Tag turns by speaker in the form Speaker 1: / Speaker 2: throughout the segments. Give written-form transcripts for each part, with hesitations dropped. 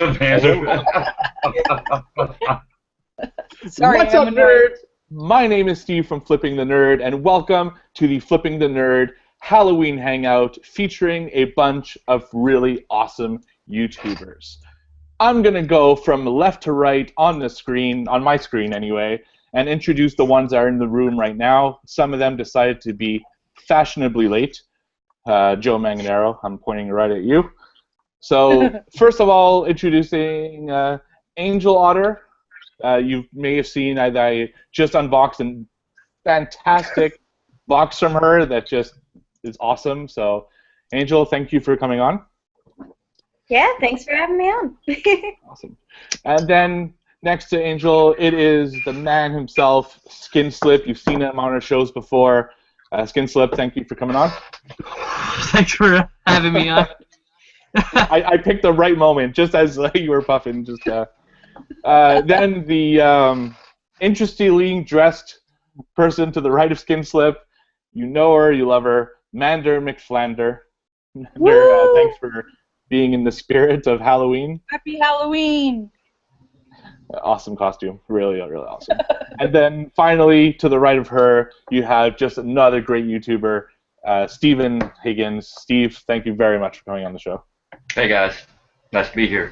Speaker 1: Sorry,
Speaker 2: What's
Speaker 1: I'm
Speaker 2: up,
Speaker 1: annoyed.
Speaker 2: nerds? My name is Steve from Flipping the Nerd, and welcome to the Flipping the Nerd Halloween Hangout featuring a bunch of really awesome YouTubers. I'm going to go from left to right on the screen, on my screen anyway, and introduce the ones that are in the room right now. Some of them decided to be fashionably late. Joe Manganero, I'm pointing right at you. So, first of all, introducing Angel Otter. You may have seen I just unboxed a fantastic box from her that just is awesome. So, Angel, thank you for coming on.
Speaker 3: Yeah, thanks for having me on.
Speaker 2: Awesome. And then next to Angel, it is the man himself, Skin Slip. You've seen him on our shows before. Skin Slip, thank you for coming on.
Speaker 4: Thanks for having me on.
Speaker 2: I picked the right moment, just as you were puffing. Then the interestingly dressed person to the right of Skin Slip. You know her, you love her, Mander McFlander. Mander, thanks for being in the spirit of Halloween.
Speaker 1: Happy Halloween!
Speaker 2: Awesome costume, really, really awesome. And then finally, to the right of her, you have just another great YouTuber, Stephen Higgins. Steve, thank you very much for coming on the show.
Speaker 5: Hey guys, nice to be here.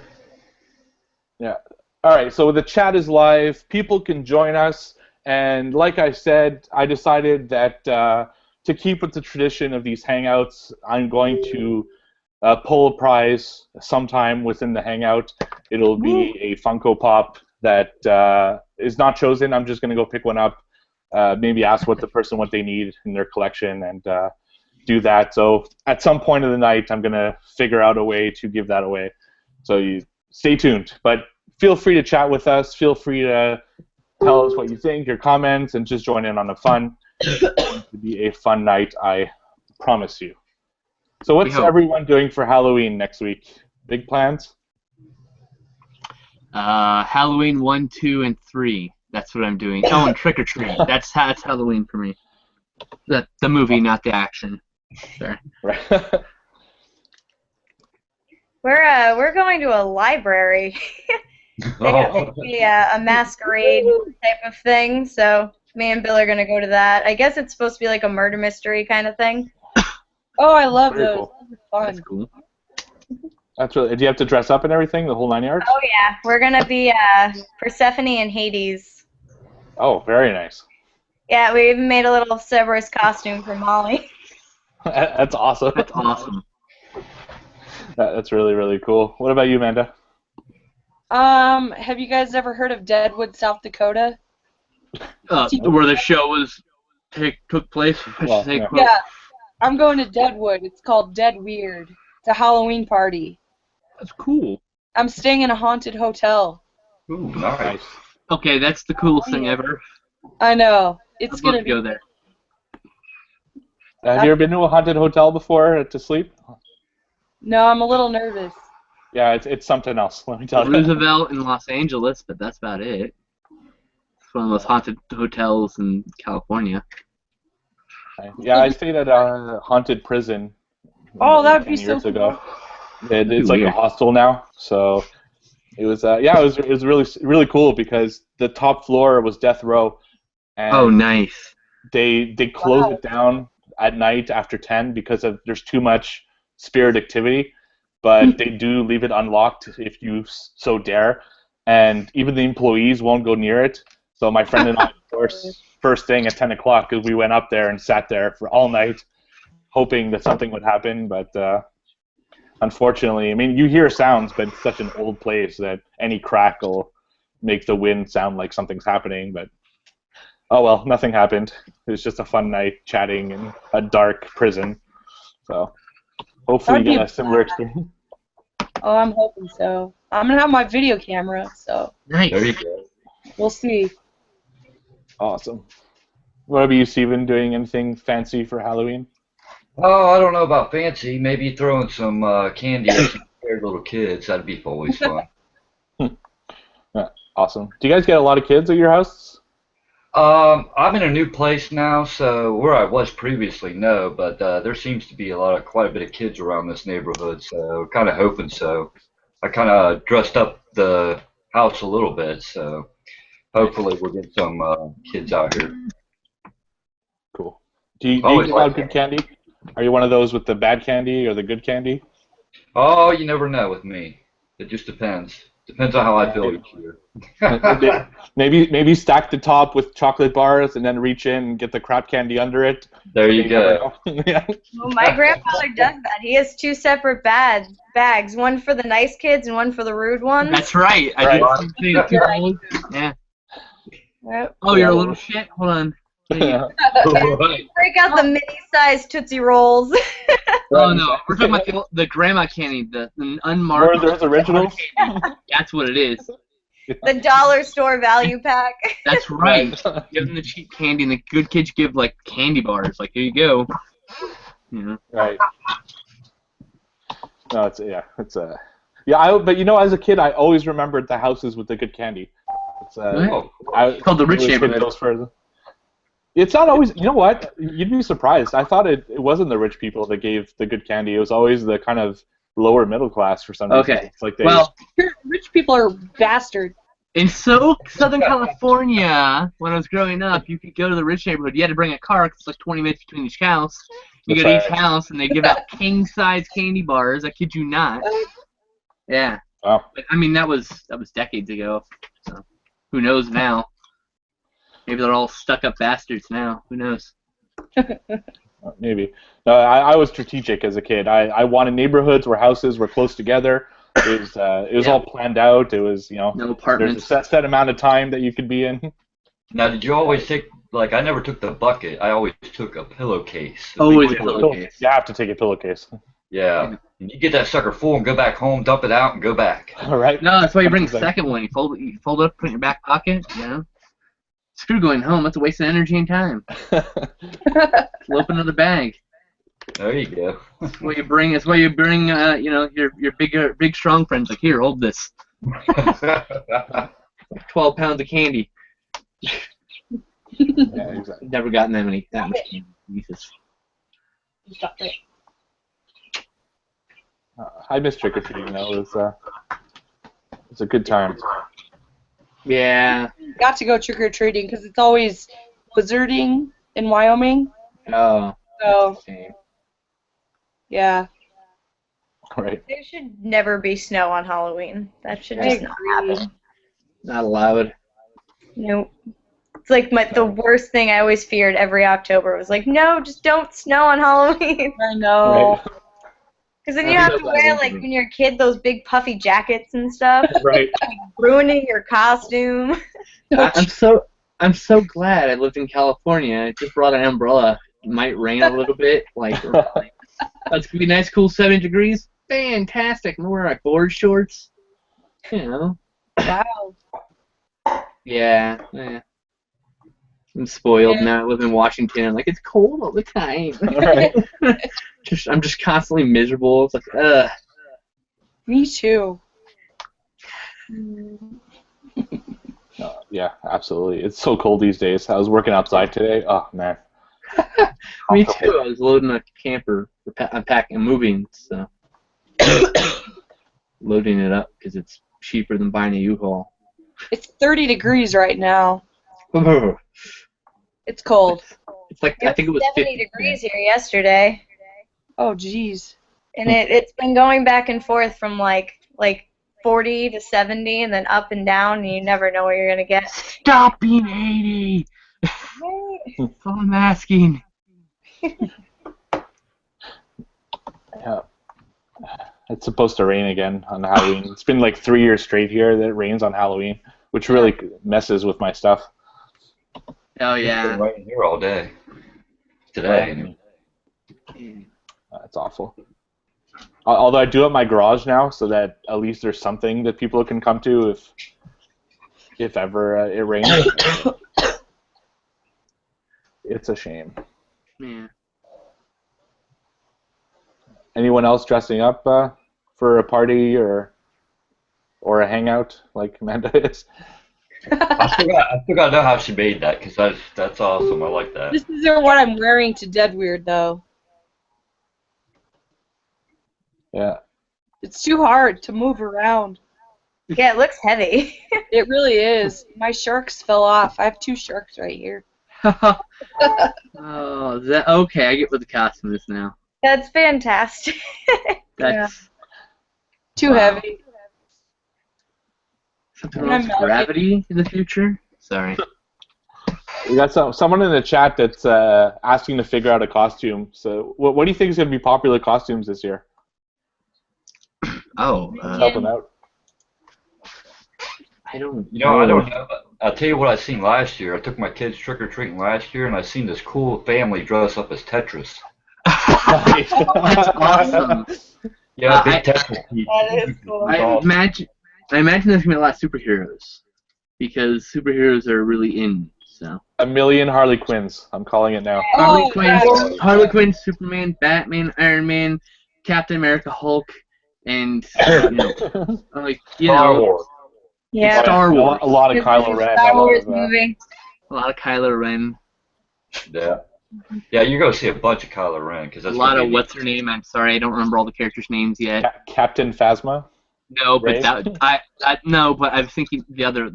Speaker 2: Yeah. All right, so the chat is live. People can join us. And like I said, I decided that to keep with the tradition of these Hangouts, I'm going to pull a prize sometime within the Hangout. It'll be a Funko Pop that is not chosen. I'm just going to go pick one up, maybe ask what they need in their collection, and do that. So at some point of the night, I'm going to figure out a way to give that away. So you stay tuned. But feel free to chat with us. Feel free to tell us what you think, your comments, and just join in on the fun. It's going to be a fun night, I promise you. So what's everyone doing for Halloween next week? Big plans?
Speaker 4: Halloween 1, 2, and 3. That's what I'm doing. Oh, and Trick or Treat. That's Halloween for me. The movie, not the action. Sorry.
Speaker 2: Right.
Speaker 3: We're going to a library. They got maybe a masquerade type of thing, so me and Bill are gonna go to that. I guess it's supposed to be like a murder mystery kind of thing.
Speaker 1: Oh, I love
Speaker 2: Very
Speaker 1: those.
Speaker 2: cool.
Speaker 1: Those are fun.
Speaker 4: That's cool.
Speaker 2: That's really. Do you have to dress up and everything, the whole 9 yards?
Speaker 3: Oh yeah, we're gonna be Persephone and Hades.
Speaker 2: Oh, very nice.
Speaker 3: Yeah, we even made a little Cerberus costume for Molly.
Speaker 2: That's awesome.
Speaker 4: That's awesome.
Speaker 2: That's really, really cool. What about you, Amanda?
Speaker 1: Have you guys ever heard of Deadwood, South Dakota?
Speaker 4: Where the show took place. I should say,
Speaker 2: yeah.
Speaker 4: quote.
Speaker 1: Yeah, I'm going to Deadwood. It's called Dead Weird. It's a Halloween party.
Speaker 4: That's cool.
Speaker 1: I'm staying in a haunted hotel.
Speaker 5: Ooh, nice.
Speaker 4: Okay, that's the coolest thing ever.
Speaker 1: I know. It's
Speaker 4: I'd love
Speaker 1: gonna
Speaker 4: to
Speaker 1: be.
Speaker 4: go there.
Speaker 2: Have you ever been to a haunted hotel before to sleep?
Speaker 1: No, I'm a little nervous.
Speaker 2: Yeah, it's something else. Let me tell you.
Speaker 4: Roosevelt in Los Angeles, but that's about it. It's one of those haunted hotels in California.
Speaker 2: Yeah, I stayed at a haunted prison.
Speaker 1: Oh, that would be
Speaker 2: 10
Speaker 1: so
Speaker 2: years
Speaker 1: cool.
Speaker 2: ago. It's like a
Speaker 4: Weird.
Speaker 2: hostel now, so it was. It was really cool because the top floor was death row, and
Speaker 4: Oh, nice.
Speaker 2: they close it down at night after 10 because there's too much spirit activity, but they do leave it unlocked if you so dare, and even the employees won't go near it. So my friend and I, of course, first thing at 10 o'clock, we went up there and sat there for all night, hoping that something would happen, but unfortunately, I mean, you hear sounds, but it's such an old place that any crack will make the wind sound like something's happening, but oh well, nothing happened. It was just a fun night chatting in a dark prison. So hopefully you
Speaker 1: That'd
Speaker 2: get
Speaker 1: be
Speaker 2: a similar experience.
Speaker 1: Oh, I'm hoping so. I'm gonna have my video camera, so
Speaker 4: Nice.
Speaker 5: There you go.
Speaker 1: we'll see.
Speaker 2: Awesome. What about you, Steven, doing anything fancy for Halloween?
Speaker 5: Oh, I don't know about fancy. Maybe throwing some candy at some scared little kids. That'd be always fun.
Speaker 2: Awesome. Do you guys get a lot of kids at your house?
Speaker 5: I'm in a new place now, so where I was previously, no, but there seems to be quite a bit of kids around this neighborhood, so kind of hoping so. I kind of dressed up the house a little bit, so hopefully we'll get some kids out here.
Speaker 2: Cool. Do you
Speaker 5: Always
Speaker 2: give out
Speaker 5: like
Speaker 2: good candy? Are you one of those with the bad candy or the good candy?
Speaker 5: Oh, you never know with me. It just depends. Depends on how I feel each year.
Speaker 2: Maybe stack the top with chocolate bars and then reach in and get the crap candy under it.
Speaker 5: There you
Speaker 2: never
Speaker 5: go.
Speaker 2: know. Yeah.
Speaker 3: Well, my grandfather does that. He has two separate bags, one for the nice kids and one for the rude ones.
Speaker 4: That's right. I did the same thing. Two bowls. Yeah.
Speaker 3: Yep.
Speaker 4: Oh, you're a little shit. Hold on.
Speaker 5: Right.
Speaker 3: Break out the mini-sized Tootsie Rolls.
Speaker 4: Oh no, we're talking about the grandma candy, the
Speaker 2: Were
Speaker 4: unmarked.
Speaker 2: those originals?
Speaker 4: That's what it is.
Speaker 3: The dollar store value pack.
Speaker 4: That's right. Give them the cheap candy, and the good kids give like candy bars. Like, here you go. You know.
Speaker 2: Right. No, it's but as a kid, I always remembered the houses with the good candy. It's
Speaker 4: It's called the rich
Speaker 2: always hit
Speaker 4: neighborhood.
Speaker 2: those further. It's not always. You know what? You'd be surprised. I thought it wasn't the rich people that gave the good candy. It was always the kind of lower middle class for some reason.
Speaker 4: Okay.
Speaker 2: It's like
Speaker 1: Rich people are bastards.
Speaker 4: In Southern California, when I was growing up, you could go to the rich neighborhood. You had to bring a car 'cause it's like 20 minutes between each house. You
Speaker 2: That's
Speaker 4: go to
Speaker 2: right.
Speaker 4: each house, and they give out king-size candy bars. I kid you not. Yeah.
Speaker 2: Wow.
Speaker 4: But, I mean, that was decades ago. So who knows now? Maybe they're all stuck-up bastards now. Who knows?
Speaker 2: Maybe. No, I was strategic as a kid. I wanted neighborhoods where houses were close together. It was all planned out. It was
Speaker 4: No
Speaker 2: there's a
Speaker 4: apartments.
Speaker 2: set amount of time that you could be in.
Speaker 5: Now, did you always take, like, I never took the bucket. I always took a pillowcase.
Speaker 4: Always a
Speaker 5: big
Speaker 4: pillowcase.
Speaker 2: You have to take a pillowcase.
Speaker 5: Yeah. And you get that sucker full and go back home, dump it out, and go back.
Speaker 2: All right.
Speaker 4: No, that's why you bring the second one. You fold it up, put it in your back pocket. You know. Screw going home. That's a waste of energy and time. Flip another bag.
Speaker 5: There you go.
Speaker 4: That's what you bring. That's why you bring. Your big strong friends. Like, here, hold this. 12 pounds of candy.
Speaker 2: Yeah, exactly.
Speaker 4: Never gotten that much candy. Jesus.
Speaker 1: Stop it.
Speaker 2: I miss trick or treating though. It's a good time.
Speaker 4: Yeah.
Speaker 1: Got to go trick or treating because it's always blizzarding in Wyoming.
Speaker 4: Oh.
Speaker 1: So
Speaker 4: Same.
Speaker 1: yeah.
Speaker 2: Right.
Speaker 3: There should never be snow on Halloween. That should
Speaker 1: I
Speaker 3: just not
Speaker 1: agree.
Speaker 3: happen.
Speaker 4: Not allowed.
Speaker 3: Nope. It's like the worst thing I always feared every October was like, no, just don't snow on Halloween.
Speaker 1: I know.
Speaker 2: Right.
Speaker 3: Because then you have to wear, like, when you're a kid, those big puffy jackets and stuff,
Speaker 2: Right.
Speaker 3: ruining your costume.
Speaker 4: I'm so glad I lived in California. I just brought an umbrella. It might rain a little bit. That's gonna be nice, cool 70 degrees. Fantastic. I'm wearing my board shorts. You know.
Speaker 1: Wow.
Speaker 4: Yeah. I'm spoiled now. I live in Washington. I'm like, it's cold all the time.
Speaker 2: Right.
Speaker 4: I'm just constantly miserable. It's like, ugh.
Speaker 1: Me too.
Speaker 2: Yeah, absolutely. It's so cold these days. I was working outside today. Oh man.
Speaker 4: Me too. I was loading a camper, unpacking, moving, so loading it up because it's cheaper than buying a U-Haul.
Speaker 1: It's 30 degrees right now. It's cold.
Speaker 4: It's like I think it was
Speaker 3: 70
Speaker 4: 50
Speaker 3: degrees here yesterday,
Speaker 1: Oh, jeez.
Speaker 3: and it's been going back and forth from like 40 to 70, and then up and down, and you never know what you're gonna get.
Speaker 4: Stop being 80. That's all I'm asking.
Speaker 2: Yeah. It's supposed to rain again on Halloween. It's been like 3 years straight here that it rains on Halloween, which really messes with my stuff.
Speaker 4: Oh
Speaker 5: It's
Speaker 4: yeah.
Speaker 5: been raining here all day. Today.
Speaker 2: It's awful. Although I do have my garage now, so that at least there's something that people can come to if ever it rains. It's a shame.
Speaker 4: Yeah.
Speaker 2: Anyone else dressing up for a party or a hangout like Amanda is?
Speaker 5: I still gotta know how she made that, because that's awesome. I like that.
Speaker 1: This isn't what I'm wearing to Dead Weird, though.
Speaker 2: Yeah.
Speaker 1: It's too hard to move around.
Speaker 3: Yeah, it looks heavy.
Speaker 1: It really is. My sharks fell off. I have 2 sharks right here.
Speaker 4: Oh, okay? I get what the costume is now.
Speaker 3: That's fantastic.
Speaker 4: That's
Speaker 1: Too
Speaker 4: wow.
Speaker 1: heavy.
Speaker 4: Something else? Gravity in the future? Sorry.
Speaker 2: We got someone in the chat that's asking to figure out a costume. So, what do you think is going to be popular costumes this year?
Speaker 4: Oh,
Speaker 2: Help them out.
Speaker 4: I don't.
Speaker 5: You know, I don't know. I'll tell you what I seen last year. I took my kids trick-or-treating last year, and I seen this cool family dress up as Tetris.
Speaker 4: That's awesome.
Speaker 5: Yeah, big Tetris piece.
Speaker 3: That is cool.
Speaker 4: I imagine there's gonna be a lot of superheroes because superheroes are really in. So.
Speaker 2: A million Harley Quinns. I'm calling it now.
Speaker 4: Harley Quinn, Superman, Batman, Iron Man, Captain America, Hulk, and
Speaker 5: Star Wars.
Speaker 3: Yeah.
Speaker 4: Star Wars.
Speaker 2: A lot of Kylo Ren.
Speaker 3: Star Wars movie.
Speaker 4: A lot of Kylo Ren.
Speaker 5: Yeah. Yeah, you're going to see a bunch of Kylo Ren. Because that's
Speaker 4: a lot of, what's her name? I'm sorry, I don't remember all the characters' names yet.
Speaker 2: Captain Phasma?
Speaker 4: No, but no, but I'm thinking the other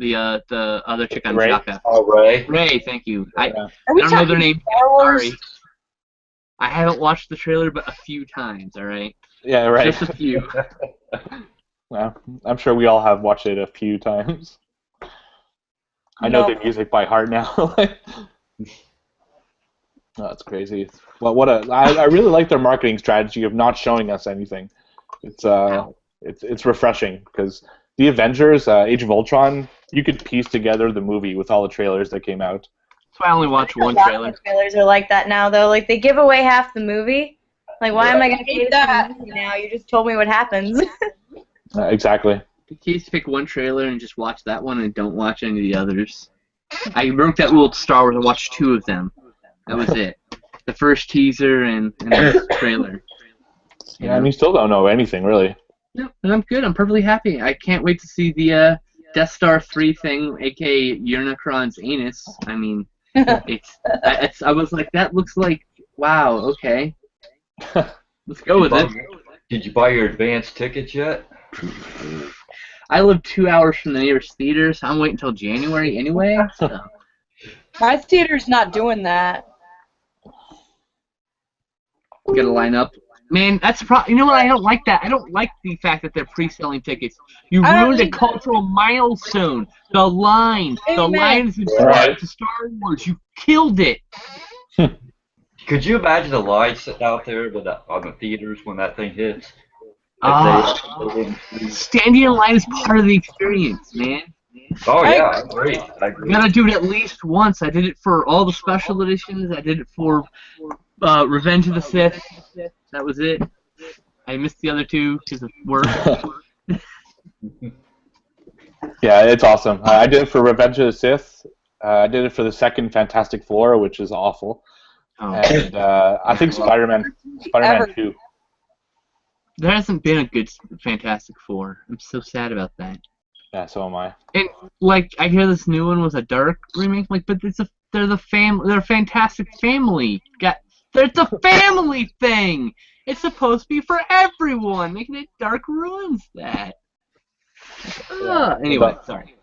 Speaker 4: chick on Chaka.
Speaker 5: Oh, Ray.
Speaker 4: Ray, thank you. I
Speaker 1: Are
Speaker 4: don't
Speaker 1: we
Speaker 4: know
Speaker 1: talking
Speaker 4: their name.
Speaker 1: Star Wars?
Speaker 4: Sorry. I haven't watched the trailer but a few times, alright?
Speaker 2: Yeah, right.
Speaker 4: Just a few.
Speaker 2: Well, I'm sure we all have watched it a few times. I know the music by heart now. Oh, that's crazy. Well, I really like their marketing strategy of not showing us anything. It's refreshing because the Avengers, Age of Ultron, you could piece together the movie with all the trailers that came out.
Speaker 4: That's why I only watched one
Speaker 3: A lot
Speaker 4: trailer.
Speaker 3: of trailers are like that now, though. Like, they give away half the movie. Like, why am I going to pay that movie now? You just told me what happens.
Speaker 2: Exactly.
Speaker 4: In case you pick one trailer and just watch that one and don't watch any of the others. I broke that rule to Star Wars and watched 2 of them. That was it. The first teaser and the trailer.
Speaker 2: Yeah, and you still don't know anything, really.
Speaker 4: No, and I'm good. I'm perfectly happy. I can't wait to see the Death Star 3 thing, aka Unicron's anus. I mean, I was like, that looks like, wow, okay. Let's go with it.
Speaker 5: Did you buy your advance tickets yet?
Speaker 4: I live 2 hours from the nearest theater, so I'm waiting until January anyway. So.
Speaker 1: My theater's not doing that.
Speaker 4: Gotta line up. Man, that's you know what? I don't like that. I don't like the fact that they're pre-selling tickets. You ruined a cultural milestone. The line. The line is inspired to Star Wars. You killed it.
Speaker 5: Could you imagine the line sitting out there on the theaters when that thing hits?
Speaker 4: Standing in line is part of the experience, man.
Speaker 5: Oh yeah, I agree.
Speaker 4: You gotta do it at least once. I did it for all the special editions. I did it for Revenge of the Sith. That was it. I missed the other 2 because of work.
Speaker 2: Yeah, it's awesome. I did it for Revenge of the Sith. I did it for the second Fantastic Four, which is awful. Oh. And I think Spider-Man 2.
Speaker 4: There hasn't been a good Fantastic Four. I'm so sad about that.
Speaker 2: Yeah, so am I.
Speaker 4: And like, I hear this new one was a dark remake. Like, but they're a Fantastic Family. There's a family thing. It's supposed to be for everyone. Making it dark ruins that. Anyway, sorry.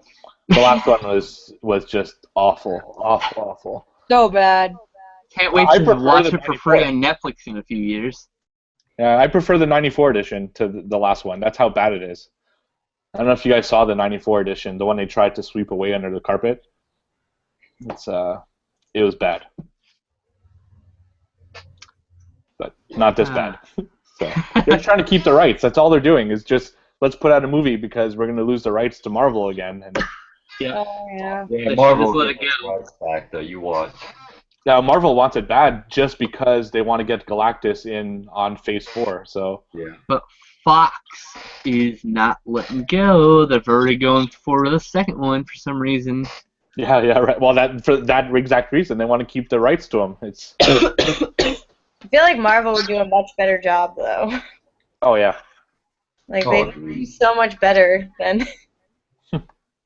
Speaker 2: The last one was just awful.
Speaker 1: So bad.
Speaker 4: Can't wait to watch it for free on Netflix in a few years.
Speaker 2: Yeah, I prefer the 94 edition to the last one. That's how bad it is. I don't know if you guys saw the 94 edition, the one they tried to sweep away under the carpet. It was bad. But not this bad. So they're trying to keep the rights. That's all they're doing is just let's put out a movie because we're going to lose the rights to Marvel again. And
Speaker 4: yeah.
Speaker 5: Yeah, Marvel let it go. Back though, you watch.
Speaker 2: Yeah, Marvel wants it bad just because they want to get Galactus in on Phase 4. So
Speaker 5: yeah.
Speaker 4: But Fox is not letting go. They're already going for the second one for some reason.
Speaker 2: Yeah, right. Well, for that exact reason, they want to keep the rights to them. It's.
Speaker 3: I feel like Marvel would do a much better job, though.
Speaker 2: Oh yeah.
Speaker 3: Like they do so much better than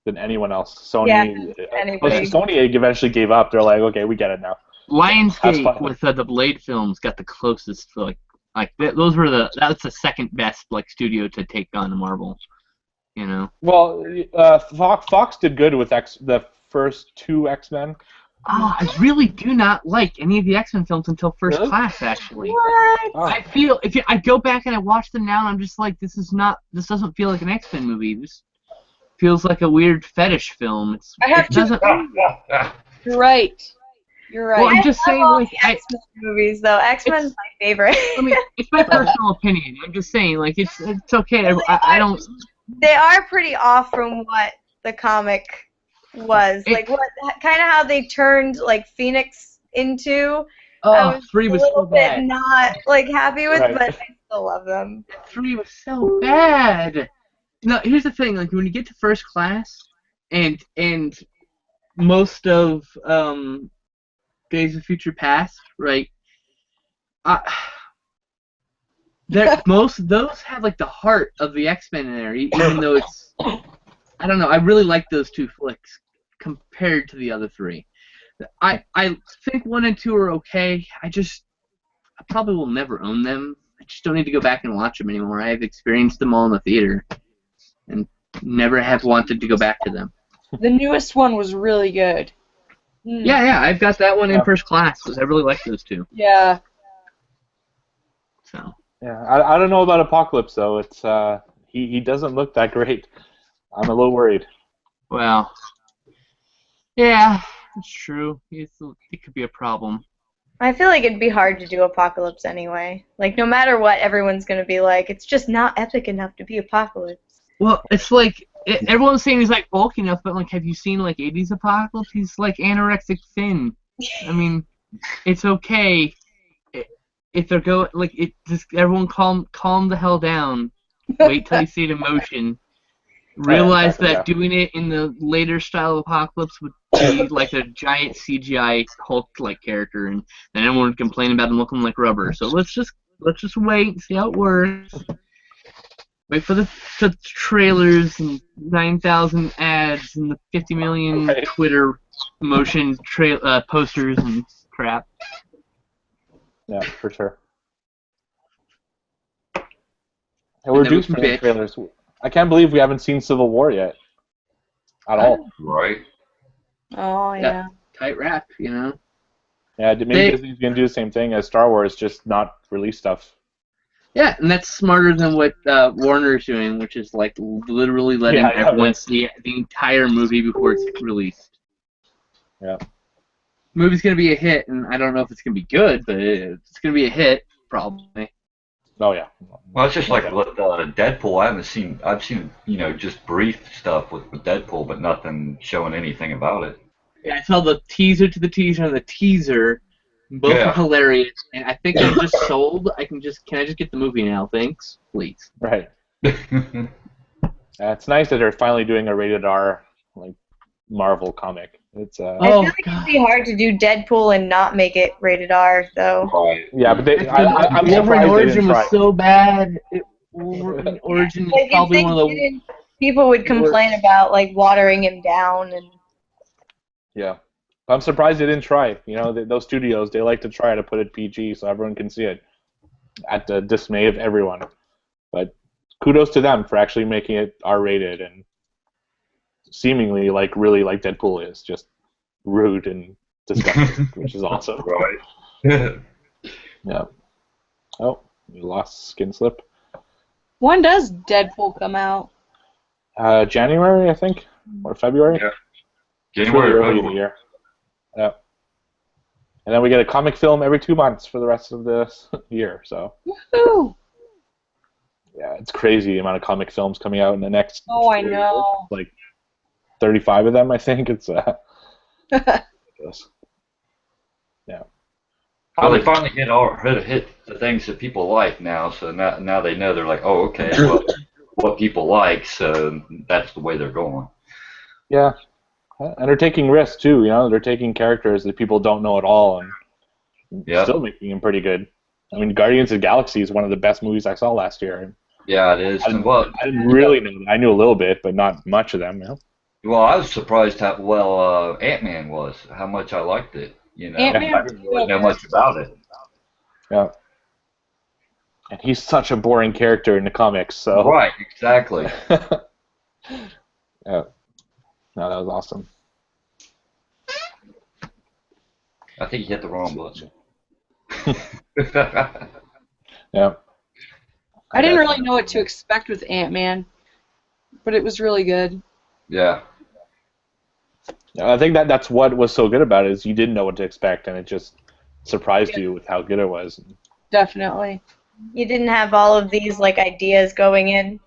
Speaker 2: anyone else. Sony.
Speaker 3: Yeah, anybody.
Speaker 2: Sony eventually gave up. They're like, okay, we get it now.
Speaker 4: Lionsgate with the Blade films got the closest for like Like those were that's the second best like studio to take on Marvel. You know.
Speaker 2: Well, Fox did good with the first two X-Men.
Speaker 4: I really do not like any of the X-Men films until First
Speaker 2: Really?
Speaker 4: Class, actually.
Speaker 3: What?
Speaker 2: Oh.
Speaker 4: I feel I go back and I watch them now, and I'm just like, this doesn't feel like an X-Men movie. This feels like a weird fetish film.
Speaker 1: I have
Speaker 4: It doesn't.
Speaker 1: You're right. You're right.
Speaker 4: Well, I'm
Speaker 3: I
Speaker 4: just
Speaker 3: love
Speaker 4: saying,
Speaker 3: all
Speaker 4: like,
Speaker 3: the X-Men movies, though. X-Men's my favorite.
Speaker 4: I mean, it's my personal opinion. I'm just saying, like, it's okay. I don't.
Speaker 3: They are pretty off from what the comic was. Like, what kind of how they turned, like, Phoenix into. I was
Speaker 4: 3
Speaker 3: a
Speaker 4: was
Speaker 3: little
Speaker 4: so
Speaker 3: bit
Speaker 4: bad.
Speaker 3: not, like, happy with,
Speaker 2: Right.
Speaker 3: but I still love them.
Speaker 4: 3 was so bad. No, here's the thing. Like, when you get to First Class, and most of Days of Future Past, right? Most of those have like the heart of the X-Men in there, even though it's. I don't know. I really like those two flicks compared to the other 3. I think 1 and 2 are okay. I probably will never own them. I just don't need to go back and watch them anymore. I have experienced them all in the theater, and never have wanted to go back to them.
Speaker 1: The newest one was really good.
Speaker 4: Yeah, I've got that one in First Class because I really like those two.
Speaker 1: Yeah.
Speaker 4: So.
Speaker 2: Yeah, I don't know about Apocalypse though. It's he doesn't look that great. I'm a little worried.
Speaker 4: Well. Yeah, it's true. It could be a problem.
Speaker 3: I feel like it'd be hard to do Apocalypse anyway. Like, no matter what, everyone's going to be like, it's just not epic enough to be Apocalypse.
Speaker 4: Well, it's like, everyone's saying he's, like, bulky enough, but, like, have you seen, like, 80s Apocalypse? He's, like, anorexic thin. I mean, it's okay. If they're going, like, everyone calm the hell down. Wait till you see it in motion. Realize that doing it in the later style of Apocalypse would be like a giant CGI Hulk-like character, and then everyone would complain about him looking like rubber. So let's just wait and see how it works. Wait for the trailers and 9,000 ads and the 50 million Twitter motion posters and crap.
Speaker 2: Yeah, for sure. And we're due for the trailers. I can't believe we haven't seen Civil War yet. At all.
Speaker 5: Right.
Speaker 1: Oh, yeah.
Speaker 4: Tight wrap, you know?
Speaker 2: Yeah, maybe Disney's going to do the same thing as Star Wars, just not release stuff.
Speaker 4: Yeah, and that's smarter than what Warner's doing, which is like literally letting everyone see the entire movie before it's released.
Speaker 2: Yeah.
Speaker 4: Movie's going to be a hit, and I don't know if it's going to be good, but it's going to be a hit, probably.
Speaker 2: Oh, yeah.
Speaker 5: Well, it's just like with Deadpool. I've seen, just brief stuff with Deadpool, but nothing showing anything about it.
Speaker 4: Yeah, I saw the teaser to the teaser and the teaser. Both are hilarious, and I think I'm just sold. Can I just get the movie now? Thanks, please.
Speaker 2: Right. It's nice that they're finally doing a rated R like Marvel comic. It's
Speaker 3: I feel like it'd be hard to do Deadpool and not make it rated R, though.
Speaker 2: Yeah, but I'm
Speaker 4: Wolverine
Speaker 2: surprised
Speaker 4: Origin
Speaker 2: they didn't
Speaker 4: was
Speaker 2: try.
Speaker 4: so bad. Wolverine Origin is probably one of the.
Speaker 3: People would complain about like watering him down and.
Speaker 2: Yeah, I'm surprised they didn't try. Those studios, they like to try to put it PG so everyone can see it, at the dismay of everyone. But kudos to them for actually making it R-rated and seemingly really like Deadpool is, just rude and disgusting, which is awesome.
Speaker 5: Right.
Speaker 2: Yeah. Oh, we lost Skin Slip.
Speaker 1: When does Deadpool come out?
Speaker 2: January, I think, or February.
Speaker 5: Yeah.
Speaker 2: It's
Speaker 5: January
Speaker 2: really
Speaker 5: or
Speaker 2: early in the year. Yeah. And then we get a comic film every 2 months for the rest of the year. So.
Speaker 1: Woohoo!
Speaker 2: Yeah, it's crazy the amount of comic films coming out in the next.
Speaker 1: Oh, I know.
Speaker 2: Like 35 of them, I think. It's ridiculous. Yeah.
Speaker 5: Well, they finally hit the things that people like now, so now they know. They're like, oh, okay, well, what people like, so that's the way they're going.
Speaker 2: Yeah, and they're taking risks too. They're taking characters that people don't know at all, and still making them pretty good. I mean, Guardians of the Galaxy is one of the best movies I saw last year.
Speaker 5: Yeah, it is.
Speaker 2: I didn't really know. I knew a little bit, but not much of them.
Speaker 5: Well, I was surprised how well Ant-Man was, how much I liked it. I didn't really know much about it.
Speaker 2: Yeah. And he's such a boring character in the comics, so.
Speaker 5: Right, exactly.
Speaker 2: Yeah. No, that was awesome.
Speaker 5: I think you hit the wrong button.
Speaker 2: Yeah.
Speaker 1: I didn't really know what to expect with Ant-Man, but it was really good.
Speaker 5: Yeah.
Speaker 2: I think that's what was so good about it, is you didn't know what to expect, and it just surprised you with how good it was.
Speaker 1: Definitely.
Speaker 3: You didn't have all of these like ideas going in.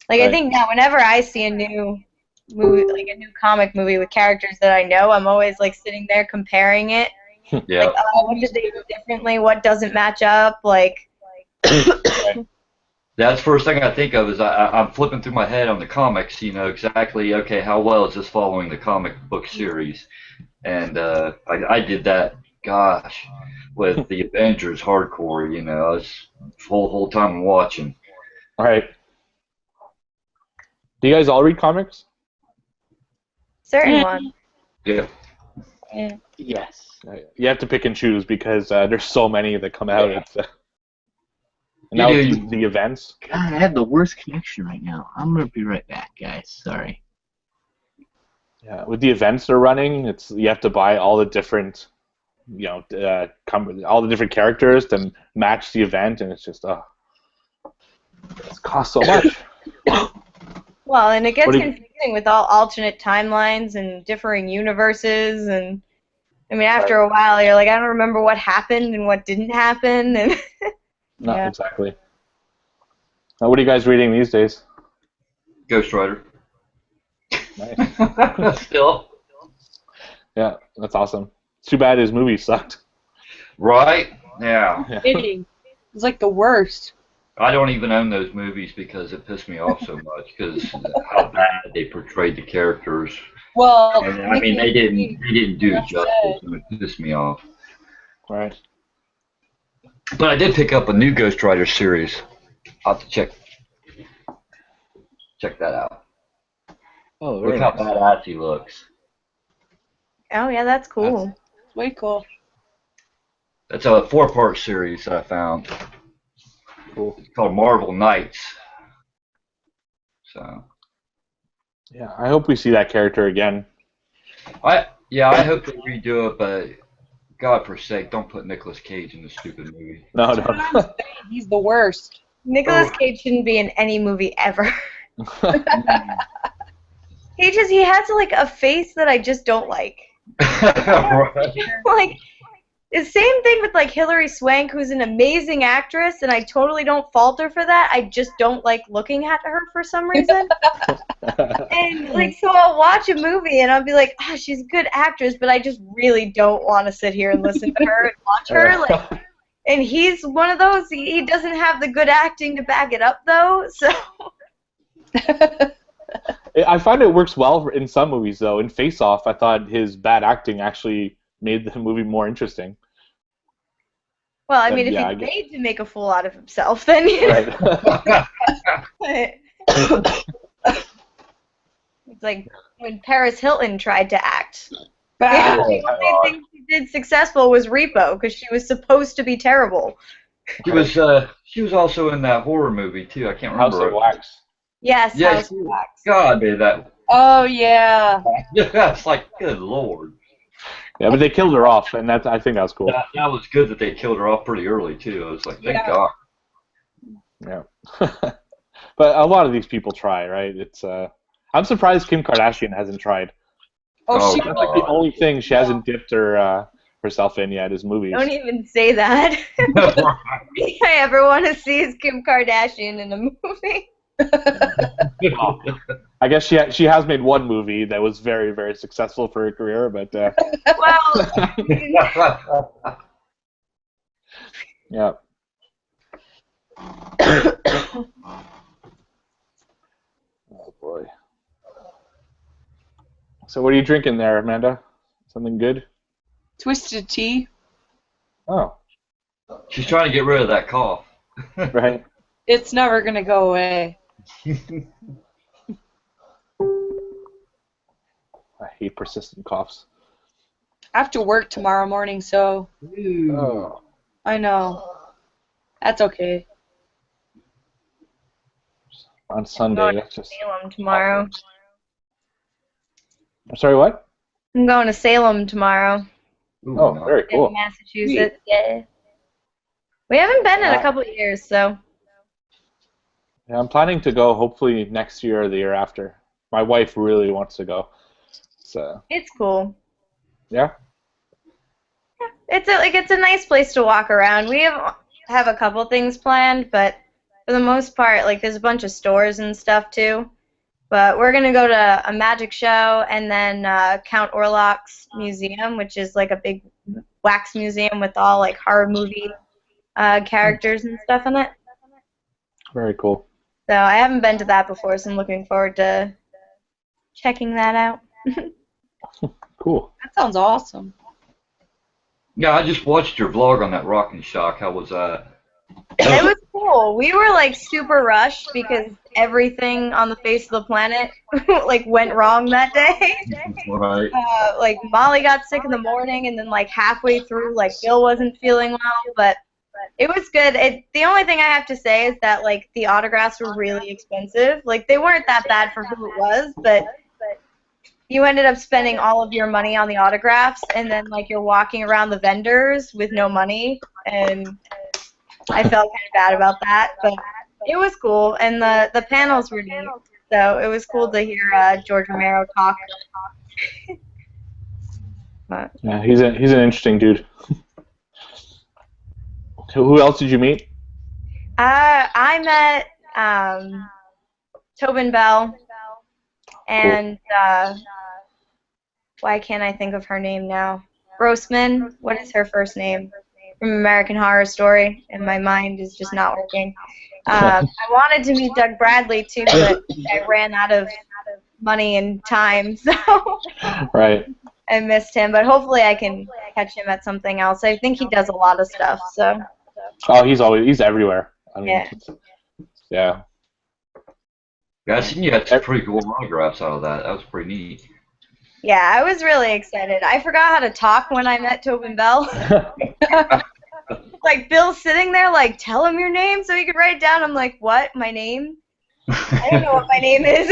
Speaker 3: Like
Speaker 2: Right.
Speaker 3: I think now, whenever I see a new movie, like a new comic movie with characters that I know, I'm always like sitting there comparing it.
Speaker 5: Yeah.
Speaker 3: Like, oh, what did they do differently? What doesn't match up? Like,
Speaker 5: That's the first thing I think of is I'm flipping through my head on the comics, exactly, okay, how well is this following the comic book series? And I did that, gosh, with the Avengers hardcore, I was whole time I'm watching.
Speaker 2: All right. Do you guys all read comics?
Speaker 3: certain ones.
Speaker 5: Yeah.
Speaker 4: Yes.
Speaker 2: You have to pick and choose because there's so many that come out.
Speaker 5: Yeah.
Speaker 2: It's, and now
Speaker 5: You
Speaker 2: with the events.
Speaker 4: God, I have the worst connection right now. I'm gonna be right back, guys. Sorry.
Speaker 2: Yeah, with the events they're running, you have to buy all the different, all the different characters to match the event, and it's just it costs so much.
Speaker 3: Well, and it gets
Speaker 2: What do you-
Speaker 3: confusing with all alternate timelines and differing universes, and I mean, after a while, you're like, I don't remember what happened and what didn't happen, and
Speaker 2: Not
Speaker 3: yeah.
Speaker 2: exactly. Now, what are you guys reading these days?
Speaker 5: Ghost Rider.
Speaker 2: Nice.
Speaker 5: Still.
Speaker 2: Yeah, that's awesome. Too bad his movie sucked.
Speaker 5: Right? Yeah.
Speaker 1: Kidding. It's like the worst.
Speaker 5: I don't even own those movies because it pissed me off so much because how bad they portrayed the characters.
Speaker 1: Well,
Speaker 5: And, I mean, they didn't do it
Speaker 1: That's
Speaker 5: justice, and it pissed me off.
Speaker 2: Right.
Speaker 5: But I did pick up a new Ghost Rider series. I'll have to check that out.
Speaker 2: Oh,
Speaker 5: Look
Speaker 2: very
Speaker 5: how
Speaker 2: nice.
Speaker 5: badass he looks.
Speaker 3: Oh yeah, that's cool.
Speaker 1: way cool.
Speaker 5: That's a 4-part series that I found.
Speaker 2: Cool.
Speaker 5: It's called Marvel Knights. So
Speaker 2: Yeah, I hope we see that character again.
Speaker 5: I hope they redo it, but God for sake, don't put Nicolas Cage in this stupid movie.
Speaker 2: No,
Speaker 1: That's what I'm
Speaker 2: no.
Speaker 1: saying. He's the worst.
Speaker 3: Nicolas Cage shouldn't be in any movie ever. He has like a face that I just don't like.
Speaker 5: Right.
Speaker 3: Like the same thing with like Hilary Swank, who's an amazing actress, and I totally don't fault her for that. I just don't like looking at her for some reason. And like, so I'll watch a movie and I'll be like, oh, she's a good actress, but I just really don't want to sit here and listen to her and watch her. Like, and he's one of those. He doesn't have the good acting to back it up, though. So
Speaker 2: I find it works well in some movies, though. In Face Off, I thought his bad acting actually made the movie more interesting.
Speaker 3: well, I mean, if
Speaker 2: Yeah, I
Speaker 3: he's
Speaker 2: get-
Speaker 3: made to make a fool out of himself, then you know.
Speaker 2: Right.
Speaker 3: It's like when Paris Hilton tried to act.
Speaker 1: Bad.
Speaker 3: The only thing she did successful was Repo, because she was supposed to be terrible.
Speaker 5: She was also in that horror movie too. I can't
Speaker 2: House
Speaker 5: remember.
Speaker 2: of Wax.
Speaker 3: Yes,
Speaker 5: Yeah,
Speaker 3: House of Wax.
Speaker 5: God, man, that.
Speaker 1: Oh yeah.
Speaker 5: It's like, good lord.
Speaker 2: Yeah, but they killed her off, and I think that was cool.
Speaker 5: That was good that they killed her off pretty early too. I was like, thank
Speaker 1: Yeah.
Speaker 5: God.
Speaker 2: Yeah. But a lot of these people try, right? It's I'm surprised Kim Kardashian hasn't tried.
Speaker 1: Oh, she.
Speaker 2: That's like the only thing she hasn't dipped herself in yet is movies.
Speaker 3: Don't even say that. All I ever want to see is Kim Kardashian in a movie.
Speaker 2: Well, I guess she has made one movie that was very, very successful for her career, but
Speaker 3: Well,
Speaker 2: yeah. Oh boy. So what are you drinking there, Amanda? Something good?
Speaker 1: Twisted tea.
Speaker 2: Oh,
Speaker 5: She's trying to get rid of that cough.
Speaker 2: right.
Speaker 1: It's never gonna go away.
Speaker 2: I hate persistent coughs.
Speaker 1: I have to work tomorrow morning, so
Speaker 2: Oh.
Speaker 1: I know. That's okay.
Speaker 2: On
Speaker 3: I'm
Speaker 2: Sunday.
Speaker 3: going to
Speaker 2: That's just.
Speaker 3: Salem tomorrow.
Speaker 2: I'm sorry, what?
Speaker 3: I'm going to Salem tomorrow.
Speaker 5: Ooh,
Speaker 2: Oh,
Speaker 5: nice.
Speaker 2: very
Speaker 3: In
Speaker 2: cool.
Speaker 3: Massachusetts. Yeah. We haven't been in a
Speaker 2: Yeah.
Speaker 3: couple of years, so.
Speaker 2: Yeah, I'm planning to go hopefully next year or the year after. My wife really wants to go. So,
Speaker 3: It's cool.
Speaker 2: yeah.
Speaker 3: It's a nice place to walk around. We have a couple things planned, but for the most part, like there's a bunch of stores and stuff too. But we're gonna go to a magic show and then Count Orlok's museum, which is like a big wax museum with all like horror movie characters and stuff in it.
Speaker 2: Very cool.
Speaker 3: So I haven't been to that before, so I'm looking forward to checking that out.
Speaker 2: Cool.
Speaker 1: That sounds awesome.
Speaker 5: Yeah, I just watched your vlog on that Rock and Shock. How was that?
Speaker 3: It was cool. We were like super rushed because everything on the face of the planet like went wrong that day.
Speaker 5: Right.
Speaker 3: Like Molly got sick in the morning, and then like halfway through, like Bill wasn't feeling well, but it was good. The only thing I have to say is that like the autographs were really expensive. Like they weren't that bad for who it was, but you ended up spending all of your money on the autographs, and then like you're walking around the vendors with no money, and I felt kind of bad about that, but it was cool, and the panels were neat, so it was cool to hear George Romero talk. But,
Speaker 2: Yeah, he's an interesting dude. Who else did you meet?
Speaker 3: I met Tobin Bell, and why can't I think of her name now? Grossman. What is her first name? From American Horror Story, and my mind is just not working. I wanted to meet Doug Bradley too, but I ran out of money and time, so
Speaker 2: Right.
Speaker 3: I missed him. But hopefully I can catch him at something else. I think he does a lot of stuff, so.
Speaker 2: Oh, he's everywhere. I mean,
Speaker 3: Yeah.
Speaker 2: Yeah.
Speaker 5: Yeah, I seen you had some pretty cool autographs out of that. That was pretty neat.
Speaker 3: Yeah, I was really excited. I forgot how to talk when I met Tobin Bell. Like, Bill's sitting there, like, tell him your name so he could write it down. I'm like, what? My name? I don't know what my name is.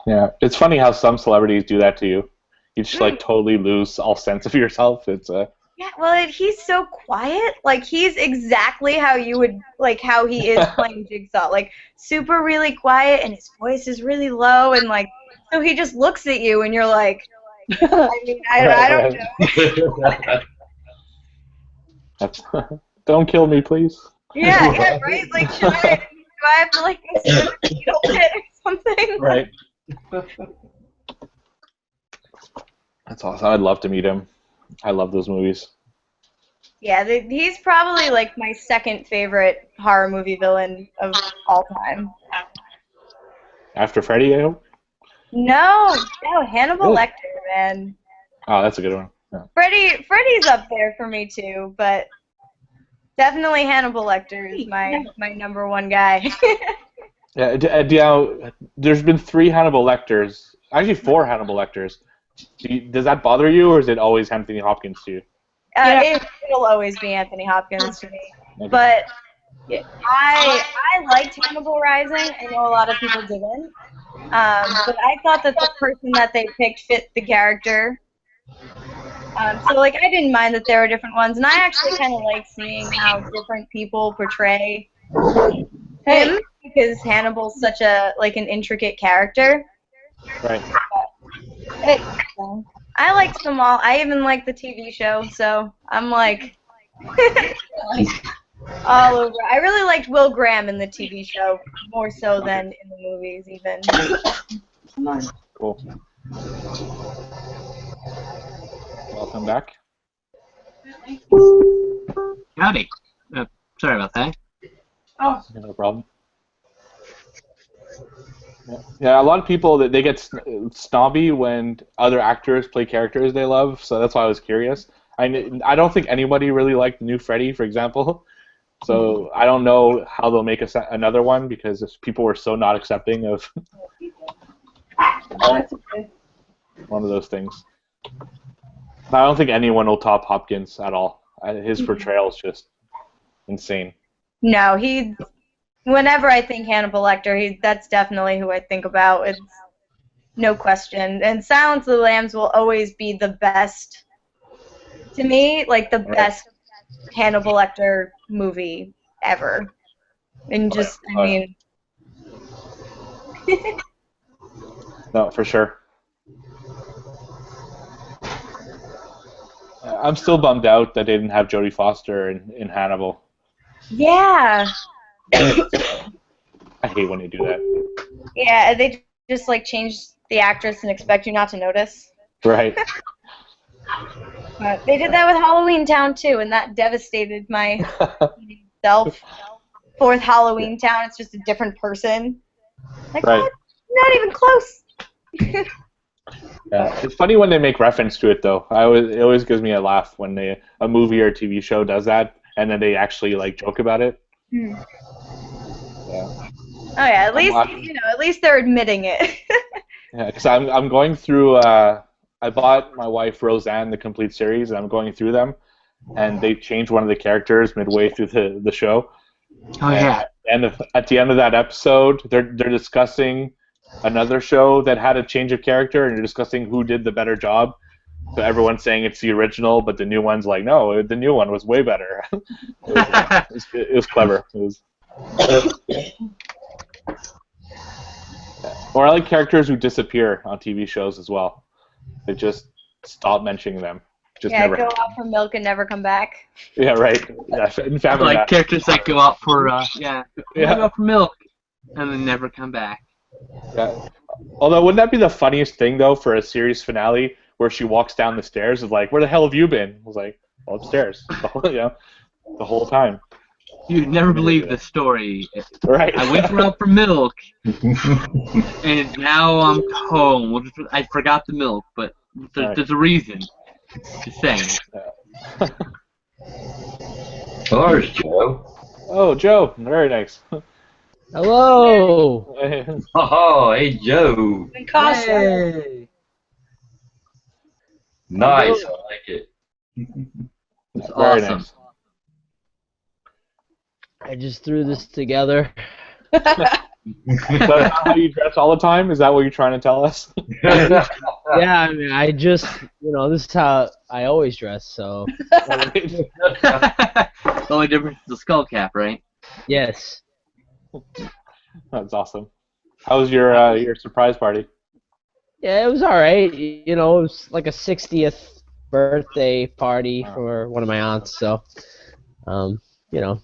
Speaker 2: Yeah, it's funny how some celebrities do that to you. You just like totally lose all sense of yourself. It's
Speaker 3: Yeah, well, he's so quiet. Like, he's exactly how you would, like, how he is playing Jigsaw. Like, super really quiet, and his voice is really low, and, like, so he just looks at you, and you're like, I mean, I don't know.
Speaker 2: That's, don't kill me, please.
Speaker 3: Yeah, right? Like, do I have to, like, go sit in a fetal pit or something?
Speaker 2: Right. That's awesome. I'd love to meet him. I love those movies.
Speaker 3: Yeah, he's probably, like, my second favorite horror movie villain of all time.
Speaker 2: After Freddy, I hope?
Speaker 3: No, Hannibal
Speaker 2: Really?
Speaker 3: Lecter, man.
Speaker 2: Oh, that's a good one. Yeah.
Speaker 3: Freddy's up there for me, too, but definitely Hannibal Lecter is my number one guy.
Speaker 2: Yeah, there's been 3 Hannibal Lecters. Actually, 4 Hannibal Lecters. Does that bother you, or is it always Anthony Hopkins to you?
Speaker 3: It'll always be Anthony Hopkins to me.
Speaker 2: Okay.
Speaker 3: But I liked Hannibal Rising. I know a lot of people didn't. But I thought that the person that they picked fit the character. So, like, I didn't mind that there were different ones. And I actually kind of like seeing how different people portray him, because Hannibal's such an intricate character.
Speaker 2: Right.
Speaker 3: I liked them all. I even liked the TV show, so I'm like all over. I really liked Will Graham in the TV show, more so than in the movies even.
Speaker 2: Cool. Welcome back.
Speaker 4: Howdy. Sorry about that.
Speaker 1: Oh,
Speaker 2: No problem. Yeah, a lot of people they get snobby when other actors play characters they love, so that's why I was curious. I don't think anybody really liked the new Freddy, for example, so I don't know how they'll make another one because people were so not accepting of one of those things. I don't think anyone will top Hopkins at all. His portrayal is just insane.
Speaker 3: No, he. Whenever I think Hannibal Lecter, that's definitely who I think about. It's no question. And Silence of the Lambs will always be the best, to me, like the best Hannibal Lecter movie ever. And just, I mean.
Speaker 2: No, for sure. I'm still bummed out that they didn't have Jodie Foster in Hannibal.
Speaker 3: Yeah.
Speaker 2: I hate when they do that.
Speaker 3: Yeah, they just like change the actress and expect you not to notice.
Speaker 2: Right.
Speaker 3: But they did that with Halloween Town too, and that devastated my self. Fourth Halloween Town, it's just a different person. Like,
Speaker 2: right.
Speaker 3: what? Not even close.
Speaker 2: Yeah, it's funny when they make reference to it, though. It always gives me a laugh when a movie or a TV show does that, and then they actually like joke about it.
Speaker 3: Hmm.
Speaker 2: Yeah.
Speaker 3: Oh yeah, at least they're admitting it.
Speaker 2: Yeah, because I'm going through. I bought my wife Roseanne the complete series, and I'm going through them, and they changed one of the characters midway through the show.
Speaker 4: Oh yeah.
Speaker 2: And at the end of that episode, they're discussing another show that had a change of character, and they're discussing who did the better job. So everyone's saying it's the original, but the new one's like, no, the new one was way better. It was clever. It was. Or I like characters who disappear on TV shows as well. They just stop mentioning them. Just
Speaker 3: yeah,
Speaker 2: never.
Speaker 3: Go out for milk and never come back.
Speaker 2: Yeah, right. Yeah, in Family
Speaker 4: Like
Speaker 2: Guy.
Speaker 4: characters that go out for go out for milk and then never come back.
Speaker 2: Yeah. Although, wouldn't that be the funniest thing though for a series finale where she walks down the stairs? Is like, where the hell have you been? I was like, well, upstairs. The whole time.
Speaker 4: You'd never believe the story.
Speaker 2: Right.
Speaker 4: I went out for milk, and now I'm home. I forgot the milk, but there's a reason. Just saying.
Speaker 2: Yeah.
Speaker 5: Well, there's Joe.
Speaker 2: Oh, Joe. Very nice.
Speaker 6: Hello.
Speaker 5: Oh, hey, Joe.
Speaker 1: In costume.
Speaker 6: Hey.
Speaker 5: Nice, I like it.
Speaker 4: It's
Speaker 2: Very
Speaker 4: awesome.
Speaker 2: nice.
Speaker 6: I just threw this together.
Speaker 2: Is that how you dress all the time? Is that what you're trying to tell us?
Speaker 6: Yeah, I mean, I just, this is how I always dress, so.
Speaker 4: The only difference is the skull cap, right?
Speaker 6: Yes.
Speaker 2: That's awesome. How was your surprise party?
Speaker 6: Yeah, it was alright. It was like a 60th birthday party for one of my aunts, so,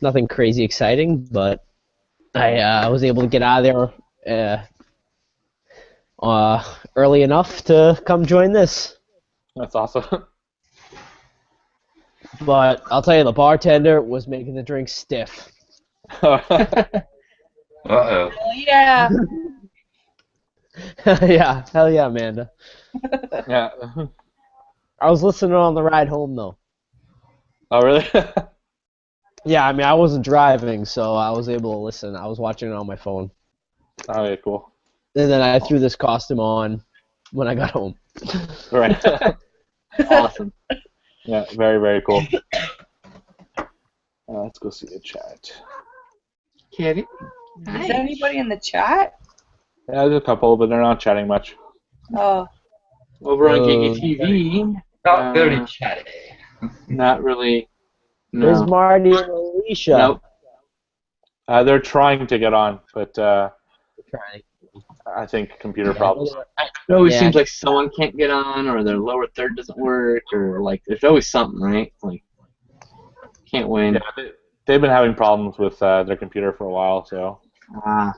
Speaker 6: nothing crazy exciting, but I was able to get out of there early enough to come join this.
Speaker 2: That's awesome.
Speaker 6: But I'll tell you, the bartender was making the drink stiff.
Speaker 5: Uh-oh.
Speaker 1: Hell yeah.
Speaker 6: Yeah, hell yeah, Amanda.
Speaker 2: Yeah.
Speaker 6: I was listening on the ride home, though.
Speaker 2: Oh, really?
Speaker 6: Yeah, I mean, I wasn't driving, so I was able to listen. I was watching it on my phone.
Speaker 2: Oh, yeah, cool.
Speaker 6: And then I threw this costume on when I got home.
Speaker 2: Right.
Speaker 4: Awesome.
Speaker 2: Yeah, very, very cool. Let's go see the chat.
Speaker 4: Kitty.
Speaker 1: Is there anybody in the chat?
Speaker 2: Yeah, there's a couple, but they're not chatting much.
Speaker 1: Oh.
Speaker 4: Over on GGTV,
Speaker 5: Not very chatty.
Speaker 4: not really.
Speaker 6: There's
Speaker 4: No.
Speaker 6: Marty and Alicia.
Speaker 4: Nope.
Speaker 2: They're trying to get on, but
Speaker 6: Trying.
Speaker 2: I think computer problems.
Speaker 4: It always
Speaker 6: Yeah.
Speaker 4: seems like someone can't get on, or their lower third doesn't work, or like there's always something, right? Like can't win.
Speaker 2: Yeah, they've been having problems with their computer for a while, so.
Speaker 4: Ah.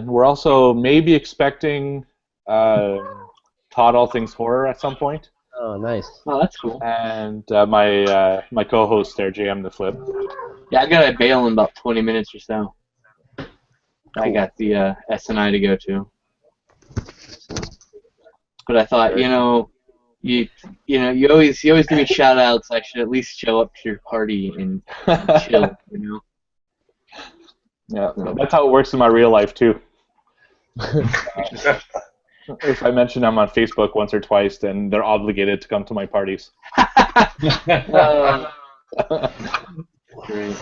Speaker 2: We're also maybe expecting Todd All Things Horror at some point,
Speaker 6: Oh, nice.
Speaker 4: Oh, that's cool.
Speaker 2: and my co-host there, JM the Flip.
Speaker 4: Yeah, I gotta bail in about 20 minutes or so. I got the SNI to go to. But I thought, you always give me shout outs. I should at least show up to your party and chill,
Speaker 2: Yeah, that's how it works in my real life too. If I mention them on Facebook once or twice, then they're obligated to come to my parties.
Speaker 4: Great.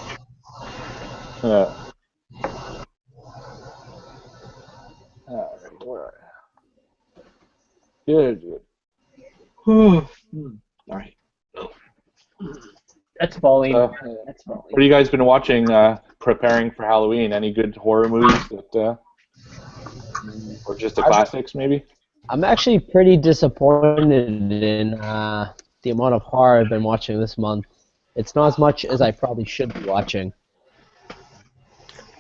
Speaker 2: Uh, all right. Good, good.
Speaker 4: All right.
Speaker 6: That's falling.
Speaker 2: So,
Speaker 6: That's falling.
Speaker 2: what have you guys been watching preparing for Halloween? Any good horror movies that, or just the classics maybe?
Speaker 6: I'm actually pretty disappointed in the amount of horror I've been watching this month. It's not as much as I probably should be watching.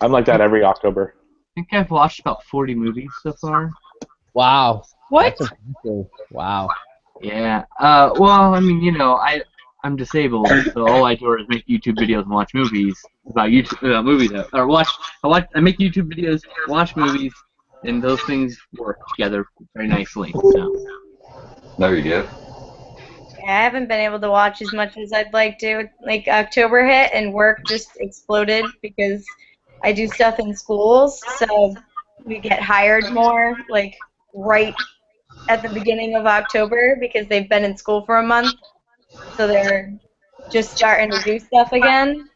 Speaker 2: I'm like that every October.
Speaker 4: I think I've watched about 40 movies so far.
Speaker 6: Wow.
Speaker 1: What?
Speaker 6: That's impressive. Wow.
Speaker 4: Yeah. Well, I mean, I'm disabled, so all I do is make YouTube videos and watch movies about movies, or I make YouTube videos, watch movies, and those things work together very nicely. So.
Speaker 5: There you go.
Speaker 3: Yeah, I haven't been able to watch as much as I'd like to. Like October hit and work just exploded because I do stuff in schools, so we get hired more like right at the beginning of October because they've been in school for a month, so they're just starting to do stuff again.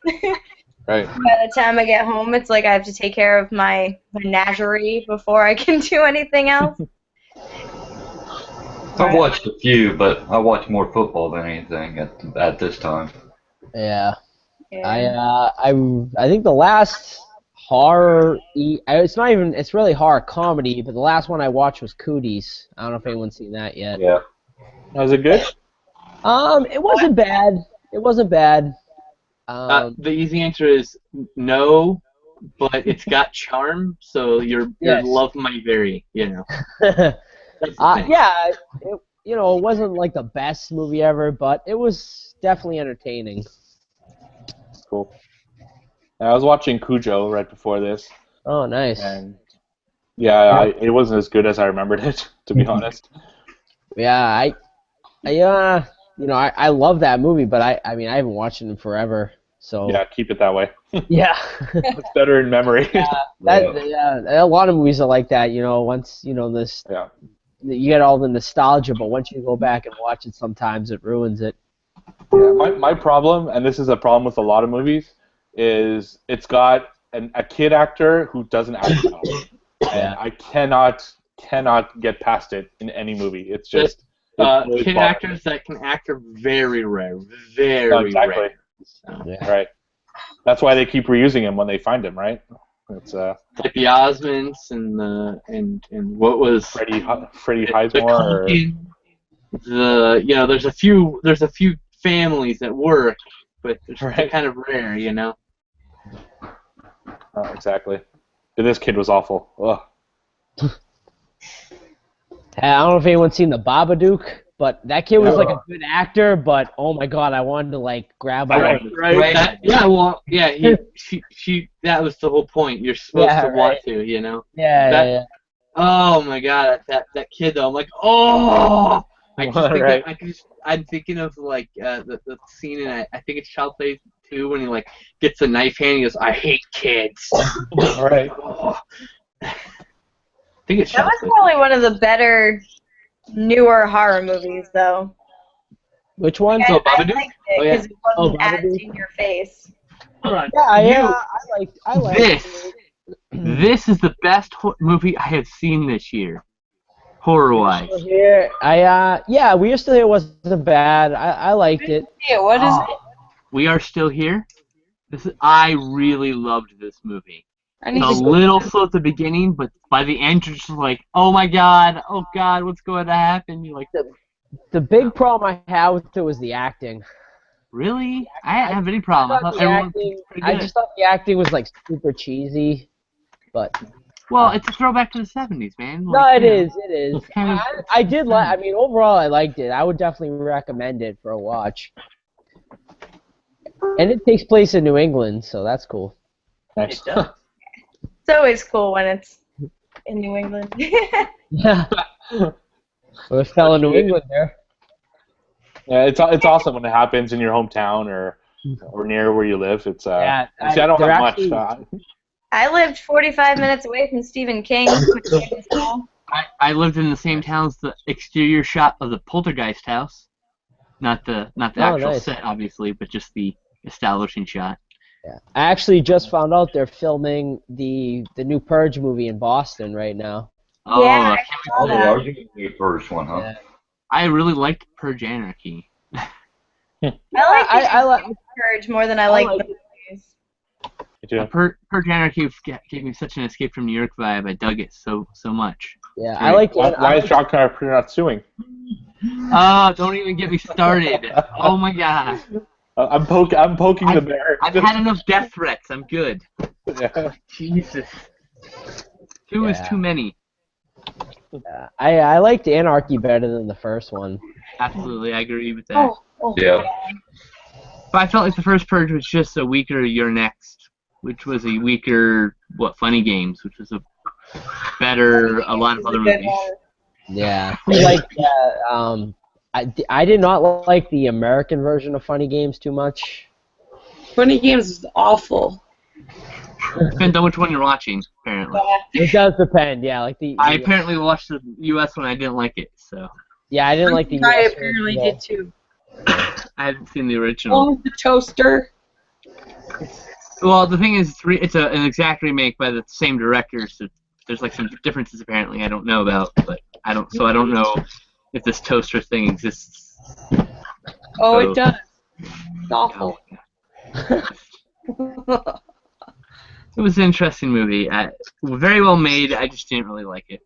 Speaker 2: Right.
Speaker 3: By the time I get home, it's like I have to take care of my menagerie before I can do anything else.
Speaker 5: I've watched a few, but I watch more football than anything at this time.
Speaker 6: Yeah.
Speaker 3: Yeah.
Speaker 6: I think the last horror it's not even, it's really horror comedy, but the last one I watched was Cooties. I don't know if anyone's seen that yet.
Speaker 2: Yeah. Was it good?
Speaker 6: It wasn't bad. It wasn't bad.
Speaker 4: The easy answer is no, but it's got charm, so your
Speaker 6: Yes.
Speaker 4: love might vary. That's the thing.
Speaker 6: yeah, it wasn't like the best movie ever, but it was definitely entertaining.
Speaker 2: Cool. I was watching Cujo right before this,
Speaker 6: Oh, nice.
Speaker 2: and yeah, it wasn't as good as I remembered it, to be honest.
Speaker 6: Yeah, I love that movie, but I mean, I haven't watched it in forever, so.
Speaker 2: Yeah, keep it that way.
Speaker 6: Yeah.
Speaker 2: It's better in memory.
Speaker 6: A lot of movies are like that, once, this,
Speaker 2: Yeah.
Speaker 6: you get all the nostalgia, but once you go back and watch it, sometimes it ruins it.
Speaker 2: Yeah, my problem, and this is a problem with a lot of movies, is it's got a kid actor who doesn't act well, and I cannot get past it in any movie. It's just
Speaker 4: Kid actors that can act are very rare, very
Speaker 2: exactly.
Speaker 4: rare. So.
Speaker 6: Yeah.
Speaker 2: Right. That's why they keep reusing him when they find him, right? It's
Speaker 4: Like the Osmonds and what was
Speaker 2: Freddie Highmore.
Speaker 4: There's a few families that work, but they're kind of rare,
Speaker 2: Exactly. This kid was awful. Ugh.
Speaker 6: I don't know if anyone's seen The Babadook, but that kid was like a good actor, but oh my god, I wanted to like grab him.
Speaker 4: Right. She that was the whole point. You're supposed to want to,
Speaker 6: Yeah.
Speaker 4: Oh my god, that kid though. I'm like, oh. I'm thinking of like the scene in I think it's Child Play 2 when he like gets a knife hand and he goes, I hate kids.
Speaker 2: All right.
Speaker 4: I think it's
Speaker 3: That was probably one of the better newer horror movies, though.
Speaker 6: Which one?
Speaker 3: I
Speaker 4: Babadook?
Speaker 3: liked it because it wasn't
Speaker 6: Babadook.
Speaker 3: in your face.
Speaker 6: I like
Speaker 4: this. This is the best movie I have seen this year, horror-wise.
Speaker 6: Here, We Are Still Here wasn't bad. I liked it.
Speaker 1: Yeah, what is it?
Speaker 4: We Are Still Here. I really loved this movie.
Speaker 1: I need
Speaker 4: It's a
Speaker 1: to go.
Speaker 4: little slow at the beginning, but by the end you're just like, oh God, what's going to happen? You're like,
Speaker 6: The big problem I had with it was the acting.
Speaker 4: really? I didn't have any problem. I thought everyone was pretty good.
Speaker 6: I just thought the acting was like super cheesy, but.
Speaker 4: Well, it's a throwback to the 70s, man.
Speaker 6: No, it is.
Speaker 4: It's kind of-
Speaker 6: I did like. I mean, overall, I liked it. I would definitely recommend it for a watch. And it takes place in New England, so that's cool.
Speaker 2: Nice.
Speaker 4: It does.
Speaker 3: It's always cool when it's in New England.
Speaker 6: Yeah. We're fellow New England there.
Speaker 2: Yeah, it's awesome when it happens in your hometown or near where you live. It's
Speaker 6: Yeah,
Speaker 2: see, I don't
Speaker 6: they're
Speaker 2: have
Speaker 6: actually-
Speaker 2: much.
Speaker 3: I lived 45 minutes away from Stephen King, which was cool.
Speaker 4: I lived in the same town as the exterior shot of the Poltergeist house. Not the actual
Speaker 6: nice.
Speaker 4: set, obviously, but just the establishing shot.
Speaker 6: Yeah. I actually just found out they're filming the new Purge movie in Boston right now.
Speaker 3: Yeah,
Speaker 4: Oh,
Speaker 3: I saw
Speaker 5: Oh, they
Speaker 3: that.
Speaker 5: are doing the first one, huh?
Speaker 6: Yeah.
Speaker 4: I really liked Purge Anarchy.
Speaker 3: I like
Speaker 6: I like.
Speaker 3: Purge more than I
Speaker 6: I
Speaker 3: like
Speaker 6: like
Speaker 3: the
Speaker 6: it.
Speaker 3: movies.
Speaker 2: Me too.
Speaker 4: Purge Anarchy gave me such an Escape from New York vibe. I dug it so much.
Speaker 6: Yeah, I like.
Speaker 2: Why is Shock Carpenter not suing?
Speaker 4: Oh, don't even get me started. Oh my god.
Speaker 2: I'm poking the bear.
Speaker 4: I've had enough death threats. I'm good.
Speaker 2: Yeah.
Speaker 4: Jesus. Two is
Speaker 6: Yeah.
Speaker 4: too many.
Speaker 6: I liked Anarchy better than the first one.
Speaker 4: Absolutely, I agree with that.
Speaker 3: Oh,
Speaker 5: Yeah.
Speaker 4: But I felt like the first Purge was just a weaker You're Next, which was a weaker Funny Games, which was a better a lot of
Speaker 3: It's a
Speaker 4: other
Speaker 3: good
Speaker 4: movies.
Speaker 3: one.
Speaker 6: Yeah. Like I did not like the American version of Funny Games too much.
Speaker 1: Funny Games is awful.
Speaker 4: Depends on which one you're watching, apparently.
Speaker 6: It does depend, yeah. Like
Speaker 4: I apparently watched the U.S. one. I didn't like it, so
Speaker 6: yeah, I didn't like the
Speaker 1: I
Speaker 6: US
Speaker 1: apparently
Speaker 6: version,
Speaker 1: did too.
Speaker 4: I haven't seen the original.
Speaker 1: Oh, the toaster.
Speaker 4: Well, the thing is, it's an exact remake by the same director, so there's like some differences apparently I don't know about, but I don't know if this toaster thing exists.
Speaker 1: Oh,
Speaker 4: So-
Speaker 1: it does. It's awful.
Speaker 4: It was an interesting movie. Very well made. I just didn't really like it.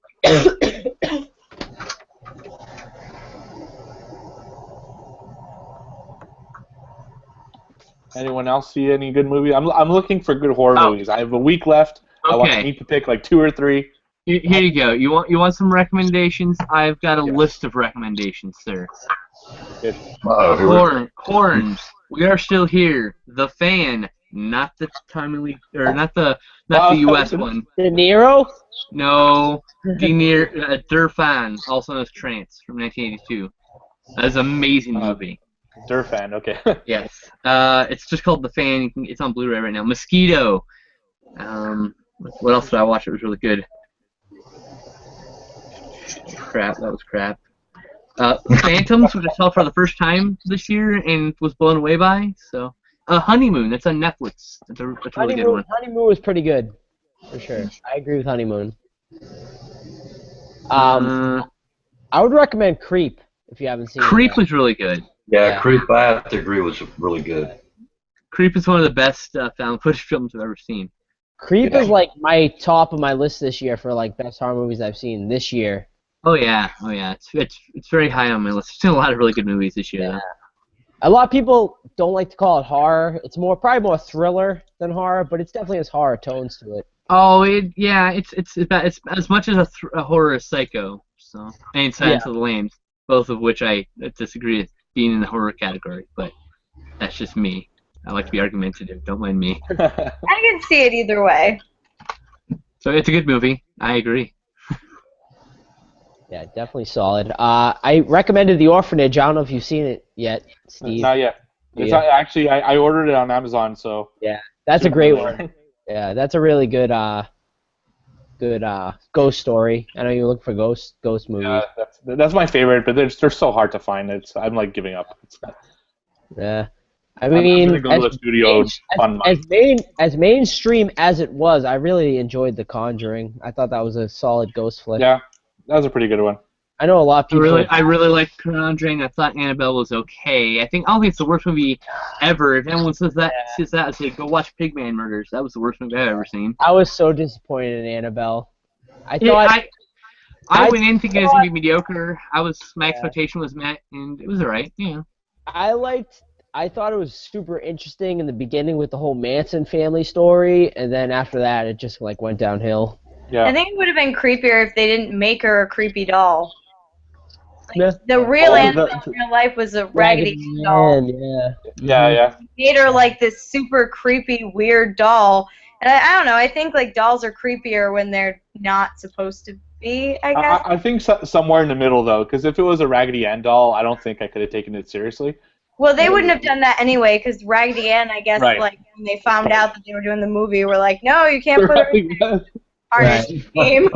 Speaker 2: Anyone else see any good movies? I'm looking for good horror
Speaker 4: Oh.
Speaker 2: movies. I have a week left. I need to pick like 2 or 3.
Speaker 4: Here you go. You want some recommendations? I've got a
Speaker 2: Yes.
Speaker 4: list of recommendations, sir.
Speaker 2: Good.
Speaker 4: Horns. We Are Still Here. The Fan. Not the not the U.S. one.
Speaker 6: De Niro?
Speaker 4: No, Der Fan, also known as Trance, from 1982. That's an amazing movie.
Speaker 2: Durfan, okay.
Speaker 4: Yes. It's just called The Fan. It's on Blu-ray right now. Mosquito. What else did I watch? It was really good. Crap. That was crap. Phantoms, which I saw for the first time this year and was blown away by. So, Honeymoon. That's on Netflix. That's a really good one.
Speaker 6: Honeymoon was pretty good, for sure. I agree with Honeymoon. I would recommend Creep if you haven't seen it.
Speaker 4: Creep
Speaker 6: yet.
Speaker 4: was really good.
Speaker 5: Yeah, Creep, I have to agree, was really good.
Speaker 4: Creep is one of the best found footage films I've ever seen.
Speaker 6: Creep
Speaker 5: Yeah.
Speaker 6: is like my top of my list this year for like best horror movies I've seen this year.
Speaker 4: Oh yeah. It's very high on my list. I've seen a lot of really good movies this year.
Speaker 6: Yeah.
Speaker 4: Though.
Speaker 6: A lot of people don't like to call it horror. It's probably more thriller than horror, but it's definitely has horror tones to it.
Speaker 4: Oh, it's as much as a horror as Psycho. So and Silence of the Lambs, both of which I disagree with being in the horror category, but that's just me. I like to be argumentative. Don't mind me.
Speaker 3: I can see it either way.
Speaker 4: So it's a good movie. I agree.
Speaker 6: Yeah, definitely solid. I recommended The Orphanage. I don't know if you've seen it yet, Steve.
Speaker 2: Not yet. It's
Speaker 6: Yeah.
Speaker 2: actually I ordered it on Amazon, so
Speaker 6: Yeah, that's a great one. Yeah, that's a really good ghost story. I know you're looking for ghost movies.
Speaker 2: yeah, that's my favorite, but they're so hard to find. I'm like giving up.
Speaker 6: Yeah. I
Speaker 2: I'm
Speaker 6: mean,
Speaker 2: gonna go to the studio on my.
Speaker 6: as mainstream as it was, I really enjoyed The Conjuring. I thought that was a solid ghost flick.
Speaker 2: Yeah, that was a pretty good one.
Speaker 6: I know a lot of people.
Speaker 4: I really liked Conjuring. I thought Annabelle was okay. I don't think it's the worst movie ever. If anyone says that, I say go watch Pigman Murders. That was the worst movie I've ever seen.
Speaker 6: I was so disappointed in Annabelle. I
Speaker 4: Yeah,
Speaker 6: thought
Speaker 4: I went in thinking it was gonna be mediocre. My expectation was met, and it was alright. Yeah.
Speaker 6: I thought it was super interesting in the beginning with the whole Manson family story, and then after that, it just like went downhill.
Speaker 2: Yeah.
Speaker 3: I think it would have been creepier if they didn't make her a creepy doll.
Speaker 6: Yeah.
Speaker 3: The real
Speaker 2: Oh,
Speaker 3: Annabelle in real life was a Raggedy Ann doll.
Speaker 6: Man,
Speaker 2: Yeah.
Speaker 3: Made her like this super creepy, weird doll. And I don't know. I think like dolls are creepier when they're not supposed to be. I guess.
Speaker 2: I think somewhere in the middle though, because if it was a Raggedy Ann doll, I don't think I could have taken it seriously.
Speaker 3: Well, they wouldn't have done that anyway, because Raggedy Ann, I guess,
Speaker 2: Right.
Speaker 3: like when they found out that they were doing the movie, were like, no, you can't put her in the artist game.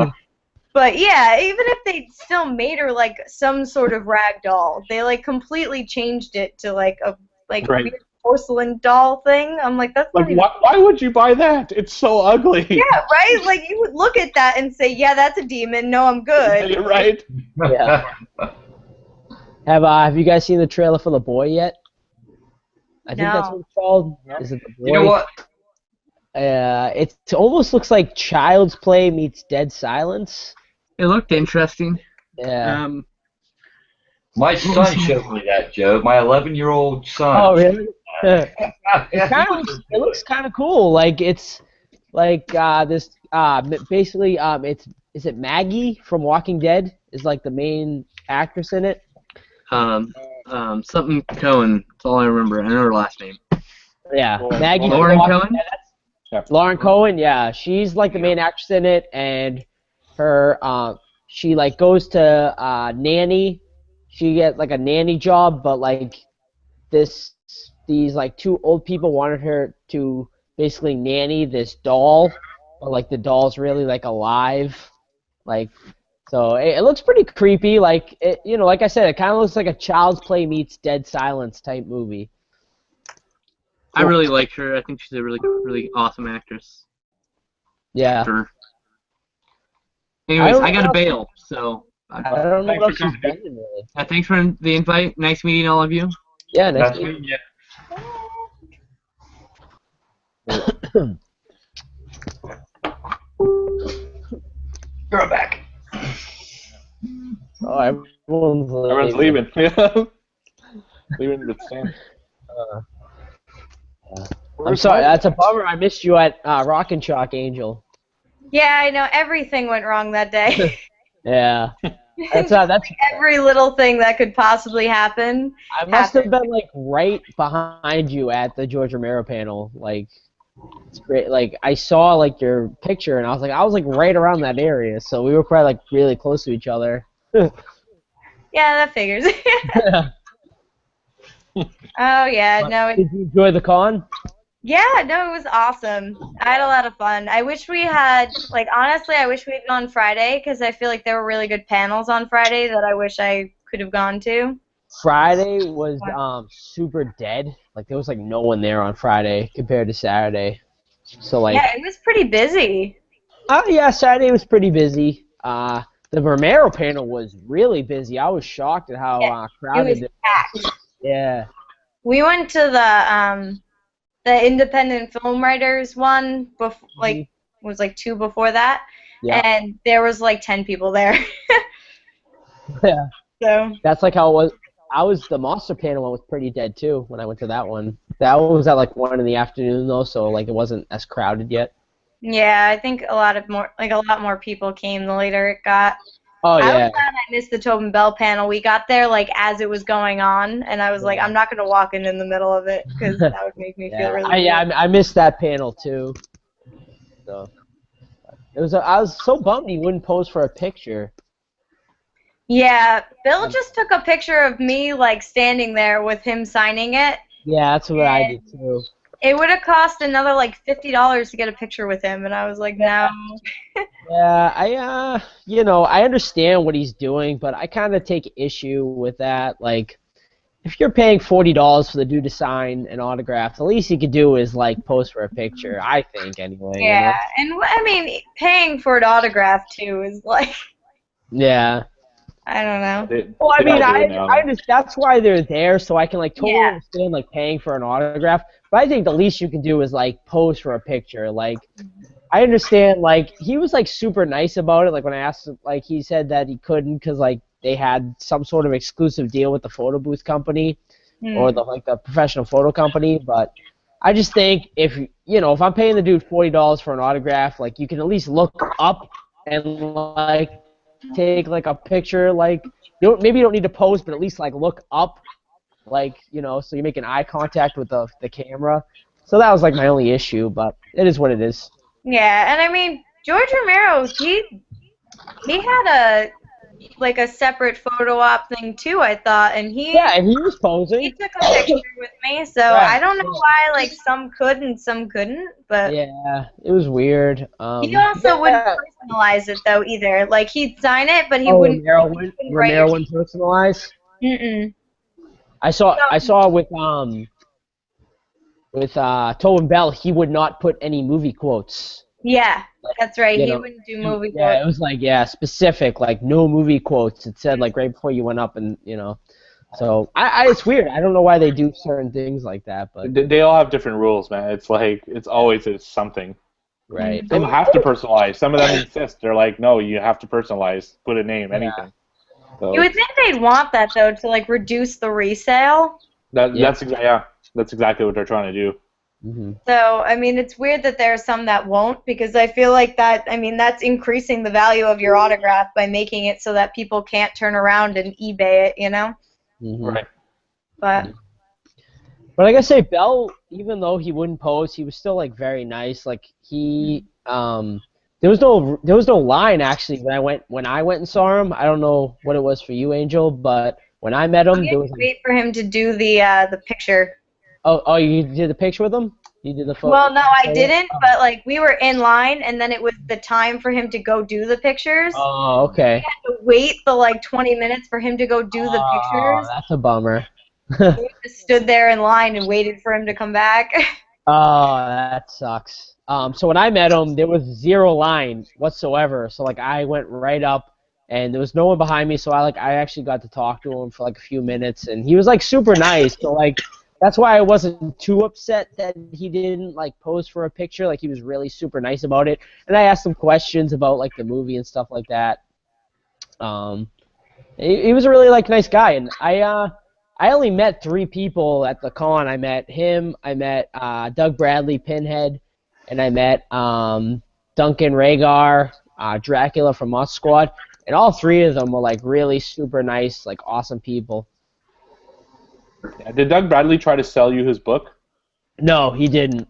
Speaker 3: But yeah, even if they still made her like some sort of rag doll, they like completely changed it to like a
Speaker 2: Right.
Speaker 3: weird porcelain doll thing. I'm like, that's not
Speaker 2: Like,
Speaker 3: even...
Speaker 2: why would you buy that? It's so ugly.
Speaker 3: Yeah, right? Like, you would look at that and say, yeah, that's a demon. No, I'm good.
Speaker 2: You're right.
Speaker 6: Yeah. Have you guys seen the trailer for The Boy yet? I think that's
Speaker 3: No.
Speaker 6: what it's called. Is it The Boy?
Speaker 5: You know what?
Speaker 6: It almost looks like Child's Play meets Dead Silence.
Speaker 4: It looked interesting.
Speaker 6: Yeah.
Speaker 5: My son showed me that, Joe. My 11-year-old son.
Speaker 6: Oh, really?
Speaker 5: Yeah,
Speaker 6: It looks kind of cool. Like it's like this basically is it Maggie from Walking Dead is like the main actress in it.
Speaker 4: Something Cohen. That's all I remember. I know her last name.
Speaker 6: Yeah, Maggie. from
Speaker 4: Lauren
Speaker 6: Walking
Speaker 4: Cohen?
Speaker 6: Dead. Lauren Cohen. Yeah, she's like the main actress in it, and her she like goes to nanny. She gets like a nanny job, but like these like two old people wanted her to basically nanny this doll, but like the doll's really like alive, like so it looks pretty creepy. Like it, like I said, it kind of looks like a Child's Play meets Dead Silence type movie.
Speaker 4: I really like her. I think she's a really, really awesome actress.
Speaker 6: Yeah.
Speaker 4: Sure. Anyways, I got to bail, so.
Speaker 6: I don't know
Speaker 2: Thanks
Speaker 6: what
Speaker 2: for
Speaker 6: else she's
Speaker 2: coming.
Speaker 6: been in, really.
Speaker 4: Thanks for the invite. Nice meeting all of you.
Speaker 6: Yeah, nice
Speaker 5: That's
Speaker 6: to meet
Speaker 5: me. You're back.
Speaker 6: you. Oh, everyone's
Speaker 2: Everyone's leaving. Leaving the stand.
Speaker 6: I'm sorry, that's a bummer. I missed you at Rock and Chalk, Angel.
Speaker 3: Yeah, I know. Everything went wrong that day.
Speaker 6: Yeah. That's
Speaker 3: Every little thing that could possibly happen.
Speaker 6: I must have been like right behind you at the George Romero panel. Like, it's great. Like, I saw like your picture, and I was like right around that area, so we were probably like really close to each other.
Speaker 3: Yeah, that figures. Oh yeah, no.
Speaker 6: Did you enjoy the con?
Speaker 3: Yeah, no, it was awesome. I had a lot of fun. I wish we had, like, honestly, I wish we had gone Friday because I feel like there were really good panels on Friday that I wish I could have gone to.
Speaker 6: Friday was super dead. Like there was like no one there on Friday compared to Saturday. So like
Speaker 3: Yeah, it was pretty busy.
Speaker 6: oh yeah, Saturday was pretty busy. The Romero panel was really busy. I was shocked at how
Speaker 3: It
Speaker 6: crowded
Speaker 3: was packed.
Speaker 6: Yeah.
Speaker 3: We went to the independent film writers one was like 2 before that,
Speaker 6: Yeah.
Speaker 3: and there was like 10 people there.
Speaker 6: Yeah.
Speaker 3: So
Speaker 6: That's like how it was. The Monster panel one was pretty dead too when I went to that one. That one was at like 1 in the afternoon though, so like it wasn't as crowded yet.
Speaker 3: yeah, I think a lot more people came the later it got.
Speaker 6: Oh
Speaker 3: I
Speaker 6: yeah.
Speaker 3: was glad I missed the Tobin Bell panel. We got there like as it was going on, and I was like, I'm not gonna walk in the middle of it because that would make me feel really.
Speaker 6: I missed that panel too. So I was so bummed he wouldn't pose for a picture.
Speaker 3: Yeah, Bill just took a picture of me like standing there with him signing it.
Speaker 6: Yeah, that's what I did too.
Speaker 3: It would have cost another like $50 to get a picture with him, and I was like, no.
Speaker 6: Yeah, I understand what he's doing, but I kind of take issue with that. Like, if you're paying $40 for the dude to sign an autograph, the least you could do is like post for a picture. I think anyway.
Speaker 3: Yeah, and I mean, paying for an autograph too is like,
Speaker 6: Yeah.
Speaker 3: I don't know.
Speaker 6: Well, I
Speaker 2: They
Speaker 6: mean,
Speaker 2: don't do it now.
Speaker 6: I just that's why they're there, so I can like totally
Speaker 3: Yeah.
Speaker 6: understand like paying for an autograph. But I think the least you can do is like pose for a picture. Like, I understand like he was like super nice about it. Like when I asked, like he said that he couldn't because like they had some sort of exclusive deal with the photo booth company or the professional photo company. But I just think if I'm paying the dude $40 for an autograph, like you can at least look up and like take like a picture, like maybe you don't need to pose, but at least like look up, like so you're making eye contact with the camera. So that was like my only issue, but it is what it is.
Speaker 3: Yeah, and I mean, George Romero, he had a separate photo op thing too, I thought, and he
Speaker 6: was posing.
Speaker 3: He took a picture with me, so
Speaker 6: Right.
Speaker 3: I don't know why like some could and some couldn't, but
Speaker 6: Yeah, it was weird.
Speaker 3: he also wouldn't personalize it though either. Like he'd sign it, but he wouldn't.
Speaker 6: Romero wouldn't personalize.
Speaker 3: Mm-mm.
Speaker 6: I saw with with Tobin Bell, he would not put any movie quotes.
Speaker 3: Yeah, that's right.
Speaker 6: You
Speaker 3: He
Speaker 6: know,
Speaker 3: wouldn't do movie
Speaker 6: Yeah, it
Speaker 3: quotes.
Speaker 6: was like specific, like no movie quotes. It said like right before you went up, and So it's weird. I don't know why they do certain things like that, but
Speaker 2: They all have different rules, man. It's like it's always something.
Speaker 6: right.
Speaker 2: Some have to personalize. Some of them insist. They're like, no, you have to personalize. Put a name, anything. So
Speaker 3: You would think they'd want that though to like reduce the resale.
Speaker 2: that's exactly what they're trying to do.
Speaker 6: Mm-hmm.
Speaker 3: So, I mean, it's weird that there are some that won't because I feel like that's increasing the value of your autograph by making it so that people can't turn around and eBay it,
Speaker 6: Mm-hmm.
Speaker 2: Right.
Speaker 3: But
Speaker 6: like I say, Bell, even though he wouldn't pose, he was still like very nice. Like he, there was no line actually when I went and saw him. I don't know what it was for you, Angel, but when I met him,
Speaker 3: you
Speaker 6: there
Speaker 3: had
Speaker 6: was.
Speaker 3: to wait for him to do the picture.
Speaker 6: Oh, you did the picture with him? You did the photo?
Speaker 3: Well, no, I didn't, but like we were in line, and then it was the time for him to go do the pictures.
Speaker 6: Oh, okay.
Speaker 3: We had to wait the like 20 minutes for him to go do the
Speaker 6: Oh,
Speaker 3: pictures.
Speaker 6: that's a bummer.
Speaker 3: We just stood there in line and waited for him to come back.
Speaker 6: Oh, that sucks. So when I met him, there was zero line whatsoever. So like I went right up, and there was no one behind me. So I actually got to talk to him for like a few minutes, and he was like super nice. So like that's why I wasn't too upset that he didn't like pose for a picture. Like he was really super nice about it, and I asked him questions about like the movie and stuff like that. He was a really like nice guy, and I only met 3 people at the con. I met him, I met Doug Bradley, Pinhead, and I met Duncan Rhaegar, Dracula from Monster Squad, and all 3 of them were like really super nice, like awesome people.
Speaker 2: Yeah. Did Doug Bradley try to sell you his book?
Speaker 6: No, he didn't.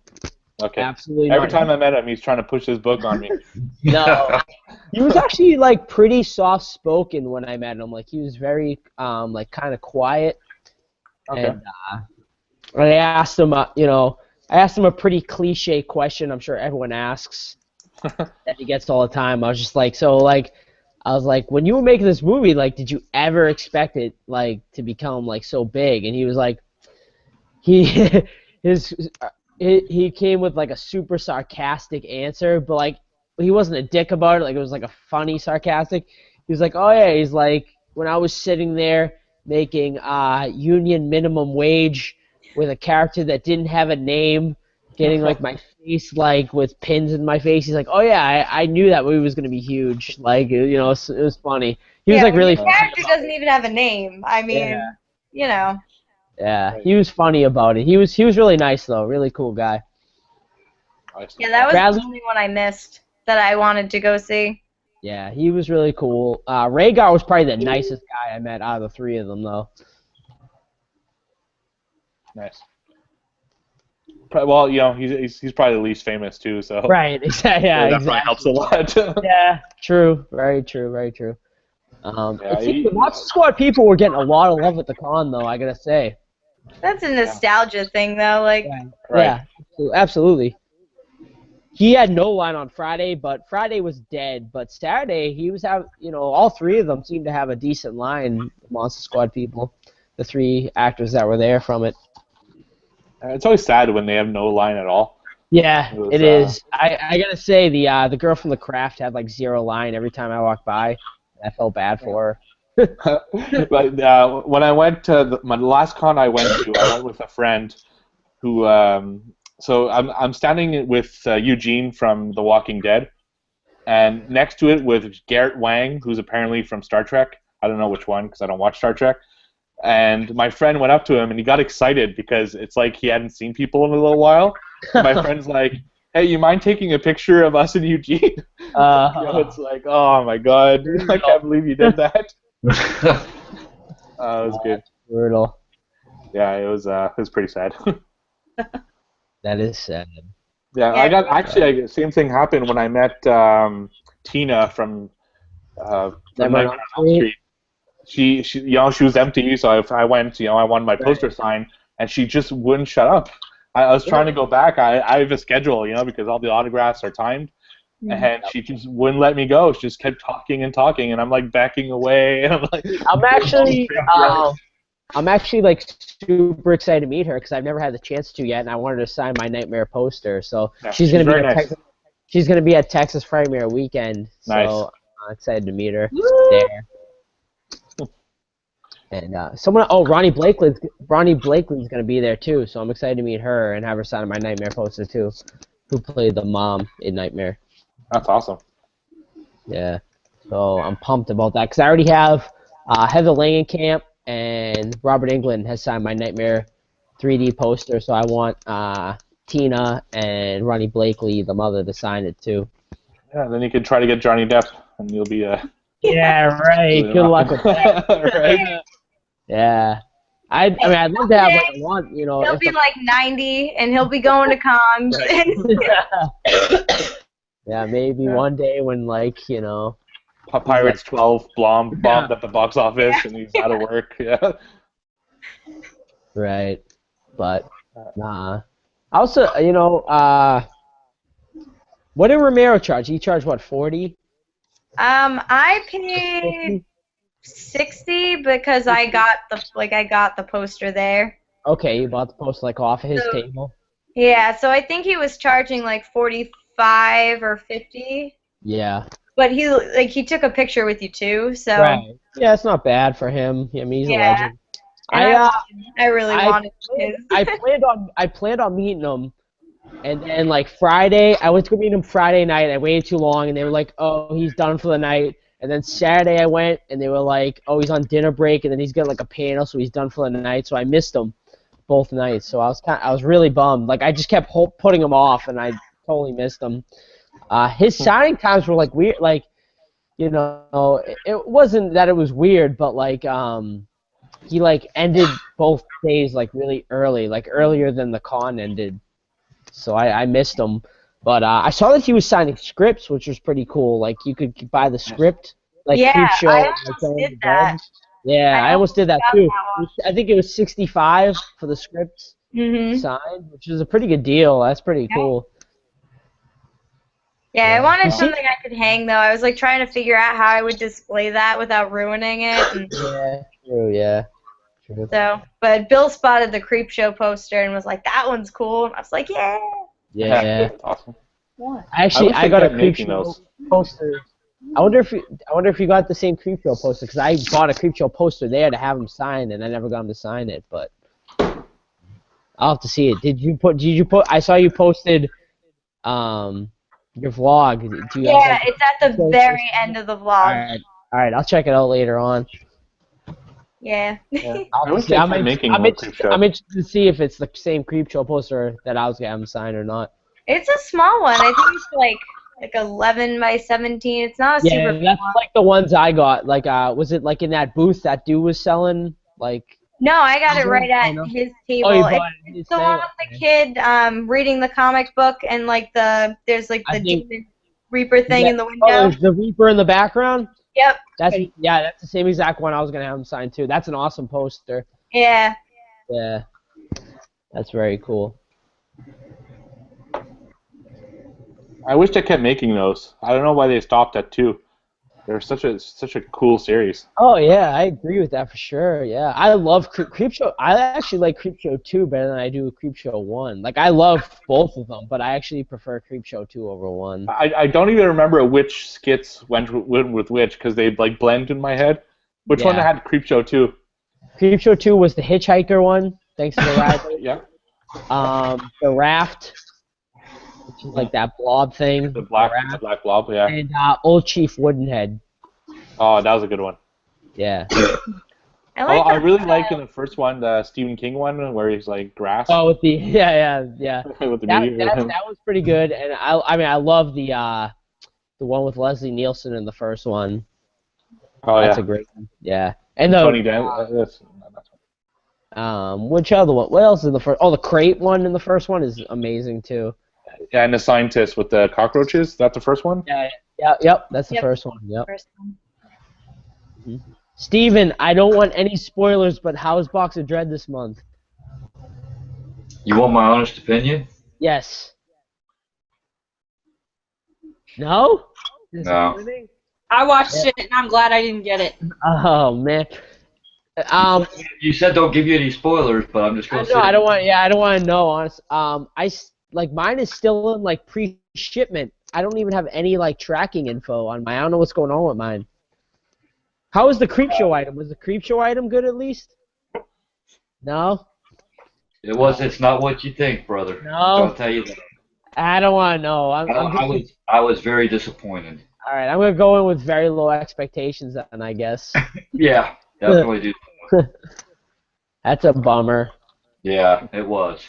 Speaker 2: Okay.
Speaker 6: Absolutely
Speaker 2: Every
Speaker 6: not.
Speaker 2: time I met him, he's trying to push his book on me.
Speaker 6: No, he was actually like pretty soft spoken when I met him. Like he was very like kind of quiet.
Speaker 2: Okay.
Speaker 6: And I asked him, I asked him a pretty cliche question. I'm sure everyone asks that he gets all the time. I was just like, I was like, when you were making this movie, like, did you ever expect it like to become like so big? And he was like, he came with like a super sarcastic answer, but like he wasn't a dick about it. Like it was like a funny sarcastic. He was like, oh yeah, he's like, when I was sitting there making union minimum wage with a character that didn't have a name, getting like my face like with pins in my face. He's like, oh yeah, I knew that movie was gonna be huge. Like it was funny. He was like really.
Speaker 3: The character doesn't even have a name. I mean,
Speaker 6: Yeah, he was funny about it. He was really nice though, really cool guy.
Speaker 3: Yeah, that was
Speaker 6: Bradley?
Speaker 3: the only one I missed that I wanted to go see.
Speaker 6: Yeah, he was really cool. Rhaegar was probably the nicest guy I met out of the 3 of them though.
Speaker 2: Nice. Well, he's probably the least famous too, so
Speaker 6: Right, exactly. Yeah,
Speaker 2: that
Speaker 6: exactly.
Speaker 2: probably helps a lot.
Speaker 6: Yeah, true. Very true. Very true.
Speaker 2: Yeah,
Speaker 6: I think the Monster Squad people were getting a lot of love at the con, though. I gotta say.
Speaker 3: That's a nostalgia thing, though. Like,
Speaker 2: Right.
Speaker 6: Yeah, absolutely. He had no line on Friday, but Friday was dead. But Saturday, he was all 3 of them seemed to have a decent line. Monster Squad people, the 3 actors that were there from it.
Speaker 2: It's always sad when they have no line at all.
Speaker 6: Yeah, it is. I gotta say the girl from The Craft had like 0 line every time I walked by. I felt bad for her.
Speaker 2: But when I went to my last con I went with a friend who. So I'm standing with Eugene from The Walking Dead, and next to it with Garrett Wang, who's apparently from Star Trek. I don't know which one because I don't watch Star Trek. And my friend went up to him and he got excited because it's like he hadn't seen people in a little while. My friend's like, "Hey, you mind taking a picture of us and Eugene?" It's like, oh my god, I can't believe you did that. It was good.
Speaker 6: Brutal.
Speaker 2: Yeah, it was pretty sad.
Speaker 6: That is sad.
Speaker 2: Yeah, I got actually same thing happened when I met Tina from Nightmare on Elm Street. She she was empty, so I went. I wanted my poster signed, and she just wouldn't shut up. I was trying to go back. I have a schedule, because all the autographs are timed, and she just wouldn't let me go. She just kept talking and talking, and I'm like backing away, and I'm like.
Speaker 6: I'm actually I'm actually like super excited to meet her because I've never had the chance to yet, and I wanted to sign my Nightmare poster. So
Speaker 2: Yeah,
Speaker 6: she's gonna be
Speaker 2: very
Speaker 6: at
Speaker 2: nice.
Speaker 6: she's gonna be at Texas Frightmare weekend.
Speaker 2: Nice.
Speaker 6: So I'm excited to meet her
Speaker 1: Woo!
Speaker 6: there. And Ronnie Blakely's gonna be there too. So I'm excited to meet her and have her sign my Nightmare poster too. Who played the mom in Nightmare?
Speaker 2: That's awesome.
Speaker 6: Yeah. So I'm pumped about that because I already have Heather Langenkamp and Robert Englund has signed my Nightmare 3D poster. So I want Tina and Ronnie Blakely, the mother, to sign it too.
Speaker 2: Yeah, then you can try to get Johnny Depp, and you'll be
Speaker 6: Yeah, right. Good luck with that.
Speaker 2: right?
Speaker 6: Yeah. I'd love to have like a one,
Speaker 3: He'll
Speaker 6: if
Speaker 3: be like 90, and he'll be going to cons.
Speaker 6: yeah, maybe one day when
Speaker 2: Pirates 12 bombed at the box office, and he's out of work. Yeah.
Speaker 6: Right. But also, what did Romero charge? He charged what, 40?
Speaker 3: I paid 60 because I got the poster there.
Speaker 6: Okay, you bought the poster like off of his
Speaker 3: So-
Speaker 6: table.
Speaker 3: Yeah, so I think he was charging like 45 or 50.
Speaker 6: Yeah.
Speaker 3: But he took a picture with you too, so
Speaker 6: Right. Yeah, it's not bad for him. I mean, he's a
Speaker 3: Yeah.
Speaker 6: legend.
Speaker 3: and I really
Speaker 6: I-
Speaker 3: wanted his.
Speaker 6: I planned on meeting him, and then like Friday, I went to go meet him Friday night. I waited too long, and they were like, "Oh, he's done for the night." And then Saturday I went, and they were like, "Oh, he's on dinner break," and then he's got like a panel, so he's done for the night. So I missed him both nights. So I was really bummed. Like I just kept putting him off, and I totally missed him. His signing times were like weird. Like, it wasn't that it was weird, but like he like ended both days like really early, like earlier than the con ended. So I missed him. But I saw that he was signing scripts, which was pretty cool. Like you could buy the script, like
Speaker 3: Yeah,
Speaker 6: Creepshow.
Speaker 3: I
Speaker 6: like,
Speaker 3: almost
Speaker 6: on
Speaker 3: did
Speaker 6: the
Speaker 3: that.
Speaker 6: bed. Yeah, I almost did that
Speaker 3: got
Speaker 6: too.
Speaker 3: that one.
Speaker 6: I think it was 65 for the script
Speaker 3: Mhm.
Speaker 6: signed, which is a pretty good deal. That's pretty cool.
Speaker 3: Yeah, I
Speaker 6: Yeah.
Speaker 3: wanted
Speaker 6: You see-
Speaker 3: something I could hang though. I was like trying to figure out how I would display that without ruining it. And
Speaker 6: Yeah, true. Yeah, true.
Speaker 3: so, but Bill spotted the Creepshow poster and was like, "That one's cool." And I was like, "Yeah."
Speaker 6: Yeah.
Speaker 2: That's awesome.
Speaker 6: I got a
Speaker 2: making
Speaker 6: Creepshow
Speaker 2: those.
Speaker 6: poster. I wonder if you got the same Creepshow poster because I bought a Creepshow poster there to have him sign, and I never got him to sign it. But I'll have to see it. Did you put? I saw you posted, your vlog. Do you have,
Speaker 3: Yeah,
Speaker 6: like,
Speaker 3: it's at the very end of the vlog.
Speaker 6: all right. I'll check it out later on.
Speaker 3: Yeah.
Speaker 2: I wish they kept making more Creepshow.
Speaker 6: I'm interested to see if it's the same Creepshow poster that I was gonna have him sign or not.
Speaker 3: It's a small one. I think it's like 11 by 17. It's not a
Speaker 6: Yeah,
Speaker 3: super.
Speaker 6: that's like the ones I got. Like, was it like in that booth that dude was selling? Like,
Speaker 3: No, I got it right
Speaker 6: I
Speaker 3: at
Speaker 6: know.
Speaker 3: his table.
Speaker 6: Oh, you bought it at his
Speaker 3: It's the
Speaker 6: thing?
Speaker 3: one with the kid reading the comic book and like there's like
Speaker 6: I
Speaker 3: the
Speaker 6: think-
Speaker 3: demon Reaper thing in the
Speaker 6: Oh,
Speaker 3: window.
Speaker 6: there's the Reaper in the background.
Speaker 3: Yep.
Speaker 6: That's the same exact one I was gonna have him sign too. That's an awesome poster.
Speaker 3: Yeah.
Speaker 6: Yeah, that's very cool.
Speaker 2: I wish they kept making those. I don't know why they stopped at 2. They're such a cool series.
Speaker 6: Oh yeah, I agree with that for sure. Yeah, I love Creepshow. I actually like Creepshow 2 better than I do Creepshow 1. Like I love both of them, but I actually prefer Creepshow 2 over 1.
Speaker 2: I don't even remember which skits went with which because they like blend in my head. Which one
Speaker 6: Yeah.
Speaker 2: had Creepshow 2?
Speaker 6: Creepshow 2 was the hitchhiker one. Thanks to the ride.
Speaker 2: Yeah.
Speaker 6: The raft, which is like that blob thing.
Speaker 2: The black blob. Yeah.
Speaker 6: And Old Chief Woodenhead.
Speaker 2: Oh, that was a good one.
Speaker 6: Yeah.
Speaker 3: I like
Speaker 2: I
Speaker 3: that
Speaker 2: really
Speaker 3: style.
Speaker 2: like in the first one, the Stephen King one, where he's like grass.
Speaker 6: Oh, with the yeah.
Speaker 2: with the
Speaker 6: That
Speaker 2: meteor.
Speaker 6: that was pretty good, and I love the one with Leslie Nielsen in the first one.
Speaker 2: Oh
Speaker 6: That's
Speaker 2: yeah.
Speaker 6: a great one. Yeah. And
Speaker 2: Tony
Speaker 6: the
Speaker 2: Dan.
Speaker 6: which other one? What else in the first? Oh, the crate one in the first one is amazing too.
Speaker 2: Yeah, and the scientist with the cockroaches. That's the first one.
Speaker 6: Yep. That's the
Speaker 3: Yep.
Speaker 6: first one. Yep.
Speaker 3: First one.
Speaker 6: Steven, I don't want any spoilers, but how's Box of Dread this month?
Speaker 5: You want my honest opinion?
Speaker 6: Yes. No?
Speaker 5: No.
Speaker 6: Disappointing?
Speaker 1: I watched it and I'm glad I didn't get it.
Speaker 6: Oh man.
Speaker 5: You said don't give you any spoilers, but I'm just gonna say.
Speaker 6: No, I don't want. Yeah, I don't want to know. Honest. Like mine is still in like pre-shipment. I don't even have any like tracking info on mine. I don't know what's going on with mine. How was the creep show item? Was the creep show item good at least? No.
Speaker 5: It's not what you think, brother.
Speaker 6: No.
Speaker 5: I'll tell you that.
Speaker 6: I don't want to know.
Speaker 5: I was very disappointed.
Speaker 6: All right, I'm gonna go in with very low expectations, then I guess.
Speaker 5: Yeah, definitely do.
Speaker 6: That's a bummer.
Speaker 5: Yeah, it was.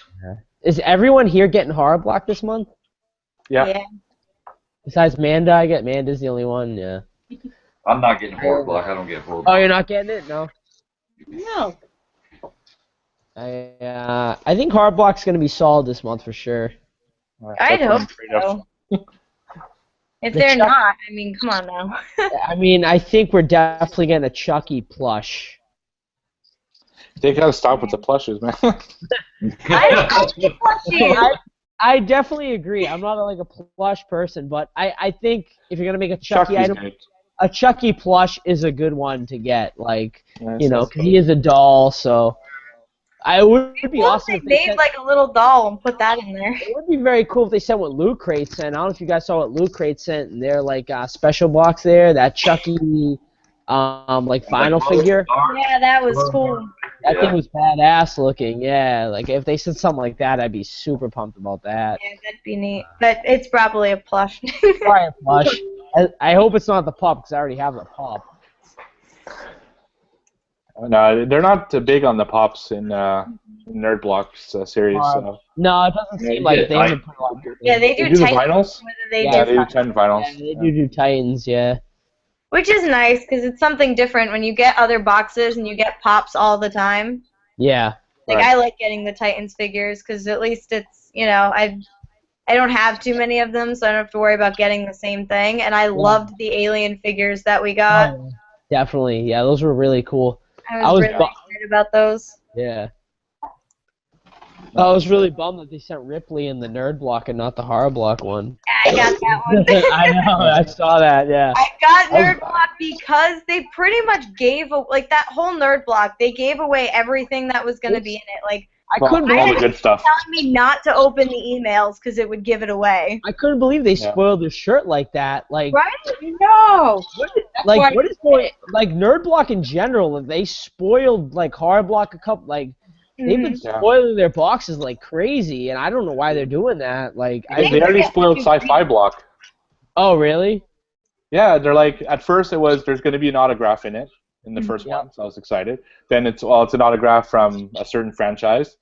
Speaker 6: Is everyone here getting horror block this month?
Speaker 2: Yeah.
Speaker 6: Besides Manda, I get Manda's the only one. Yeah.
Speaker 5: I'm not getting horror block. I don't get horror
Speaker 6: Oh,
Speaker 5: block.
Speaker 6: you're not getting it? No.
Speaker 1: No.
Speaker 6: I think horror block's gonna be solid this month for sure.
Speaker 3: I'd hope so. If they're not, I mean, come on now.
Speaker 6: I mean, I think we're definitely getting a Chucky plush.
Speaker 2: They gotta stop with the plushes, man.
Speaker 6: I definitely agree. I'm not like a plush person, but I think if you're gonna make a Chucky
Speaker 2: Chucky's
Speaker 6: item,
Speaker 2: good.
Speaker 6: a Chucky plush is a good one to get. Like,
Speaker 2: Yes,
Speaker 6: you know,
Speaker 2: that's
Speaker 6: because he is a doll, so it would be
Speaker 3: Well,
Speaker 6: awesome
Speaker 3: they
Speaker 6: if they
Speaker 3: made
Speaker 6: sent,
Speaker 3: like a little doll and put that in there.
Speaker 6: it would be very cool if they sent what Loot Crate sent. I don't know if you guys saw what Loot Crate sent in their like special box there. That Chucky like vinyl figure.
Speaker 3: Yeah, that was cool.
Speaker 6: That thing was badass looking. Yeah, like if they sent something like that, I'd be super pumped about that.
Speaker 3: Yeah, that'd be neat. But it's probably a plush.
Speaker 6: Probably a plush. I hope it's not the pup because I already have the pup.
Speaker 2: No, they're not big on the pops in Nerd Block's series. So.
Speaker 6: No, it doesn't seem like they haven't put a lot of
Speaker 3: Yeah, they do
Speaker 2: They do the
Speaker 3: Titans.
Speaker 2: vinyls?
Speaker 3: Whether they
Speaker 6: Yeah,
Speaker 3: do
Speaker 2: They do 10 vinyls.
Speaker 6: Yeah, they do Titans, yeah.
Speaker 3: Which is nice because it's something different when you get other boxes and you get pops all the time.
Speaker 6: Yeah.
Speaker 3: Like
Speaker 2: Right.
Speaker 3: I like getting the Titans figures because at least it's I don't have too many of them, so I don't have to worry about getting the same thing. And I loved the alien figures that we got.
Speaker 6: Oh, definitely. Yeah, those were really cool.
Speaker 3: I was really excited about those.
Speaker 6: Yeah. I was really bummed that they sent Ripley in the Nerd Block and not the Horror Block one.
Speaker 3: I got that one.
Speaker 6: I know, I saw that, yeah.
Speaker 3: I got Nerd Block because they pretty much gave like that whole Nerd Block. They gave away everything that was going to be in it. Like
Speaker 6: I couldn't
Speaker 2: all
Speaker 6: believe
Speaker 2: the good stuff.
Speaker 3: telling me not to open the emails because it would give it away.
Speaker 6: I couldn't believe they spoiled their shirt like that. Like,
Speaker 3: Right? No.
Speaker 6: what is going? Like Nerd Block in general, they spoiled like Horror Block a couple. Like they've been spoiling their boxes like crazy, and I don't know why they're doing that. Like,
Speaker 2: They already spoiled Sci-Fi Block.
Speaker 6: oh really?
Speaker 2: Yeah, they're like, at first it was, there's going to be an autograph in it, in the first one, so I was excited. Then it's an autograph from a certain franchise.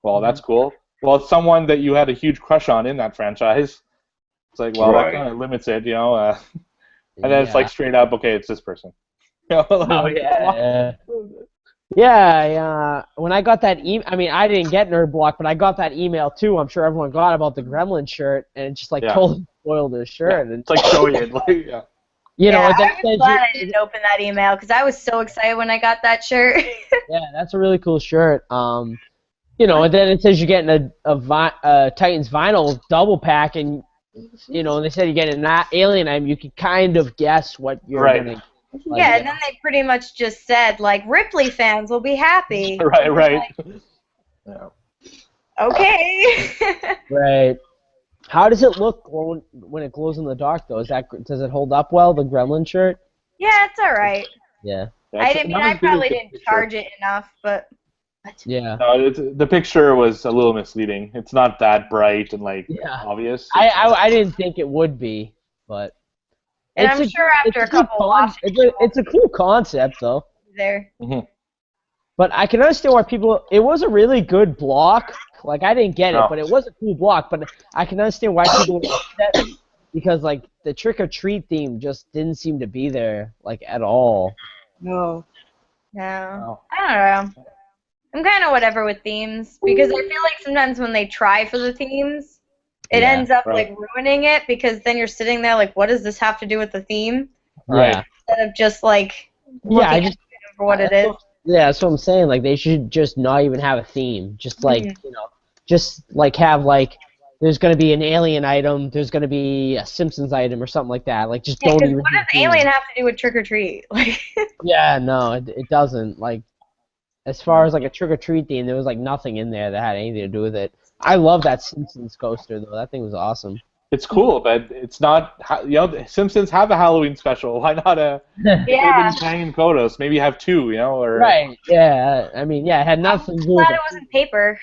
Speaker 2: Well, that's cool. Well, it's someone that you had a huge crush on in that franchise. It's like, well, that kind of limits it, you know. And then it's like straight up, okay, it's this person. You know,
Speaker 6: Oh yeah. Yeah. When I got that email, I mean, I didn't get Nerd Block, but I got that email too. I'm sure everyone got about the Gremlin shirt, and it just like totally spoiled their shirt. And
Speaker 2: it's like showing it, like,
Speaker 6: you know,
Speaker 3: I
Speaker 6: that
Speaker 3: was glad I didn't open that email because I was so excited when I got that shirt.
Speaker 6: yeah, that's a really cool shirt. You know, and then it says you're getting a Titans vinyl double pack, and you know, they said you're getting an alien item. You can kind of guess what you're gonna. Like,
Speaker 3: yeah, and then they pretty much just said like Ripley fans will be happy.
Speaker 2: Right.
Speaker 3: Like,
Speaker 2: Yeah.
Speaker 3: okay.
Speaker 6: Right. How does it look when it glows in the dark, though? Does it hold up well, the Gremlin shirt?
Speaker 3: Yeah, it's all right.
Speaker 6: Yeah.
Speaker 3: I probably didn't charge it enough, but.
Speaker 6: Yeah.
Speaker 2: No, the picture was a little misleading. It's not that bright and like obvious.
Speaker 6: I didn't think it would be, but.
Speaker 3: And I'm sure after a couple watches,
Speaker 6: it's a cool concept, though.
Speaker 3: There.
Speaker 2: Mm-hmm.
Speaker 6: But I can understand why people. It was a really good block. Like I didn't get it, but it was a cool block. But I can understand why people were upset because like the trick or treat theme just didn't seem to be there like at all.
Speaker 1: No.
Speaker 3: No. I don't know. I'm kind of whatever with themes because I feel like sometimes when they try for the themes, it ends up like ruining it because then you're sitting there like, what does this have to do with the theme?
Speaker 6: Right.
Speaker 3: Instead of just like looking at it for what it is.
Speaker 6: Yeah, that's what I'm saying. Like they should just not even have a theme. Just like just like have like there's gonna be an alien item, there's gonna be a Simpsons item or something like that. Like just don't even.
Speaker 3: What does alien have to do with trick or treat? Like.
Speaker 6: Yeah, no, it doesn't. Like as far as like a trick or treat theme, there was like nothing in there that had anything to do with it. I love that Simpsons coaster though. That thing was awesome.
Speaker 2: It's cool, but it's not. The Simpsons have a Halloween special. Why not a
Speaker 3: Yeah.
Speaker 2: Urban Hanging Kodos? Maybe have two, or
Speaker 6: Right. Yeah. I mean, yeah, it had
Speaker 3: I'm
Speaker 6: nothing to do with
Speaker 3: glad
Speaker 6: it.
Speaker 3: it wasn't paper.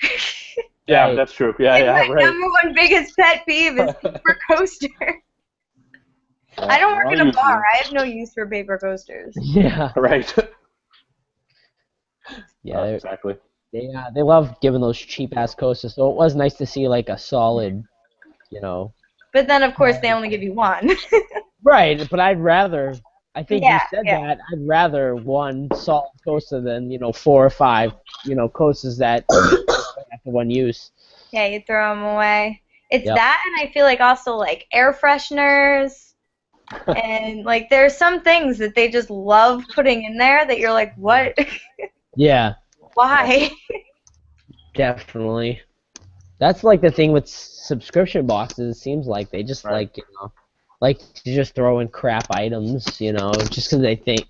Speaker 2: yeah,
Speaker 6: Right.
Speaker 2: that's true. Yeah,
Speaker 3: My
Speaker 2: right.
Speaker 3: number one biggest pet peeve is paper coaster. I don't work
Speaker 2: I'll
Speaker 3: in a
Speaker 2: use
Speaker 3: bar.
Speaker 2: you.
Speaker 3: I have no use for paper coasters.
Speaker 6: Yeah.
Speaker 2: Right.
Speaker 6: Yeah.
Speaker 2: Exactly.
Speaker 6: They love giving those cheap ass coasters. So it was nice to see like a solid, you know.
Speaker 3: But then, of course, they only give you one.
Speaker 6: Right. But I'd rather. I think you
Speaker 3: Yeah,
Speaker 6: said
Speaker 3: yeah.
Speaker 6: that. I'd rather one solid coaster than 4 or 5 coasters that after one use.
Speaker 3: Yeah, you throw them away. It's
Speaker 6: Yep.
Speaker 3: that, and I feel like also like air fresheners, and like there's some things that they just love putting in there that you're like, what?
Speaker 6: Yeah.
Speaker 3: Why?
Speaker 6: Definitely. That's like the thing with subscription boxes. It seems like they just
Speaker 2: Right.
Speaker 6: like to just throw in crap items, just because they think,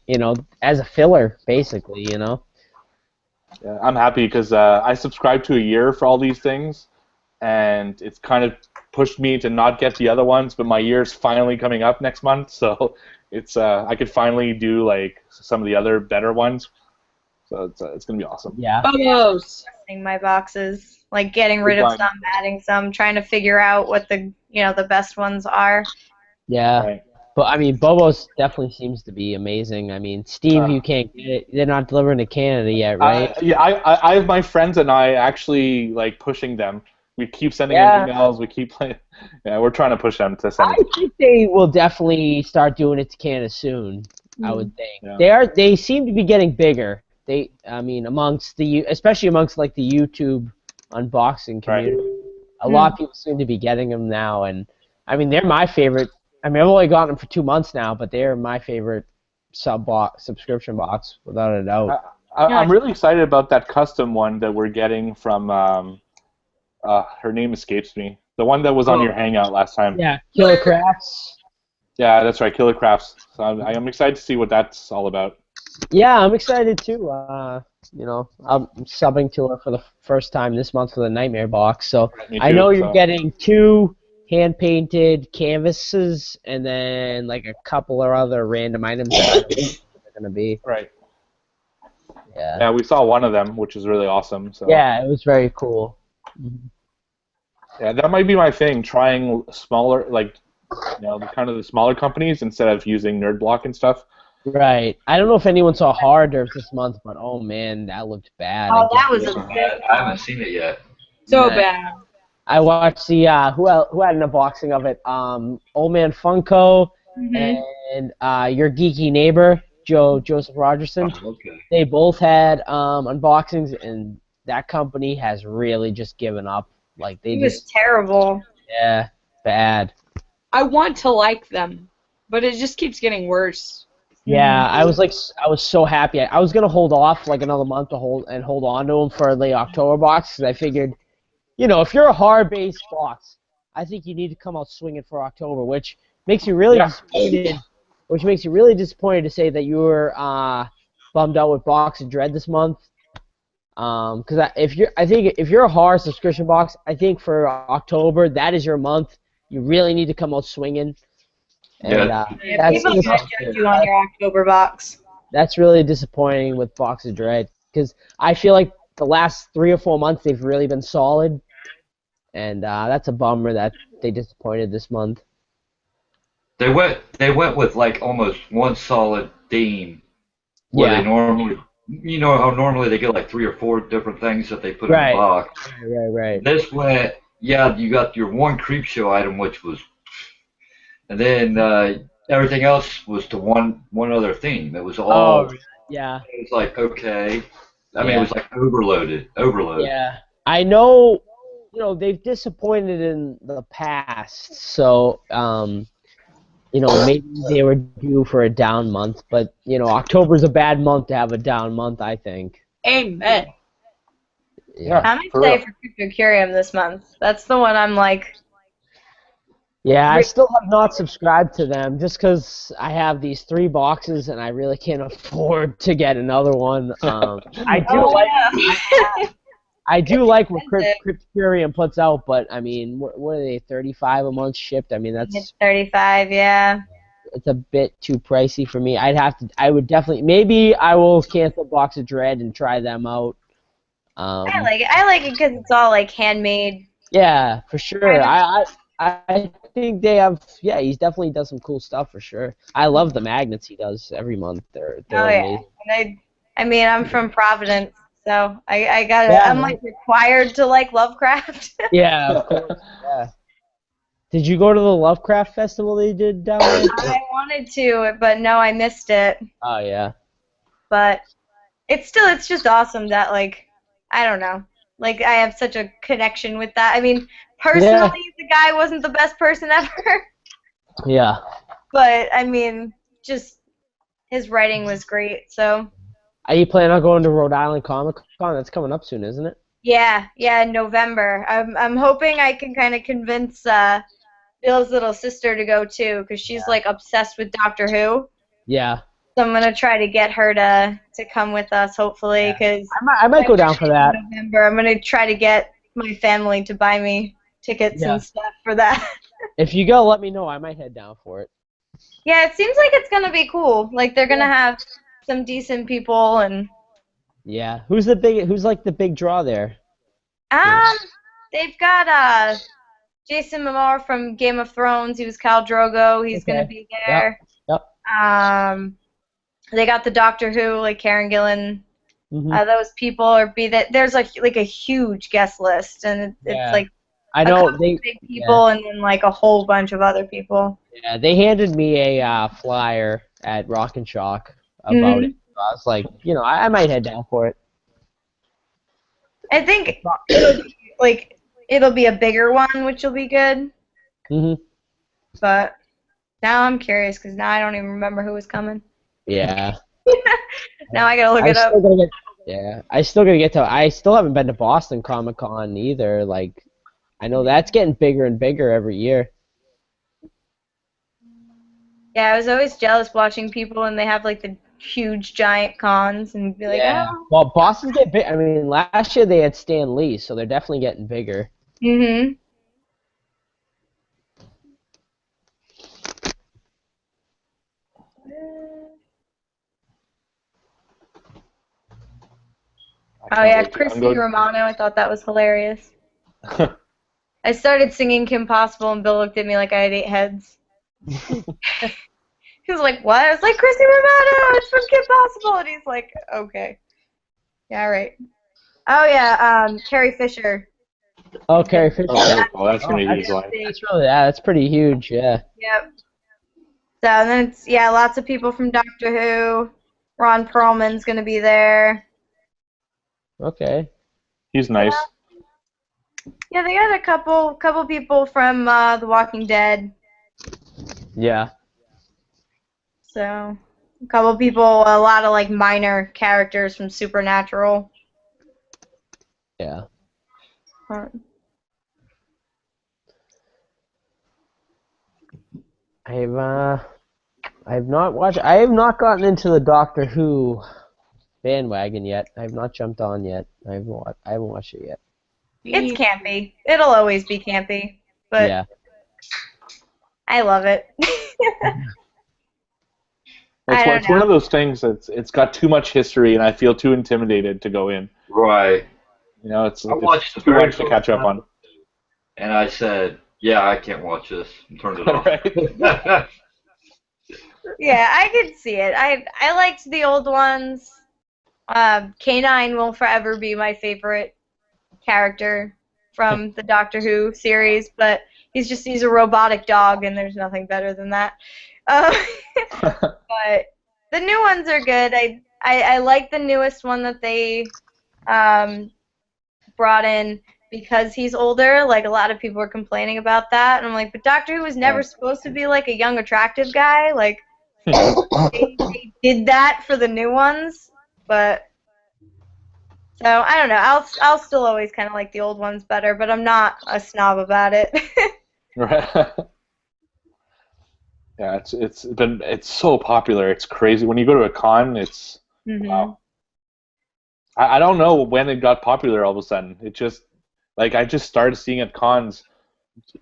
Speaker 6: as a filler, basically.
Speaker 2: Yeah, I'm happy because I subscribed to a year for all these things, and it's kind of pushed me to not get the other ones. But my year's finally coming up next month, so it's I could finally do like some of the other better ones. So it's gonna be awesome.
Speaker 6: Yeah.
Speaker 1: Bubos.
Speaker 3: My boxes, like getting rid of
Speaker 2: Good
Speaker 3: some, adding some, trying to figure out what the the best ones are.
Speaker 6: Yeah.
Speaker 2: Right.
Speaker 6: But I mean, Bobo's definitely seems to be amazing. I mean, Steve, you can't get it. They're not delivering to Canada yet, right?
Speaker 2: Yeah, I have my friends and I actually like pushing them. We keep sending
Speaker 6: Yeah.
Speaker 2: them emails. We keep yeah, we're trying to push them to send
Speaker 6: I
Speaker 2: it.
Speaker 6: think they will definitely start doing it to Canada soon. I would think
Speaker 2: Yeah.
Speaker 6: they seem to be getting bigger. I mean, especially amongst like the YouTube unboxing community, a lot of people seem to be getting them now, and I mean they're my favorite. I mean, I've only gotten them for 2 months now, but they're my favorite subscription box without a doubt.
Speaker 2: I'm really excited about that custom one that we're getting from. Her name escapes me. The one that was on your Hangout last time.
Speaker 6: Yeah, Killer Crafts.
Speaker 2: Yeah, that's right, Killer Crafts. So I'm excited to see what that's all about.
Speaker 6: Yeah, I'm excited too. I'm subbing to her for the first time this month for the Nightmare box. So
Speaker 2: Me
Speaker 6: I
Speaker 2: too,
Speaker 6: know you're
Speaker 2: so.
Speaker 6: getting 2 hand-painted canvases and then like a couple of other random items that are going to be.
Speaker 2: Right.
Speaker 6: Yeah.
Speaker 2: Yeah, we saw one of them, which is really awesome. So.
Speaker 6: Yeah, it was very cool.
Speaker 2: Yeah, that might be my thing. Trying smaller, kind of the smaller companies instead of using NerdBlock and stuff.
Speaker 6: Right. I don't know if anyone saw Hard Earth this month, but oh man, that looked bad.
Speaker 3: Oh, that was
Speaker 5: I haven't seen it yet.
Speaker 1: So
Speaker 6: Yeah.
Speaker 1: bad.
Speaker 6: I watched the who had an unboxing of it? Old Man Funko and your geeky neighbor Joseph Rogerson.
Speaker 5: Oh, okay.
Speaker 6: They both had unboxings, and that company has really just given up. Like
Speaker 3: It was terrible.
Speaker 6: bad.
Speaker 1: I want to like them, but it just keeps getting worse.
Speaker 6: Yeah, I was so happy. I was gonna hold off like another month to hold on to them for the October box because I figured, if you're a hard-based box, I think you need to come out swinging for October, which makes me really disappointed. Which makes you really disappointed to say that you were bummed out with Box of Dread this month. Because if you're a horror subscription box, I think for October that is your month. You really need to come out swinging. And
Speaker 3: People don't judge you on your October box.
Speaker 6: That's really disappointing with Box of Dread because I feel like the last 3 or 4 months they've really been solid, and that's a bummer that they disappointed this month.
Speaker 5: They went with like almost one solid theme. Where they normally, how normally they get like 3 or 4 different things that they put in the box.
Speaker 6: Right.
Speaker 5: This went, you got your one creep show item, which was, and then everything else was to one other theme. It was all.
Speaker 6: Oh, yeah.
Speaker 5: It was like okay. I mean, it was like overload.
Speaker 6: Yeah, I know. They've disappointed in the past, so maybe they were due for a down month. But October's a bad month to have a down month, I think.
Speaker 1: Amen.
Speaker 2: Yeah.
Speaker 3: I'm excited for Cryptocurium this month. That's the one I'm like.
Speaker 6: Yeah, I still have not subscribed to them just because I have these 3 boxes and I really can't afford to get another one. I do
Speaker 3: Oh
Speaker 6: like
Speaker 3: yeah.
Speaker 6: I
Speaker 3: It's
Speaker 6: do like what
Speaker 3: expensive.
Speaker 6: Cryptarium puts out, but I mean, what are they, 35 a month shipped? I mean,
Speaker 3: It's
Speaker 6: that's
Speaker 3: 35, yeah.
Speaker 6: it's a bit too pricey for me. I would definitely, maybe I will cancel Box of Dread and try them out.
Speaker 3: I like it. I like it because it's all like handmade.
Speaker 6: Yeah, for sure.
Speaker 3: Kind of.
Speaker 6: I think they have. Yeah, he's definitely does some cool stuff for sure. I love the magnets he does every month. They're
Speaker 3: Oh yeah.
Speaker 6: amazing.
Speaker 3: And I mean, I'm from Providence, so I gotta.
Speaker 6: Yeah,
Speaker 3: I'm like required to like Lovecraft.
Speaker 6: yeah, of course. Yeah. Did you go to the Lovecraft festival they did down there?
Speaker 3: I wanted to, but no, I missed it.
Speaker 6: Oh yeah.
Speaker 3: But it's just awesome that like I don't know, like I have such a connection with that. I mean,
Speaker 6: Yeah.
Speaker 3: personally, the guy wasn't the best person ever,
Speaker 6: Yeah.
Speaker 3: but I mean, just his writing was great. So
Speaker 6: Are you planning on going to Rhode Island Comic Con? That's coming up soon, isn't it?
Speaker 3: yeah, in November. I'm hoping I can kind of convince Bill's little sister to go too, because she's like obsessed with Doctor Who.
Speaker 6: Yeah.
Speaker 3: So I'm gonna try to get her to come with us, hopefully, because
Speaker 6: I might go down for that.
Speaker 3: in November I'm gonna try to get my family to buy me tickets
Speaker 6: Yeah.
Speaker 3: and stuff for that.
Speaker 6: If you go, let me know. I might head down for it.
Speaker 3: Yeah, it seems like it's gonna be cool. Like they're gonna have some decent people and
Speaker 6: Yeah. Who's like the big draw there?
Speaker 3: um they've got Jason Momoa from Game of Thrones. He was Khal Drogo. He's gonna
Speaker 6: Okay.
Speaker 3: be there.
Speaker 6: Yep.
Speaker 3: They got the Doctor Who, like Karen Gillan.
Speaker 6: Hmm.
Speaker 3: Those people are be that there's like a huge guest list, and
Speaker 6: Yeah.
Speaker 3: it's like
Speaker 6: I
Speaker 3: a
Speaker 6: know
Speaker 3: couple big people and then like a whole bunch of other people.
Speaker 6: Yeah, they handed me a flyer at Rock and Shock about it. So I was like, I might head down for it.
Speaker 3: I think it'll be a bigger one, which will be good.
Speaker 6: Hmm.
Speaker 3: But now I'm curious because now I don't even remember who was coming.
Speaker 6: Yeah.
Speaker 3: Now I gotta look
Speaker 6: I
Speaker 3: it up.
Speaker 6: still gotta get. Yeah, I still gotta get to. I still haven't been to Boston Comic Con either. Like, I know that's getting bigger and bigger every year.
Speaker 3: Yeah, I was always jealous watching people and they have like the huge giant cons and be like,
Speaker 6: Yeah.
Speaker 3: oh.
Speaker 6: Well, Boston's getting big. I mean, last year they had Stan Lee, so they're definitely getting bigger.
Speaker 3: Mhm. Oh yeah, Christy Romano. I thought that was hilarious. I started singing Kim Possible and Bill looked at me like I had 8 heads. He was like, what? I was like, Christy Romano, it's from Kim Possible. And he's like, okay. Yeah, right. Oh yeah, Carrie Fisher.
Speaker 6: Oh, Carrie Fisher.
Speaker 2: Oh, that's gonna be easy.
Speaker 6: That's pretty huge. Yeah.
Speaker 3: Yep. So and then it's lots of people from Doctor Who. Ron Perlman's gonna be there.
Speaker 6: Okay.
Speaker 2: He's nice.
Speaker 3: Yeah, they got a couple people from The Walking Dead.
Speaker 6: Yeah.
Speaker 3: So a couple people, a lot of like minor characters from Supernatural.
Speaker 6: Yeah. I have not gotten into the Doctor Who bandwagon yet. I have not jumped on yet. I haven't watched it yet.
Speaker 3: It's campy. It'll always be campy, but
Speaker 6: Yeah.
Speaker 3: I love it.
Speaker 2: It's one of those things that's it's got too much history, and I feel too intimidated to go in.
Speaker 5: Right.
Speaker 2: It's
Speaker 5: I watched the
Speaker 2: too much
Speaker 5: first
Speaker 2: to catch up on.
Speaker 5: And I said, yeah, I can't watch this, and turned it off.
Speaker 2: Right.
Speaker 3: Yeah, I could see it. I liked the old ones. K9 will forever be my favorite character from the Doctor Who series, but he's a robotic dog, and there's nothing better than that. But the new ones are good. I like the newest one that they brought in because he's older. Like a lot of people are complaining about that, and I'm like, but Doctor Who was never supposed to be like a young, attractive guy. Like they did that for the new ones, but so I don't know. I'll still always kind of like the old ones better, but I'm not a snob about it.
Speaker 2: Right. Yeah, it's so popular. It's crazy. When you go to a con, it's
Speaker 3: Mhm.
Speaker 2: wow. I don't know when it got popular all of a sudden. It just like I just started seeing at cons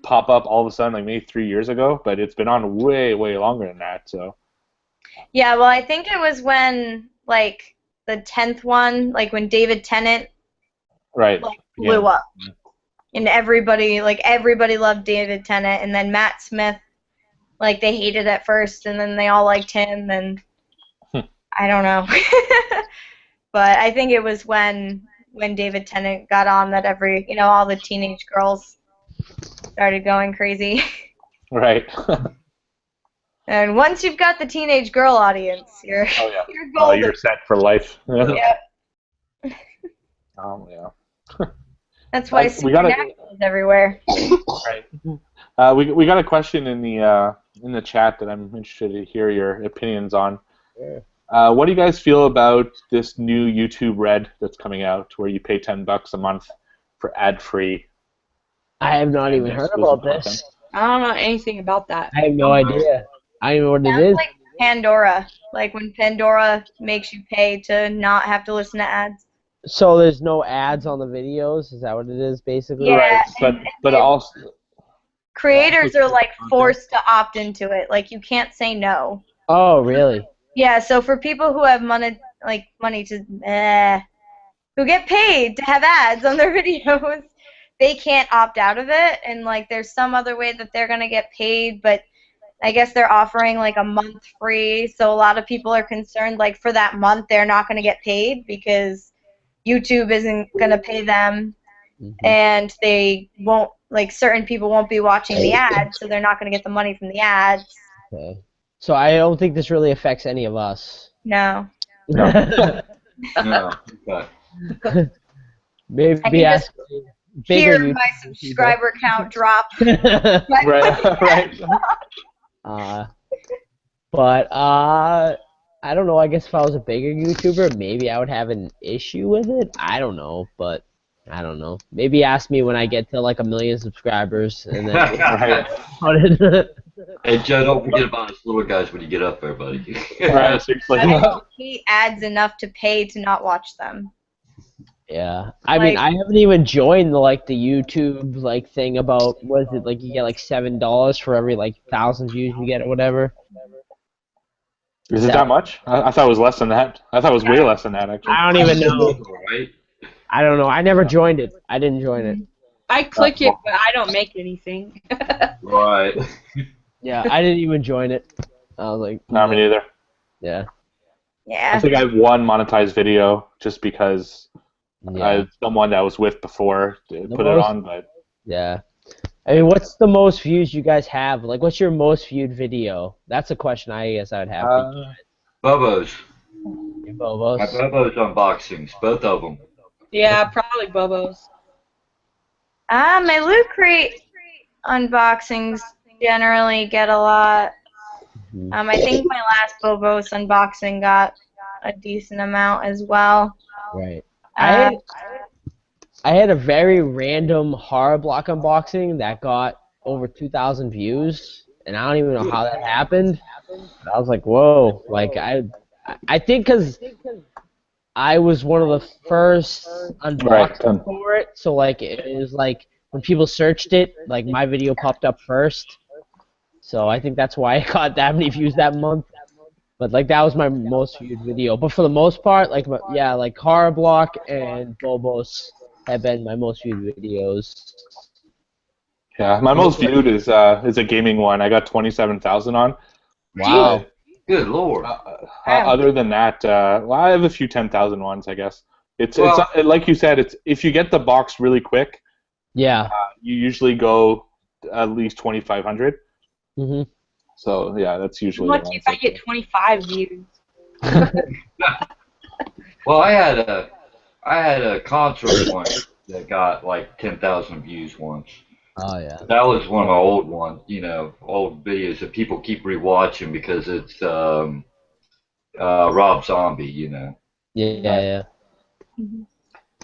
Speaker 2: pop up all of a sudden like maybe 3 years ago, but it's been on way longer than that. So
Speaker 3: Yeah, well, I think it was when like the 10th one, like when David Tennant
Speaker 2: right
Speaker 3: like blew
Speaker 2: again.
Speaker 3: up, and everybody loved David Tennant, and then Matt Smith, like they hated at first, and then they all liked him, and I don't know. But I think it was when David Tennant got on that all the teenage girls started going crazy.
Speaker 2: Right.
Speaker 3: And once you've got the teenage girl audience, you're
Speaker 2: Oh yeah.
Speaker 3: you're
Speaker 2: Oh,
Speaker 3: golden.
Speaker 2: you're set for life.
Speaker 3: Yep.
Speaker 2: Yeah.
Speaker 3: That's why
Speaker 2: We got
Speaker 3: Supernatural is everywhere.
Speaker 2: right. We got a question in the chat that I'm interested to hear your opinions on.
Speaker 6: Yeah.
Speaker 2: What do you guys feel about this new YouTube Red that's coming out, where you pay $10 a month for ad-free?
Speaker 6: I have not even heard about
Speaker 2: exclusive
Speaker 6: this.
Speaker 1: I don't know anything about that.
Speaker 6: I have no idea. I don't even know what it
Speaker 3: Sounds
Speaker 6: is.
Speaker 3: like Pandora, like when Pandora makes you pay to not have to listen to ads.
Speaker 6: So there's no ads on the videos? Is that what it is, basically?
Speaker 3: Yeah,
Speaker 2: Right,
Speaker 3: and
Speaker 2: but also
Speaker 3: creators are like forced to opt into it. Like you can't say no.
Speaker 6: Oh, really?
Speaker 3: Yeah, so for people who have money to who get paid to have ads on their videos, they can't opt out of it, and like there's some other way that they're gonna get paid, but I guess they're offering like a month free, so a lot of people are concerned like for that month they're not gonna get paid because YouTube isn't gonna pay them, and they won't like certain people won't be watching the ads, so they're not gonna get the money from the ads.
Speaker 6: Okay. So I don't think this really affects any of us.
Speaker 3: No.
Speaker 2: no.
Speaker 5: No. Okay.
Speaker 6: Maybe
Speaker 3: I
Speaker 6: ask
Speaker 3: can
Speaker 6: bigger
Speaker 3: hear my subscriber count drop.
Speaker 2: Right, right.
Speaker 6: But I don't know. I guess if I was a bigger YouTuber, maybe I would have an issue with it. I don't know, but I don't know. Maybe ask me when I get to like 1 million subscribers, and then
Speaker 2: Right.
Speaker 5: Hey, Joe, don't forget about us little guys when you get up there, buddy.
Speaker 2: Right, seriously.
Speaker 3: I hate ads enough to pay to not watch them.
Speaker 6: Yeah, I mean, I haven't even joined the YouTube thing about what is it like you get like $7 for every 1,000 views you get or whatever.
Speaker 2: Is it that much? I thought it was less than that. I thought it was way less than that, actually.
Speaker 6: I don't even know.
Speaker 5: Right?
Speaker 6: I don't know. I never joined it. I didn't join it.
Speaker 1: I click it, but I don't make anything.
Speaker 5: Right.
Speaker 6: Yeah, I didn't even join it. I was like,
Speaker 2: No, me neither.
Speaker 6: yeah.
Speaker 3: Yeah.
Speaker 2: I think I have one monetized video just because
Speaker 6: Yeah.
Speaker 2: someone that I was with before put it on, but
Speaker 6: Yeah. I mean, what's the most views you guys have? Like, what's your most viewed video? That's a question I guess I would have for you guys.
Speaker 5: Bobos.
Speaker 6: Your Bobos.
Speaker 5: My Bobos unboxings, both of them.
Speaker 1: Yeah, probably Bobos.
Speaker 3: My Loot Crate unboxings generally get a lot. I think my last Bobos unboxing got a decent amount as well.
Speaker 6: Right. I had a very random horror block unboxing that got over 2,000 views, and I don't even know how that happened. But I was like, whoa! Like I think because I was one of the first unboxing for it, so like it was like when people searched it, like my video popped up first. So I think that's why I got that many views that month. But like that was my most viewed video. But for the most part, like horror block and Bobos have been my most viewed videos.
Speaker 2: yeah, my most viewed is a gaming one. I got 27,000 on.
Speaker 6: Wow.
Speaker 5: Good Lord.
Speaker 2: Other than that, well, I have a few 10,000 ones, I guess. It's like you said, it's if you get the box really quick.
Speaker 6: Yeah.
Speaker 2: You usually go at least 2,500.
Speaker 6: Mhm.
Speaker 2: So yeah, that's usually.
Speaker 1: I'm lucky if I get 25 views.
Speaker 5: Well, I had a concert one that got like 10,000 views once.
Speaker 6: Oh yeah.
Speaker 5: That was one of my old ones, old videos that people keep rewatching because it's Rob Zombie,
Speaker 6: Yeah.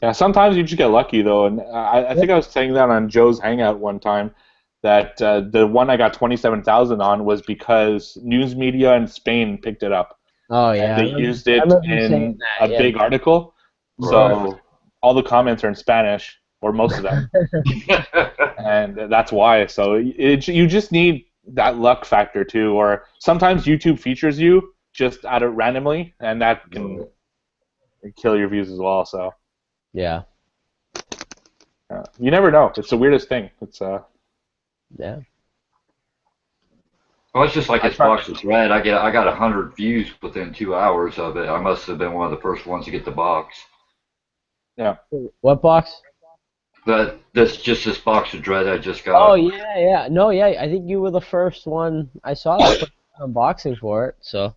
Speaker 2: Yeah, sometimes you just get lucky though, and I think I was saying that on Joe's Hangout one time. that the one I got 27,000 on was because news media in Spain picked it up.
Speaker 6: Oh
Speaker 2: And
Speaker 6: yeah,
Speaker 2: they used it
Speaker 6: remember you saying
Speaker 2: in
Speaker 6: that,
Speaker 2: a
Speaker 6: yeah.
Speaker 2: big article. So all the comments are in Spanish, or most of them. And that's why. So you just need that luck factor too, or sometimes YouTube features you just out of randomly, and that can kill your views as well. So
Speaker 6: Yeah.
Speaker 2: you never know. It's the weirdest thing. It's
Speaker 6: Yeah.
Speaker 5: Well, it's just like his box was red. I got 100 views within 2 hours of it. I must have been one of the first ones to get the box.
Speaker 2: Yeah.
Speaker 6: What box?
Speaker 5: This box of dread I just got.
Speaker 6: Oh yeah. No, yeah. I think you were the first one I saw that put unboxing for it. So.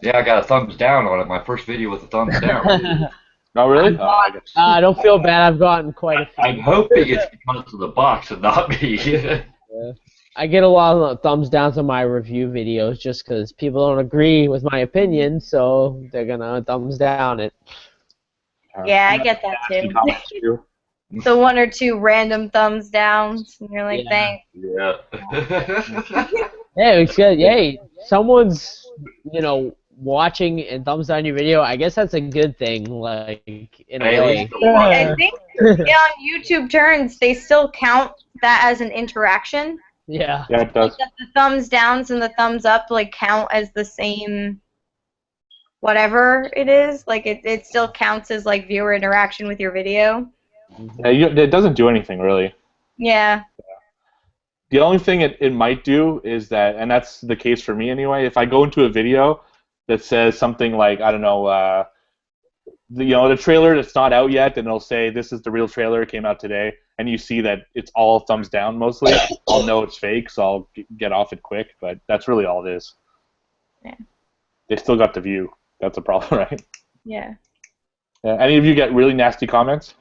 Speaker 5: Yeah, I got a thumbs down on it. My first video with a thumbs down.
Speaker 2: Oh really?
Speaker 6: I don't feel bad. I've gotten quite a few.
Speaker 5: I'm hoping it's because of the box and not me.
Speaker 6: Yeah. I get a lot of thumbs downs on my review videos just because people don't agree with my opinion, so they're gonna thumbs down it.
Speaker 3: Yeah, I get that too. The one or two random thumbs downs, and you're like, thanks.
Speaker 5: Yeah.
Speaker 6: Hey, it's good. Hey, someone's, watching and thumbs down your video. I guess that's a good thing, like, in a way.
Speaker 3: I think on YouTube turns, they still count that as an interaction.
Speaker 6: Yeah.
Speaker 2: Yeah, it does.
Speaker 3: Like the thumbs downs and the thumbs up like count as the same whatever it is. Like it still counts as like viewer interaction with your video.
Speaker 2: Yeah, it doesn't do anything really.
Speaker 3: Yeah.
Speaker 2: The only thing it might do is that, and that's the case for me anyway, if I go into a video that says something like, I don't know, the trailer that's not out yet, and it'll say this is the real trailer, it came out today, and you see that it's all thumbs down mostly, I'll know it's fake, so I'll get off it quick, but that's really all it is.
Speaker 3: Yeah.
Speaker 2: They still got the view. That's a problem, right?
Speaker 3: Yeah.
Speaker 2: Any of you get really nasty comments?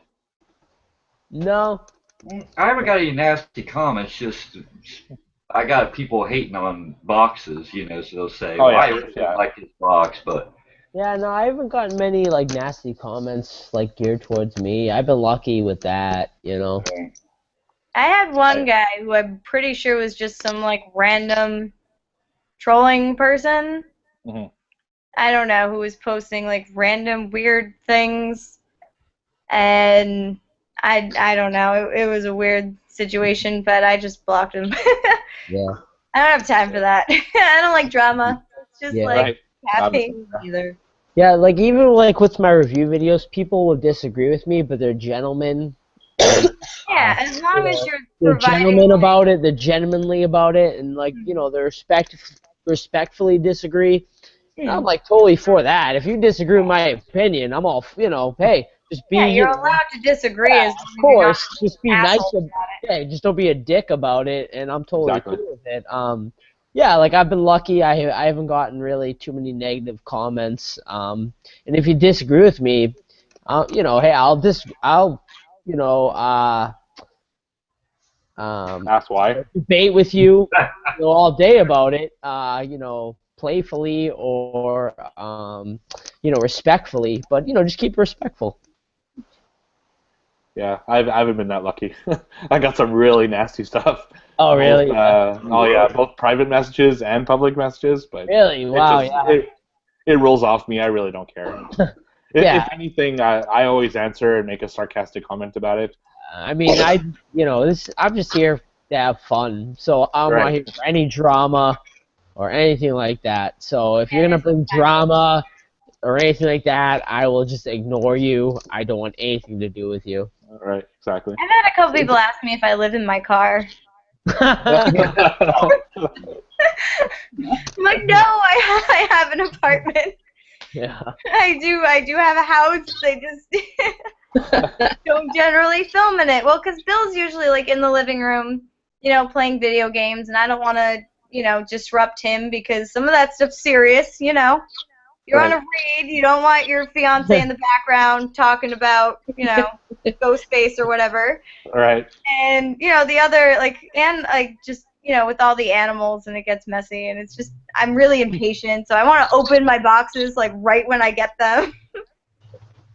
Speaker 6: No.
Speaker 5: I haven't got any nasty comments, just I got people hating on boxes, so they'll say,
Speaker 2: Oh,
Speaker 5: I
Speaker 2: yeah.
Speaker 5: really don't like this box, but...
Speaker 6: Yeah, no, I haven't gotten many, like, nasty comments, like, geared towards me. I've been lucky with that,
Speaker 3: I had one guy who I'm pretty sure was just some, like, random trolling person.
Speaker 2: Mm-hmm.
Speaker 3: I don't know, who was posting, like, random weird things. And I don't know. It was a weird situation, but I just blocked him.
Speaker 6: Yeah.
Speaker 3: I don't have time for that. I don't like drama. It's just,
Speaker 2: Right.
Speaker 3: happy either.
Speaker 6: Yeah, like, even, like, with my review videos, people will disagree with me, but they're gentlemen.
Speaker 3: Yeah, as long as you're
Speaker 6: They're
Speaker 3: providing...
Speaker 6: gentlemen about it, they're gentlemanly about it, and, like, they respectfully disagree. I'm, like, totally for that. If you disagree with my opinion, I'm all, hey, just be...
Speaker 3: Yeah, you're allowed to disagree as long as
Speaker 6: of course,
Speaker 3: you're not
Speaker 6: just be nice
Speaker 3: assholes
Speaker 6: about it. Yeah, just don't be a dick about it, and I'm totally
Speaker 2: Exactly.
Speaker 6: cool with it. Yeah, like, I've been lucky. I haven't gotten really too many negative comments. And if you disagree with me, hey, I'll
Speaker 2: Ask why.
Speaker 6: debate with you, all day about it, playfully or, respectfully. But, just keep it respectful.
Speaker 2: Yeah, I haven't been that lucky. I got some really nasty stuff.
Speaker 6: Oh, really?
Speaker 2: Both private messages and public messages. But
Speaker 6: Really? Wow,
Speaker 2: it rolls off me. I really don't care. If anything, I always answer and make a sarcastic comment about it.
Speaker 6: I mean, I'm just here to have fun, so I'm not here for any drama or anything like that. So if you're gonna bring drama or anything like that, I will just ignore you. I don't want anything to do with you.
Speaker 2: Right, exactly.
Speaker 3: I've had a couple people ask me if I live in my car. I'm like, no, I have an apartment.
Speaker 6: Yeah.
Speaker 3: I do have a house. They just don't generally film in it. Well, because Bill's usually like in the living room, playing video games, and I don't want to, disrupt him because some of that stuff's serious, You're on a read. You don't want your fiance in the background talking about, Ghostface or whatever.
Speaker 2: Right.
Speaker 3: And the other just with all the animals, and it gets messy, and it's just I'm really impatient, so I want to open my boxes like right when I get them.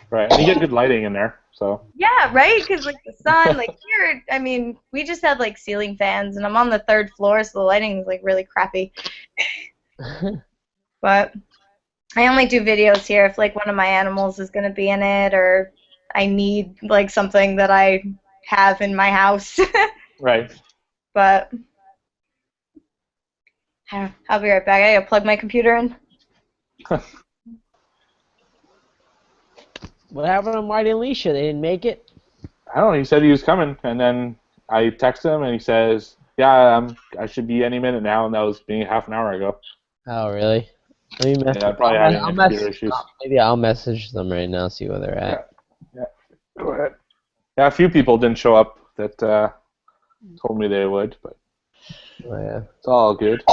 Speaker 2: Right, and you get good lighting in there, So.
Speaker 3: Yeah, right? Because, like, the sun, like, here, I mean, we just had, like, ceiling fans, and I'm on the 3rd floor, so the lighting is, like, really crappy. But I only do videos here if, like, one of my animals is going to be in it, or I need, like, something that I have in my house.
Speaker 2: Right.
Speaker 3: But I'll be right back. I gotta plug my computer in.
Speaker 6: What happened to Marty and Alicia? They didn't make it?
Speaker 2: I don't know. He said he was coming, and then I text him, and he says, "Yeah, I should be any minute now," and that was being half an hour ago.
Speaker 6: Oh, really? Let me message.
Speaker 2: Yeah, probably having computer issues.
Speaker 6: Maybe I'll message them right now, see where they're at.
Speaker 2: Yeah. Go ahead. Yeah, a few people didn't show up that told me they would, but
Speaker 6: Oh, yeah.
Speaker 2: it's all good.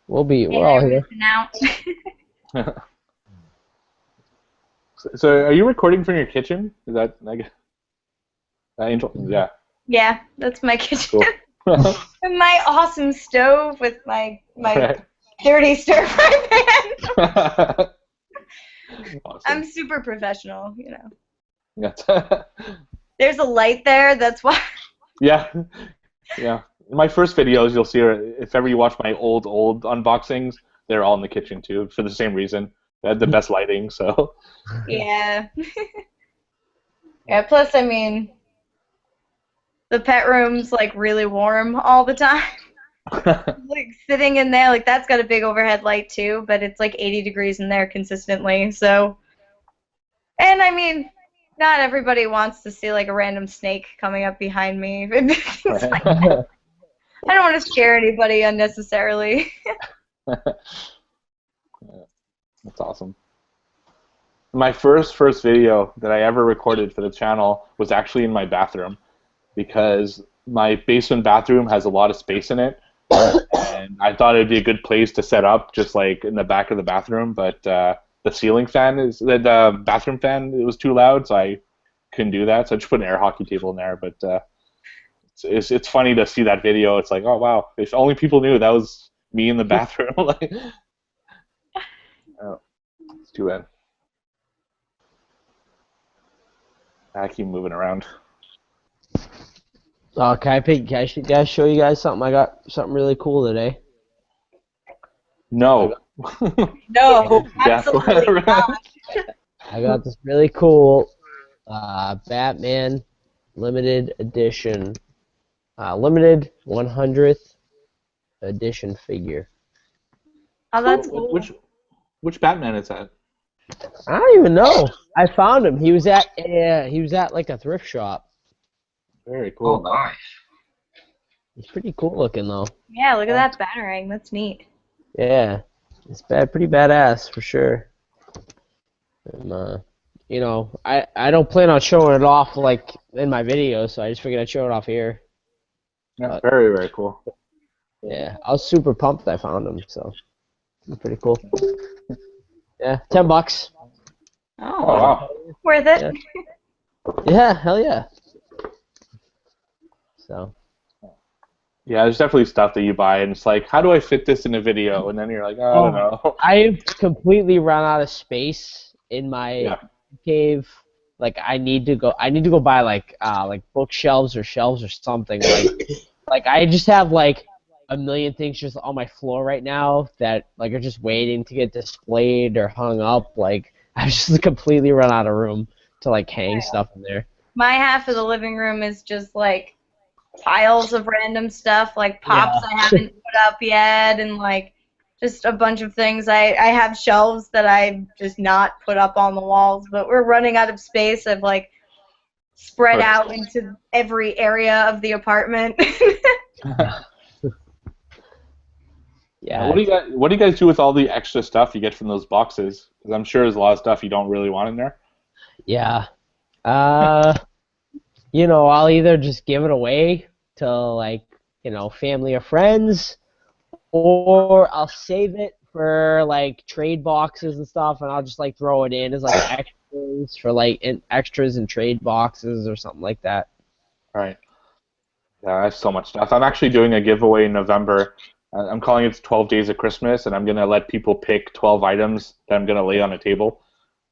Speaker 6: We're all here.
Speaker 3: Out.
Speaker 2: So, are you recording from your kitchen? Is that like Angel? Yeah.
Speaker 3: Yeah, that's my kitchen.
Speaker 2: Cool.
Speaker 3: And my awesome stove with my
Speaker 2: Right.
Speaker 3: dirty stir fry pan.
Speaker 2: Awesome.
Speaker 3: I'm super professional, you know.
Speaker 2: Yeah.
Speaker 3: There's a light there, that's why.
Speaker 2: Yeah. Yeah. In my first videos, you'll see, if ever you watch my old unboxings, they're all in the kitchen too, for the same reason. They had the best lighting, so.
Speaker 3: Yeah. Yeah, plus, I mean, the pet room's, like, really warm all the time. Like, sitting in there, like, that's got a big overhead light, too, but it's, like, 80 degrees in there consistently, so. And, I mean, not everybody wants to see, like, a random snake coming up behind me. It's like, I don't want to scare anybody unnecessarily.
Speaker 2: That's awesome. My first video that I ever recorded for the channel was actually in my bathroom, because my basement bathroom has a lot of space in it, and I thought it'd be a good place to set up, just like in the back of the bathroom. But the bathroom fan, it was too loud, so I couldn't do that. So I just put an air hockey table in there. But it's funny to see that video. It's like, oh wow, if only people knew that was me in the bathroom. Like, oh, it's too bad. I keep moving around.
Speaker 6: Can I show you guys something? I got something really cool today.
Speaker 2: No.
Speaker 3: No, absolutely not.
Speaker 6: I got this really cool Batman limited edition, limited 100th edition figure.
Speaker 3: Oh, that's cool.
Speaker 2: Which Batman is that?
Speaker 6: I don't even know. I found him. He was at like a thrift shop.
Speaker 2: Very cool.
Speaker 5: Oh, nice.
Speaker 6: He's pretty cool looking though.
Speaker 3: Yeah, look at that batarang. That's neat.
Speaker 6: Yeah, it's pretty badass for sure. And, you know, I don't plan on showing it off like in my videos, so I just figured I'd show it off here.
Speaker 2: Yeah, very, very cool.
Speaker 6: Yeah, I was super pumped that I found him, so pretty cool. Yeah, $10.
Speaker 3: Oh,
Speaker 2: wow.
Speaker 3: worth it.
Speaker 6: Yeah, hell yeah. So.
Speaker 2: Yeah, there's definitely stuff that you buy, and it's like, how do I fit this in a video? And then you're like, oh, I don't know.
Speaker 6: I've completely run out of space in my cave. Like, I need to go buy like bookshelves or shelves or something. Like I just have like a million things just on my floor right now that like are just waiting to get displayed or hung up. Like, I've just completely run out of room to like hang stuff in there.
Speaker 3: My half of the living room is just like piles of random stuff, like pops I haven't put up yet, and like just a bunch of things. I have shelves that I've just not put up on the walls, but we're running out of space. I've like spread out into every area of the apartment.
Speaker 6: Yeah.
Speaker 2: What do you guys do with all the extra stuff you get from those boxes? Because I'm sure there's a lot of stuff you don't really want in there.
Speaker 6: Yeah. You know, I'll either just give it away to like, you know, family or friends, or I'll save it for like trade boxes and stuff, and I'll just like throw it in as like extras for like extras and trade boxes or something like that.
Speaker 2: Right. Yeah, I have so much stuff. I'm actually doing a giveaway in November. I'm calling it 12 Days of Christmas, and I'm going to let people pick 12 items that I'm going to lay on a table.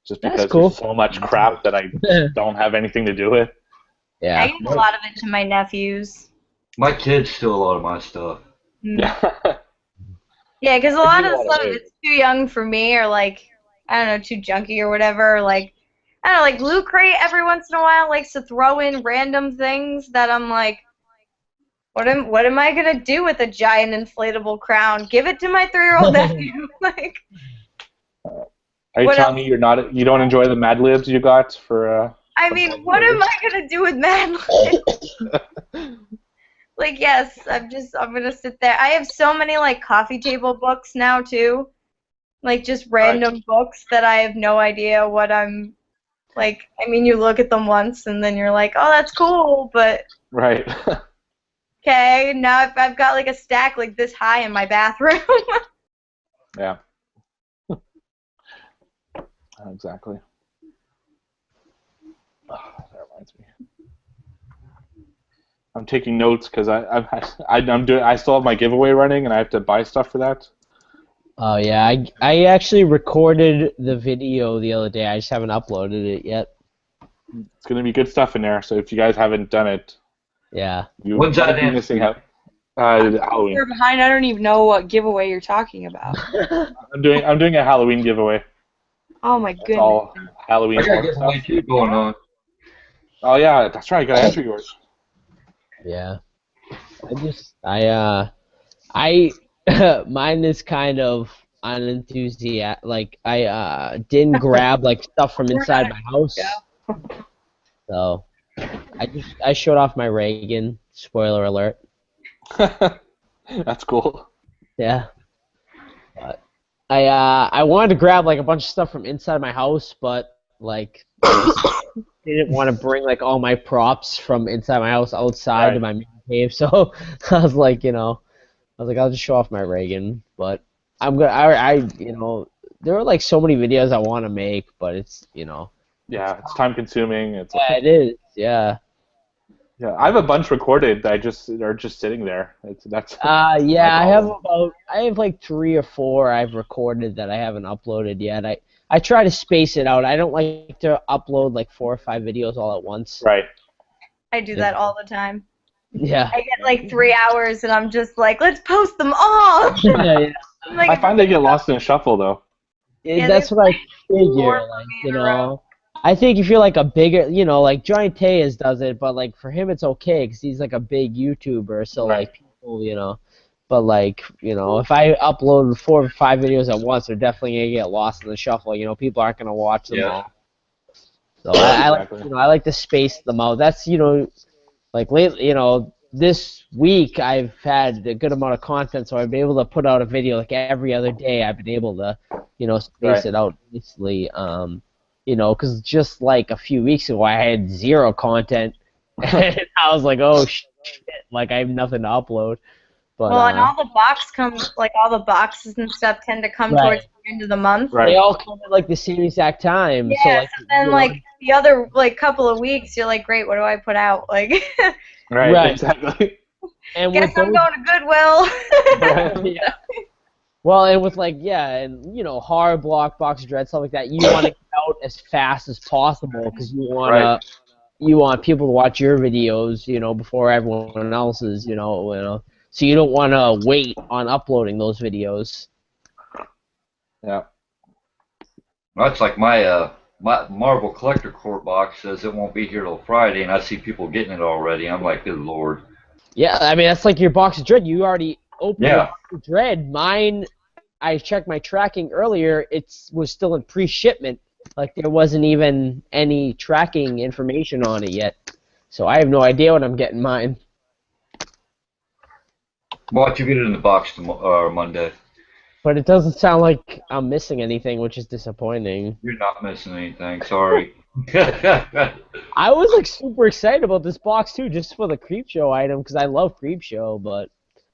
Speaker 2: just
Speaker 6: That's
Speaker 2: because
Speaker 6: cool.
Speaker 2: there's so much crap that I don't have anything to do with.
Speaker 3: I
Speaker 6: Yeah.
Speaker 3: give a lot of it to my nephews.
Speaker 5: My kids steal a lot of my stuff.
Speaker 2: Yeah.
Speaker 3: Yeah, because a
Speaker 2: I
Speaker 3: lot
Speaker 2: do
Speaker 3: of the
Speaker 2: a lot of
Speaker 3: stuff, if
Speaker 2: it.
Speaker 3: it's too young for me, or like, I don't know, too junky or whatever. Like, I don't know, like Loot Crate every once in a while likes to throw in random things that I'm like, what am I gonna do with a giant inflatable crown? Give it to my 3-year-old nephew. Like,
Speaker 2: Are you
Speaker 3: what
Speaker 2: telling
Speaker 3: else?
Speaker 2: me you don't enjoy the Mad Libs you got for?
Speaker 3: I mean, what am I gonna do with Mad Libs? Like, yes, I'm gonna sit there. I have so many like coffee table books now too, like just random books that I have no idea what I'm like. I mean, you look at them once and then you're like, oh, that's cool, but
Speaker 2: Right.
Speaker 3: okay, now I've got like a stack like this high in my bathroom.
Speaker 2: Yeah. Exactly. Oh, that reminds me. I'm taking notes because I still have my giveaway running and I have to buy stuff for that.
Speaker 6: Oh yeah, I actually recorded the video the other day. I just haven't uploaded it yet.
Speaker 2: It's gonna be good stuff in there. So if you guys haven't done it,
Speaker 6: Yeah.
Speaker 2: you
Speaker 5: When's
Speaker 2: might
Speaker 5: that
Speaker 2: be
Speaker 5: in?
Speaker 2: missing out.
Speaker 1: We're
Speaker 2: Halloween.
Speaker 1: behind. I don't even know what giveaway you're talking about.
Speaker 2: I'm doing a Halloween giveaway.
Speaker 1: Oh my
Speaker 2: It's
Speaker 1: goodness.
Speaker 2: all Halloween
Speaker 5: I got a
Speaker 2: horror
Speaker 5: giveaway
Speaker 2: stuff.
Speaker 5: too going on.
Speaker 2: Oh yeah, that's right. I gotta answer yours.
Speaker 6: Yeah. Mine is kind of unenthusiastic. Like I didn't grab like stuff from inside my house. So I showed off my Reagan. Spoiler alert.
Speaker 2: That's cool.
Speaker 6: Yeah. But I wanted to grab like a bunch of stuff from inside my house, but like I just didn't want to bring like all my props from inside my house outside to
Speaker 2: Right.
Speaker 6: my man cave. So I was like, I'll just show off my Reagan. But I'm gonna there are like so many videos I want to make, but it's
Speaker 2: Yeah, it's time consuming. It's
Speaker 6: yeah, it is. Yeah.
Speaker 2: yeah, I have a bunch recorded that are just sitting there. That's
Speaker 6: Yeah,
Speaker 2: my problem.
Speaker 6: I have like 3 or 4 I've recorded that I haven't uploaded yet. I try to space it out. I don't like to upload like 4 or 5 videos all at once.
Speaker 2: Right.
Speaker 3: I do that all the time.
Speaker 6: Yeah.
Speaker 3: I get like 3 hours and I'm just like, let's post them all.
Speaker 6: Yeah,
Speaker 3: I'm like,
Speaker 2: I find they get lost in a shuffle though.
Speaker 3: Yeah,
Speaker 6: that's
Speaker 3: they
Speaker 6: what I
Speaker 3: four
Speaker 6: figure.
Speaker 3: for
Speaker 6: Like,
Speaker 3: me in a row.
Speaker 6: I think if you're like a bigger, like Giant Tejas does it, but like for him it's okay because he's like a big YouTuber, so
Speaker 2: Right.
Speaker 6: like people. But like, if I upload 4 or 5 videos at once, they're definitely gonna get lost in the shuffle. People aren't gonna watch them
Speaker 5: Yeah.
Speaker 6: all. So I like,
Speaker 2: Exactly.
Speaker 6: I like to space them out. That's like lately, this week I've had a good amount of content, so I've been able to put out a video like every other day. I've been able to, space
Speaker 2: Right.
Speaker 6: it out nicely. Because just like a few weeks ago, I had 0 content, and I was like, oh shit, like I have nothing to upload. But
Speaker 3: Well, and all the all the boxes and stuff tend to come
Speaker 6: Right.
Speaker 3: towards the end of the month.
Speaker 2: Right.
Speaker 6: they all come at like the same exact time.
Speaker 3: Yeah,
Speaker 6: so like,
Speaker 3: then like the other like couple of weeks, you're like, great, what do I put out? Like,
Speaker 2: Right.
Speaker 6: Right.
Speaker 2: Exactly.
Speaker 6: and
Speaker 3: guess
Speaker 6: with
Speaker 3: I'm
Speaker 6: those,
Speaker 3: going to Goodwill.
Speaker 6: yeah. Well, and with like horror block, box of dread, stuff like that, you want to get out as fast as possible because
Speaker 2: Right.
Speaker 6: you want people to watch your videos, before everyone else's, So you don't want to wait on uploading those videos.
Speaker 2: Yeah.
Speaker 5: That's like my Marvel Collector Corps box says it won't be here till Friday, and I see people getting it already. I'm like, good lord.
Speaker 6: Yeah, I mean that's like your box of dread. You already opened your
Speaker 5: Yeah.
Speaker 6: box of dread. Mine, I checked my tracking earlier. It was still in pre-shipment. Like there wasn't even any tracking information on it yet. So I have no idea when I'm getting mine.
Speaker 5: Why don't you get it in the box Monday?
Speaker 6: But it doesn't sound like I'm missing anything, which is disappointing.
Speaker 5: You're not missing anything. Sorry.
Speaker 6: I was like super excited about this box too, just for the Creepshow item because I love Creepshow. But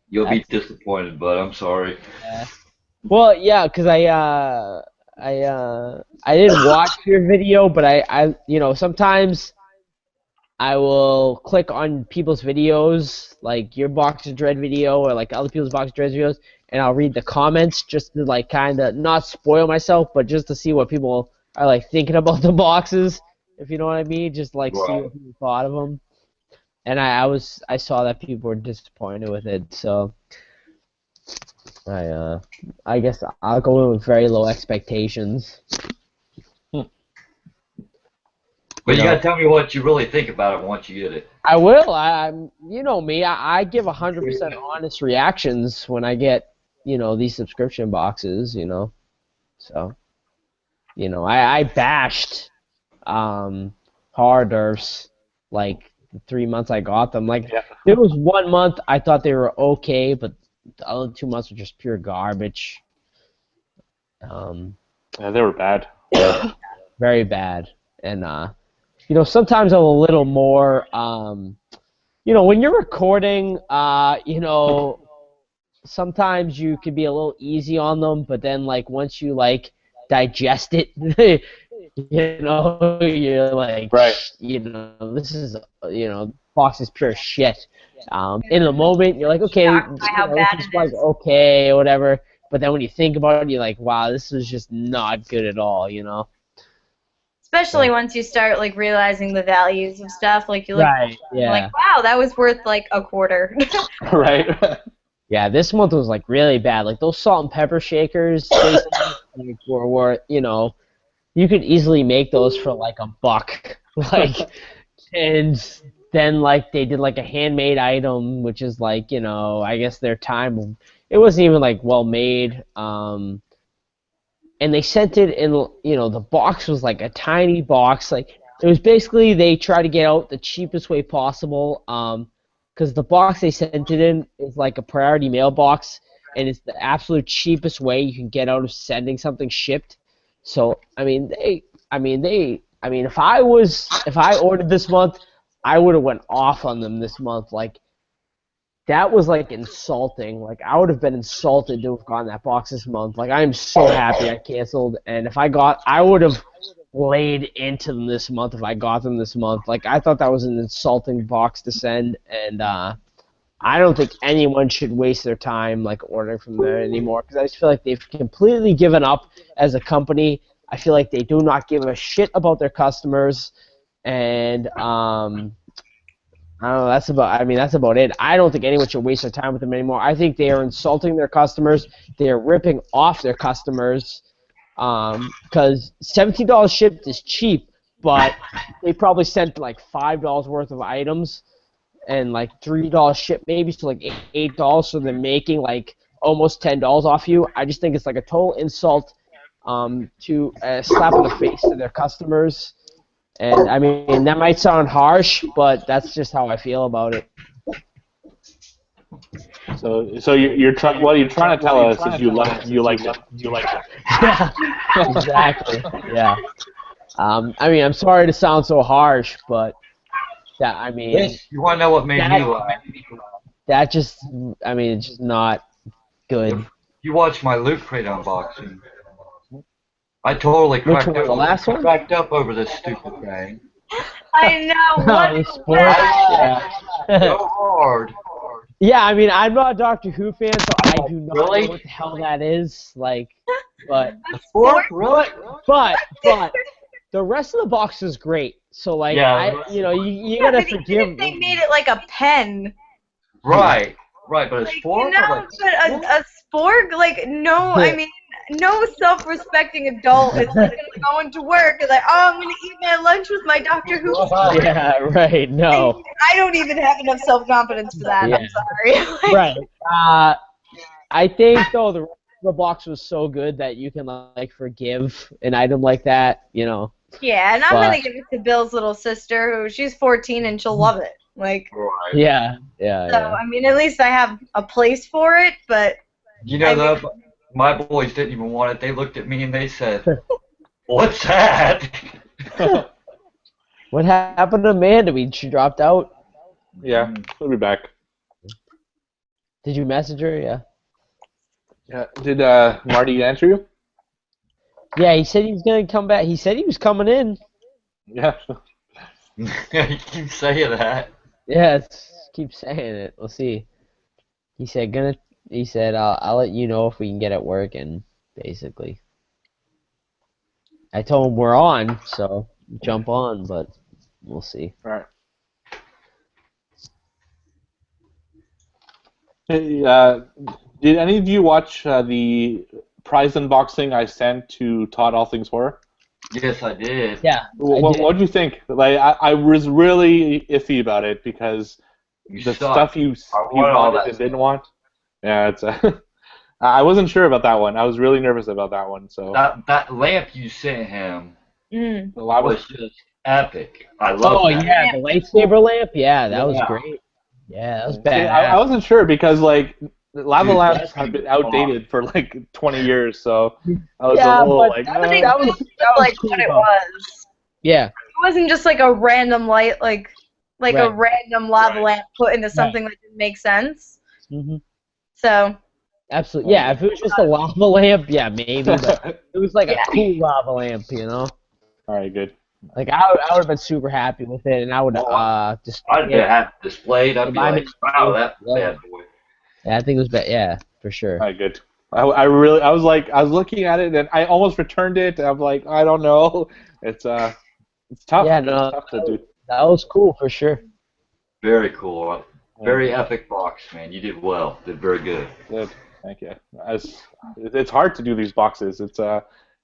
Speaker 5: You'll be disappointed, but I'm sorry.
Speaker 6: well, yeah, because I didn't watch your video, but I sometimes I will click on people's videos, like your Box of Dread video or like other people's Box of Dread videos, and I'll read the comments just to like kind of not spoil myself, but just to see what people I like thinking about the boxes, if you know what I mean. Just like see
Speaker 5: Right.
Speaker 6: what people thought of them. And I saw that people were disappointed with it, so I guess I'll go in with very low expectations.
Speaker 5: But
Speaker 6: You
Speaker 5: you
Speaker 6: know,
Speaker 5: gotta tell me what you really think about it once you get it.
Speaker 6: I will. I'm, you know me. I give 100% honest reactions when I get, these subscription boxes. So, I bashed hard earths like the 3 months I got them. Like
Speaker 2: Yeah.
Speaker 6: there was 1 month I thought they were okay, but the other 2 months were just pure garbage. Um,
Speaker 2: Yeah, they were bad.
Speaker 6: very bad. And sometimes I'm a little more when you're recording, sometimes you can be a little easy on them, but then like once you like digest it, you're like,
Speaker 2: Right.
Speaker 6: this is, Fox is pure shit. In the moment, you're like, okay,
Speaker 3: Shocked by how bad
Speaker 6: this is
Speaker 3: it
Speaker 6: like
Speaker 3: is.
Speaker 6: okay or whatever. But then when you think about it, you're like, wow, this is just not good at all.
Speaker 3: Especially once you start like realizing the values of stuff, like you look
Speaker 6: Right.
Speaker 3: and you're like,
Speaker 6: Yeah.
Speaker 3: wow, that was worth like a quarter.
Speaker 2: Right.
Speaker 6: Yeah, this month was like really bad. Like those salt and pepper shakers, they like, were you could easily make those for like $1. Like, and then like they did like a handmade item, which is like I guess their time. It wasn't even like well made. And they sent it in. The box was like a tiny box. Like it was basically they tried to get out the cheapest way possible. Because the box they sent it in is like a priority mailbox, and it's the absolute cheapest way you can get out of sending something shipped. So if I ordered this month, I would have went off on them this month. Like that was like insulting. Like I would have been insulted to have gotten that box this month. Like I'm so happy I canceled, and I would have laid into them this month if I got them this month. Like I thought that was an insulting box to send, and I don't think anyone should waste their time like ordering from there anymore because I just feel like they've completely given up as a company. I feel like they do not give a shit about their customers, and I don't know. That's about it. I don't think anyone should waste their time with them anymore. I think they are insulting their customers. They are ripping off their customers. Because $17 shipped is cheap, but they probably sent like $5 worth of items and like $3 shipped maybe, so like $8. So they're making like almost $10 off you. I just think it's like a total insult to a slap in the face to their customers. And I mean, that might sound harsh, but that's just how I feel about it.
Speaker 2: So you're trying. What you're trying to tell us is you liked it.
Speaker 6: Yeah, exactly. Yeah. I mean, I'm sorry to sound so harsh, but
Speaker 5: You wanna know what made me laugh?
Speaker 6: that just, it's just not good.
Speaker 5: You watched my Loot Crate unboxing. I totally
Speaker 6: Which one, the last one?
Speaker 5: cracked up over this stupid thing.
Speaker 3: I know. What
Speaker 6: The
Speaker 3: is
Speaker 6: sport.
Speaker 3: that?
Speaker 6: Yeah.
Speaker 5: So hard.
Speaker 6: Yeah, I mean, I'm not a Doctor Who fan, so I do not
Speaker 5: Really?
Speaker 6: know what the hell that is. Like, but
Speaker 5: Really?
Speaker 6: but the rest of the box is great. So like,
Speaker 5: Yeah.
Speaker 6: you
Speaker 3: Yeah,
Speaker 6: gotta
Speaker 3: but even
Speaker 6: forgive.
Speaker 3: if they made it like a pen.
Speaker 5: Right. Right, but a
Speaker 3: Like,
Speaker 5: spork?
Speaker 3: but a spork, like, no, I mean, no self-respecting adult is like going to work and like, oh, I'm gonna eat my lunch with my Doctor Who.
Speaker 6: Yeah, right. No.
Speaker 3: I don't even have enough self-confidence for that.
Speaker 6: Yeah.
Speaker 3: I'm sorry. Like,
Speaker 6: Right. I think though the rest of the box was so good that you can like forgive an item like that.
Speaker 3: yeah, and I'm
Speaker 6: But-
Speaker 3: gonna give it to Bill's little sister, who she's 14 and she'll love it. Like,
Speaker 5: Right.
Speaker 6: Yeah.
Speaker 3: so I mean, at least I have a place for it. But
Speaker 5: You know, though, my boys didn't even want it. They looked at me and they said, "What's that?"
Speaker 6: What happened to Amanda? She dropped out.
Speaker 2: Yeah, we'll be back.
Speaker 6: Did you message her? Yeah.
Speaker 2: Yeah. Did Marty answer you?
Speaker 6: Yeah, he said he was gonna come back. He said he was coming in.
Speaker 2: Yeah.
Speaker 5: You keep saying that.
Speaker 6: Yeah, keep saying it. We'll see. He said I'll let you know if we can get it working, basically. I told him we're on, so jump on, but we'll see.
Speaker 2: All right. Hey, did any of you watch the prize unboxing I sent to Todd All Things Horror?
Speaker 5: Yes, I did.
Speaker 6: Yeah.
Speaker 2: What did you think? Like, I was really iffy about it because
Speaker 5: You
Speaker 2: the
Speaker 5: suck.
Speaker 2: stuff you
Speaker 5: wanted all
Speaker 2: wanted
Speaker 5: that
Speaker 2: and didn't want. Yeah, it's. I wasn't sure about that one. I was really nervous about that one. So
Speaker 5: That lamp you sent him
Speaker 3: Mm.
Speaker 5: was just epic. I love
Speaker 6: Oh
Speaker 5: that.
Speaker 6: yeah, the lightsaber lamp. Yeah, that was
Speaker 5: Yeah.
Speaker 6: great. Yeah, that was
Speaker 2: See,
Speaker 6: badass.
Speaker 2: I wasn't sure because like lava
Speaker 5: Dude,
Speaker 2: lamps
Speaker 5: that
Speaker 2: have
Speaker 5: thing
Speaker 2: been
Speaker 5: was
Speaker 2: outdated for like 20 years, so I was
Speaker 6: Yeah,
Speaker 2: a little
Speaker 6: but
Speaker 2: like.
Speaker 3: Nobody
Speaker 6: that was-
Speaker 3: knows
Speaker 6: that was
Speaker 3: like
Speaker 6: cool,
Speaker 3: what it
Speaker 6: though.
Speaker 3: was.
Speaker 6: Yeah.
Speaker 3: It wasn't just like a random light, like a
Speaker 6: Right.
Speaker 3: random lava
Speaker 2: Right.
Speaker 3: lamp put into something that didn't make sense.
Speaker 6: hmm
Speaker 3: So
Speaker 6: Absolutely. Yeah, if it was just a lava lamp, yeah, maybe. But it was like
Speaker 3: Yeah.
Speaker 6: a cool lava lamp, you know.
Speaker 2: All right, good.
Speaker 6: Like I would have been super happy with it, and I would just.
Speaker 5: I'd have it displayed. I'd be
Speaker 6: Mine
Speaker 5: like,
Speaker 6: is
Speaker 5: wow,
Speaker 6: cool.
Speaker 5: that
Speaker 6: Yeah.
Speaker 5: bad boy.
Speaker 6: Yeah, I think it was bad. Yeah, for sure.
Speaker 2: All right, good. I was looking at it and I almost returned it. And I'm like, I don't know. It's tough.
Speaker 6: Yeah,
Speaker 2: It's
Speaker 6: no,
Speaker 2: tough to do.
Speaker 6: that was cool for sure.
Speaker 5: Very cool. Very epic box, man. You did well. Did very good.
Speaker 2: Good. Thank you. It's hard to do these boxes. It's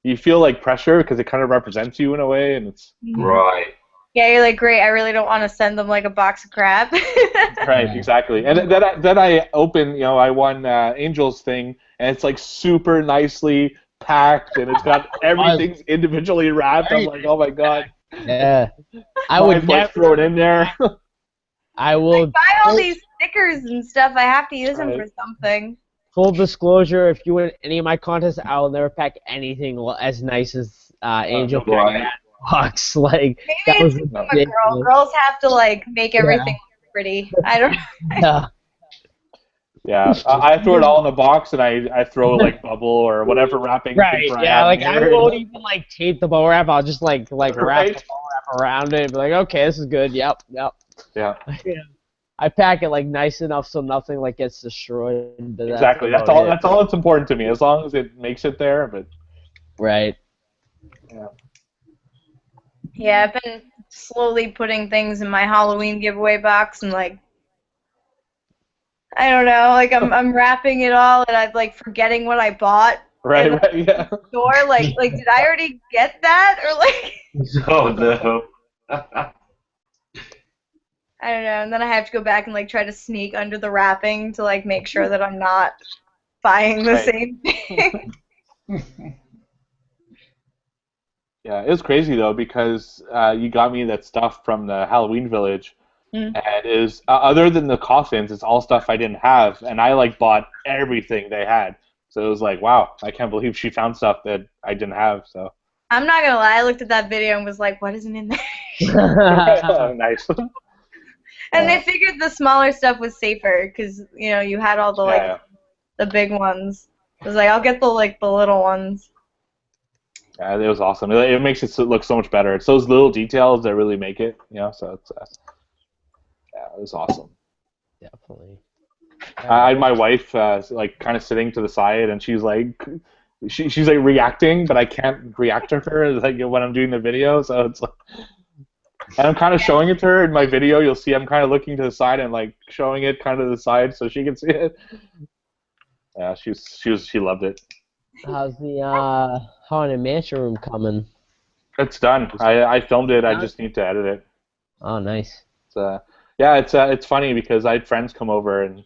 Speaker 2: you feel like pressure because it kind of represents you in a way, and it's
Speaker 5: Right.
Speaker 3: yeah, you're like, great. I really don't want to send them like a box of crap.
Speaker 2: right, exactly. And then I open, I won Angel's thing, and it's like super nicely packed, and it's got everything's individually wrapped. I'm like, oh my god.
Speaker 6: Yeah, I would
Speaker 2: Mine's, like, throw it in there.
Speaker 6: I will.
Speaker 3: Buy all these stickers and stuff. I have to use them
Speaker 2: Right.
Speaker 3: for something.
Speaker 6: Full disclosure: if you win any of my contests, I will never pack anything as nice as Angel packed
Speaker 5: right.
Speaker 6: that box. Like
Speaker 3: Maybe
Speaker 6: that was
Speaker 3: it's I'm a girl.
Speaker 6: ridiculous.
Speaker 3: Girls have to like make everything look pretty. I don't.
Speaker 6: Yeah.
Speaker 2: Yeah, I throw it all in the box, and I throw like bubble or whatever wrapping
Speaker 6: Right.
Speaker 2: paper I
Speaker 6: Yeah.
Speaker 2: have
Speaker 6: Like
Speaker 2: in
Speaker 6: I
Speaker 2: here.
Speaker 6: won't even like tape the bubble wrap. I'll just like wrap
Speaker 2: Right.
Speaker 6: the bubble wrap around it and be like, okay, this is good. Yep.
Speaker 2: Yeah.
Speaker 6: Yeah. I pack it like nice enough so nothing like gets destroyed. But
Speaker 2: Exactly. That's
Speaker 6: about
Speaker 2: all.
Speaker 6: it.
Speaker 2: That's all that's important to me. As long as it makes it there, but
Speaker 6: Right.
Speaker 3: Yeah, I've been slowly putting things in my Halloween giveaway box and like I don't know, like I'm wrapping it all and I'm like forgetting what I bought
Speaker 2: right,
Speaker 3: in the
Speaker 2: right, yeah.
Speaker 3: store. Like did I already get that or like
Speaker 5: Oh no.
Speaker 3: I don't know. And then I have to go back and like try to sneak under the wrapping to like make sure that I'm not buying the
Speaker 2: Right.
Speaker 3: same thing.
Speaker 2: Yeah, it was crazy though because you got me that stuff from the Halloween Village, and it is other than the coffins, it's all stuff I didn't have, and I like bought everything they had. So it was like, wow, I can't believe she found stuff that I didn't have. So
Speaker 3: I'm not gonna lie, I looked at that video and was like, what isn't in there?
Speaker 2: nice.
Speaker 3: And they figured the smaller stuff was safer because you had all the like
Speaker 2: Yeah.
Speaker 3: the big ones. I was like, I'll get the little ones.
Speaker 2: Yeah, it was awesome. It makes it look so much better. It's those little details that really make it, So it's yeah, it was awesome.
Speaker 6: Definitely.
Speaker 2: I had my wife like kind of sitting to the side, and she's like, she's like reacting, but I can't react to her like when I'm doing the video. So it's like, and I'm kind of showing it to her in my video. You'll see I'm kind of looking to the side and like showing it kind of to the side so she can see it. Yeah, she loved it.
Speaker 6: How's the Haunted Mansion room coming?
Speaker 2: It's done. I filmed it. I just need to edit it.
Speaker 6: Oh, nice.
Speaker 2: It's funny because I had friends come over and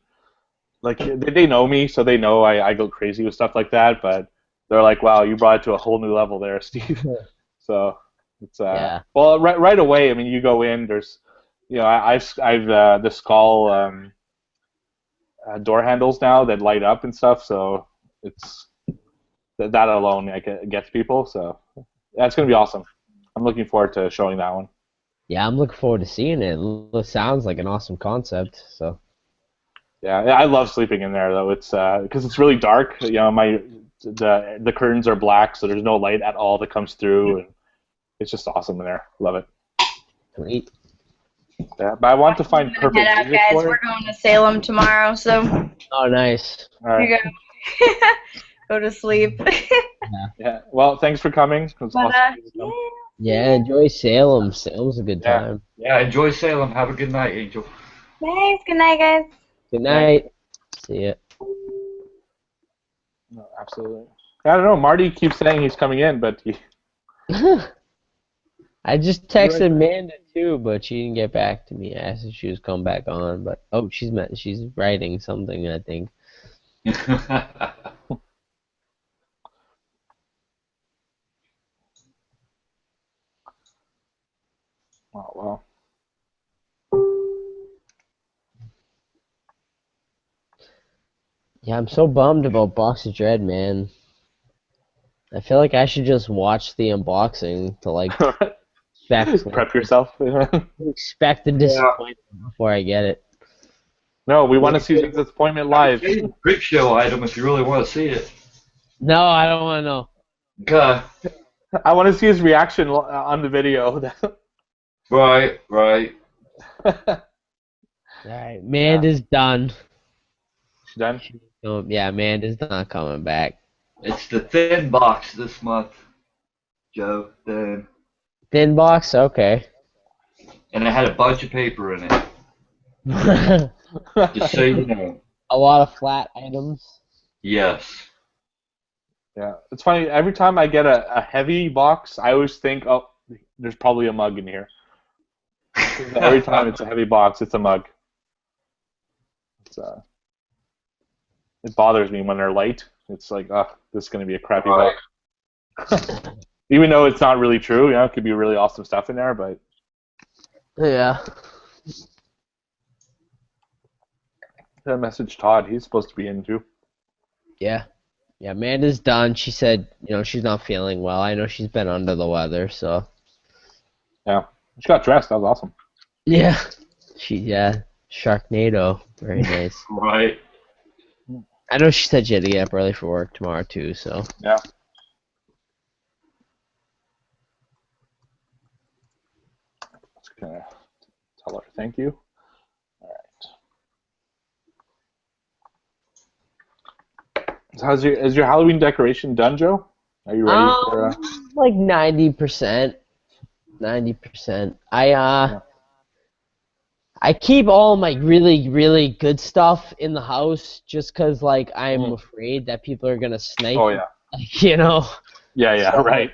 Speaker 2: like they know me, so they know I go crazy with stuff like that. But they're like, "Wow, you brought it to a whole new level there, Steve." So it's
Speaker 6: Yeah.
Speaker 2: well, right away. I mean, you go in. There's I've the skull door handles now that light up and stuff. So it's that alone gets people. So that's gonna be awesome. I'm looking forward to showing that one.
Speaker 6: Yeah, I'm looking forward to seeing it. It sounds like an awesome concept. So.
Speaker 2: Yeah, I love sleeping in there though. It's because it's really dark. The curtains are black, so there's no light at all that comes through, and it's just awesome in there. Love it.
Speaker 6: Sweet.
Speaker 2: Yeah, but I want to find
Speaker 3: Head
Speaker 2: perfect
Speaker 3: out,
Speaker 2: music
Speaker 3: guys.
Speaker 2: for
Speaker 3: We're
Speaker 2: it.
Speaker 3: going to Salem tomorrow, so
Speaker 6: Oh, nice.
Speaker 2: All right.
Speaker 3: here you go. Go to sleep.
Speaker 2: Yeah. Well, thanks for coming. It was
Speaker 3: But
Speaker 2: awesome.
Speaker 3: yeah.
Speaker 6: Yeah, enjoy Salem. Salem's a good
Speaker 2: Yeah.
Speaker 6: time.
Speaker 5: Yeah, enjoy Salem. Have a good night, Angel.
Speaker 3: Thanks. Good night, guys.
Speaker 6: Good night. See ya.
Speaker 2: No, absolutely. I don't know. Marty keeps saying he's coming in, but he,
Speaker 6: I just
Speaker 2: You're right.
Speaker 6: texted Amanda too, but she didn't get back to me. I asked if she was coming back on, but she's writing something, I think.
Speaker 2: oh well.
Speaker 6: Yeah, I'm so bummed about Box of Dread, man. I feel like I should just watch the unboxing to like
Speaker 2: Prep yourself.
Speaker 6: expect the disappointment before I get it.
Speaker 2: No, we want to see the disappointment live.
Speaker 5: Creep show item if you really want to see it.
Speaker 6: No, I don't want to know.
Speaker 5: Okay.
Speaker 2: I want to see his reaction on the video.
Speaker 5: Right, right.
Speaker 6: Alright, Amanda's done.
Speaker 2: Done?
Speaker 6: Oh, yeah, Amanda's not coming back.
Speaker 5: It's the thin box this month, Joe. Thin.
Speaker 6: Thin box? Okay.
Speaker 5: And it had a bunch of paper in it. Just so you know.
Speaker 6: A lot of flat items.
Speaker 5: Yes.
Speaker 2: Yeah, it's funny. Every time I get a heavy box, I always think, oh, there's probably a mug in here. Every time it's a heavy box, it's a mug. It bothers me when they're light. It's like, oh, this is going to be a crappy box. Even though it's not really true, you know, it could be really awesome stuff in there, but...
Speaker 6: Yeah.
Speaker 2: I message Todd. He's supposed to be in, too.
Speaker 6: Yeah. Yeah, Amanda's done. She said, she's not feeling well. I know she's been under the weather, so...
Speaker 2: Yeah. She got dressed. That was awesome.
Speaker 6: Yeah. Sharknado. Very nice.
Speaker 5: Right.
Speaker 6: I know she said she had to get up early for work tomorrow, too, so...
Speaker 2: Yeah. Just gonna tell her thank you. All right. So is your Halloween decoration done, Joe? Are you ready for?
Speaker 6: Like 90%. 90%. I keep all my really, really good stuff in the house just because, like, I'm afraid that people are going to snipe.
Speaker 2: Oh, yeah. Yeah,
Speaker 6: So,
Speaker 2: right.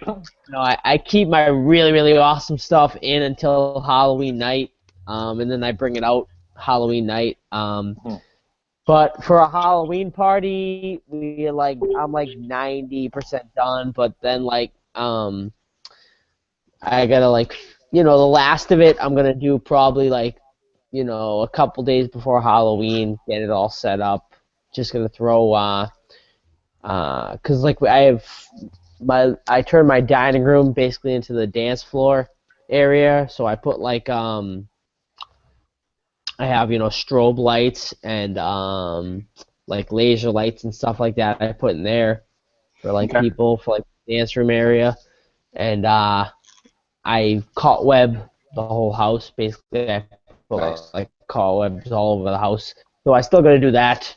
Speaker 6: I keep my really, really awesome stuff in until Halloween night, and then I bring it out Halloween night. But for a Halloween party, I'm like 90% done, but then, like, I gotta, like, the last of it I'm gonna do probably, like, a couple days before Halloween, get it all set up. Just gonna throw, cause like I turned my dining room basically into the dance floor area, so I put like, I have, strobe lights and, like laser lights and stuff like that I put in there for like people, for like the dance room area. And, I cobweb the whole house, basically. I put like cobwebs all over the house. So I still gotta do that.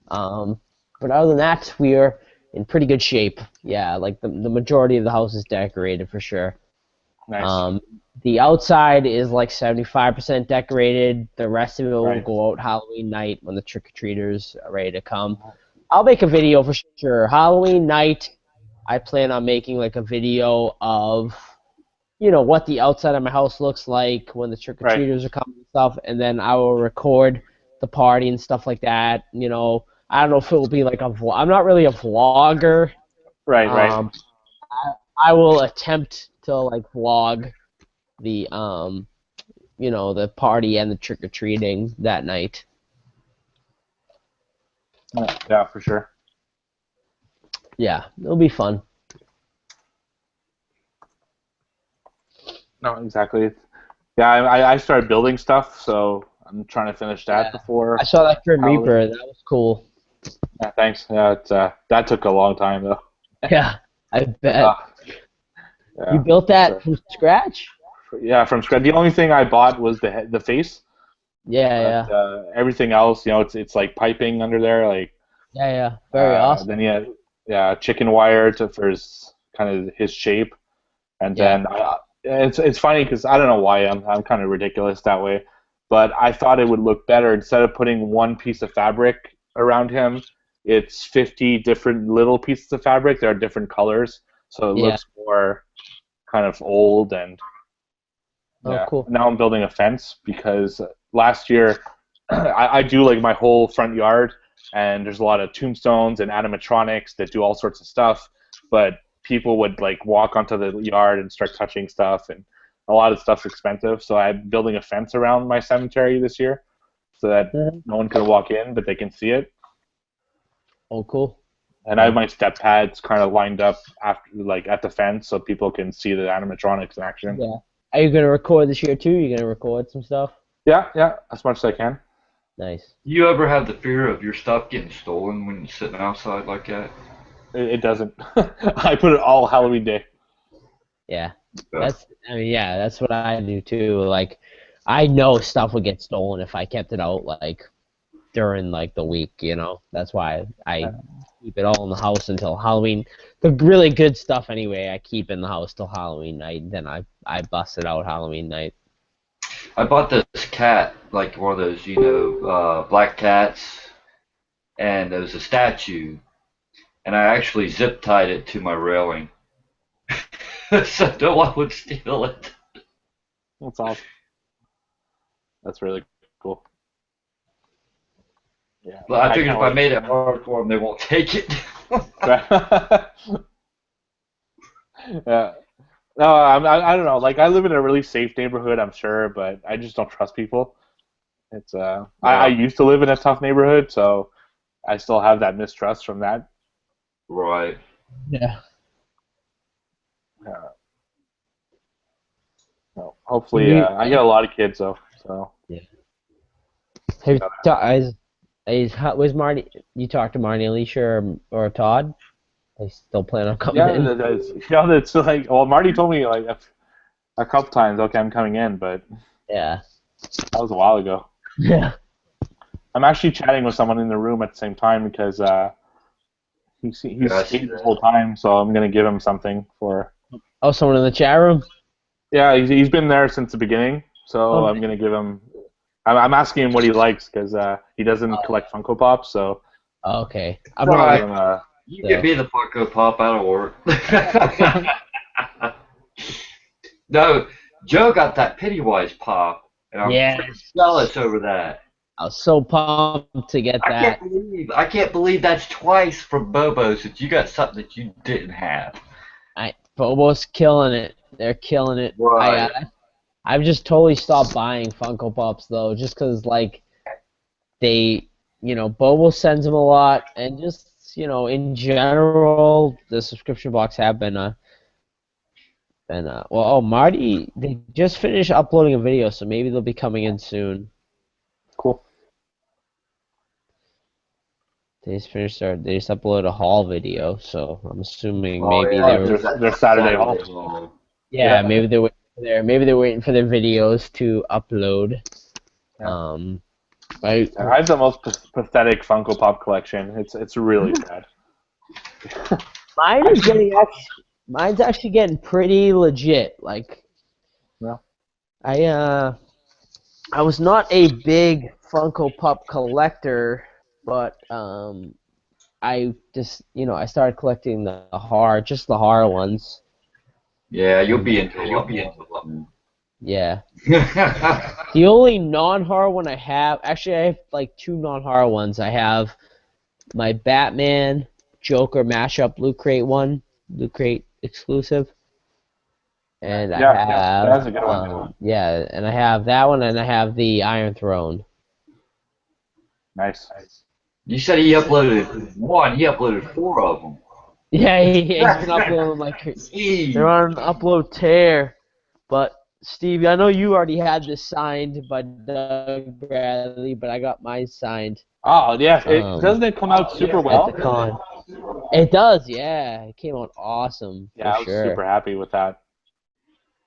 Speaker 6: But other than that, we are in pretty good shape. Yeah, like the majority of the house is decorated for sure.
Speaker 2: Nice.
Speaker 6: The outside is like 75% decorated. The rest of it will go out Halloween night when the trick-or-treaters are ready to come. I'll make a video for sure. Halloween night, I plan on making like a video of what the outside of my house looks like when the trick-or-treaters are coming and stuff, and then I will record the party and stuff like that. I don't know if it will be like a vlog. I'm not really a vlogger.
Speaker 2: Right.
Speaker 6: I will attempt to like vlog the the party and the trick-or-treating that night.
Speaker 2: Yeah, for sure.
Speaker 6: Yeah, it'll be fun.
Speaker 2: No, exactly. Yeah, I started building stuff, so I'm trying to finish that before.
Speaker 6: I saw that Grim Reaper. That was cool.
Speaker 2: Yeah, thanks. Yeah, that took a long time though.
Speaker 6: Yeah, I bet.
Speaker 2: Yeah,
Speaker 6: you built that from scratch?
Speaker 2: Yeah, from scratch. The only thing I bought was the face.
Speaker 6: Yeah.
Speaker 2: Everything else, it's like piping under there, like.
Speaker 6: Yeah. Very awesome.
Speaker 2: Then yeah, chicken wire for his kind of his shape, and
Speaker 6: Yeah.
Speaker 2: then it's funny because I don't know why I'm kind of ridiculous that way, but I thought it would look better instead of putting one piece of fabric around him. It's 50 different little pieces of fabric. There are different colors, so it
Speaker 6: Yeah.
Speaker 2: looks more kind of old and
Speaker 6: Oh,
Speaker 2: yeah.
Speaker 6: cool.
Speaker 2: Now I'm building a fence because last year I do like my whole front yard, and there's a lot of tombstones and animatronics that do all sorts of stuff, but people would like walk onto the yard and start touching stuff, and a lot of stuff's expensive. So I'm building a fence around my cemetery this year so that
Speaker 6: Mhm.
Speaker 2: no one can walk in, but they can see it.
Speaker 6: Oh, cool.
Speaker 2: And I have my step pads kind of lined up after, like at the fence, so people can see the animatronics in action.
Speaker 6: Yeah. Are you gonna record this year too? You gonna record some stuff?
Speaker 2: Yeah, as much as I can.
Speaker 6: Nice.
Speaker 5: You ever have the fear of your stuff getting stolen when you're sitting outside like that?
Speaker 2: It doesn't. I put it all Halloween day.
Speaker 6: Yeah.
Speaker 5: Yeah.
Speaker 6: That's what I do too. Like, I know stuff would get stolen if I kept it out like during like the week. That's why I keep it all in the house until Halloween. The really good stuff anyway, I keep in the house till Halloween night. Then I bust it out Halloween night.
Speaker 5: I bought this cat, like one of those, black cats, and it was a statue, and I actually zip tied it to my railing, so no one would steal it.
Speaker 2: That's awesome. That's really cool. Yeah.
Speaker 5: But I figured
Speaker 2: can't
Speaker 5: if I
Speaker 2: wait.
Speaker 5: made it hard for them, they won't take it.
Speaker 2: Yeah. No, I don't know. Like I live in a really safe neighborhood, I'm sure, but I just don't trust people. It's I used to live in a tough neighborhood, so I still have that mistrust from that.
Speaker 5: Right.
Speaker 6: Yeah.
Speaker 2: So hopefully, I get a lot of kids though. So
Speaker 6: Have you was Marty? You talked to Marty, Alicia, or Todd? They still plan on coming
Speaker 2: yeah,
Speaker 6: in.
Speaker 2: that's like well, Marty told me like a couple times, okay, I'm coming in, but
Speaker 6: Yeah.
Speaker 2: that was a while ago.
Speaker 6: Yeah.
Speaker 2: I'm actually chatting with someone in the room at the same time because he's skating the whole time, so I'm gonna give him something for.
Speaker 6: Oh, someone in the chat room?
Speaker 2: Yeah, he's been there since the beginning, so
Speaker 6: Oh,
Speaker 2: I'm gonna give him. I'm asking him what he likes because he doesn't collect Funko Pops, so.
Speaker 6: Okay. I'm
Speaker 5: Right.
Speaker 6: not.
Speaker 5: You give me the Funko Pop, that'll work. No, Joe got that Pennywise pop, and I'm
Speaker 6: Yes.
Speaker 5: pretty jealous over that.
Speaker 6: I was so pumped to get that.
Speaker 5: I can't believe that's twice from Bobo since you got something that you didn't have.
Speaker 6: Bobo's killing it. They're killing it.
Speaker 5: Right.
Speaker 6: I've just totally stopped buying Funko Pops though, just because like they, Bobo sends them a lot, and just in general, the subscription box have been Marty, they just finished uploading a video, so maybe they'll be coming in soon.
Speaker 2: Cool.
Speaker 6: They just uploaded a haul video, so I'm assuming
Speaker 5: Oh,
Speaker 6: maybe
Speaker 5: yeah,
Speaker 6: they were.
Speaker 2: Their Saturday haul.
Speaker 6: Yeah,
Speaker 2: Yeah.
Speaker 6: maybe they're waiting for their videos to upload.
Speaker 2: Yeah.
Speaker 6: I
Speaker 2: I have the most pathetic Funko Pop collection. It's really sad.
Speaker 6: mine's actually getting pretty legit. Like,
Speaker 2: Yeah.
Speaker 6: I was not a big Funko Pop collector, but I just I started collecting the horror ones.
Speaker 5: Yeah, you'll be into it.
Speaker 6: Yeah. The only non-horror one I have, actually I have like two non-horror ones. I have my Batman Joker mashup Loot Crate exclusive. And I have
Speaker 2: that's a good one.
Speaker 6: and I have that one, and I have the Iron Throne.
Speaker 2: Nice.
Speaker 5: You said he uploaded one, he uploaded 4 of them.
Speaker 6: Yeah, he's been uploading like they're on an upload tear. But Stevie, I know you already had this signed by Doug Bradley, but I got mine signed.
Speaker 2: Oh yeah, doesn't it come out super well?
Speaker 6: At the con. It does, yeah. It came out awesome.
Speaker 2: Yeah, I was super happy with that.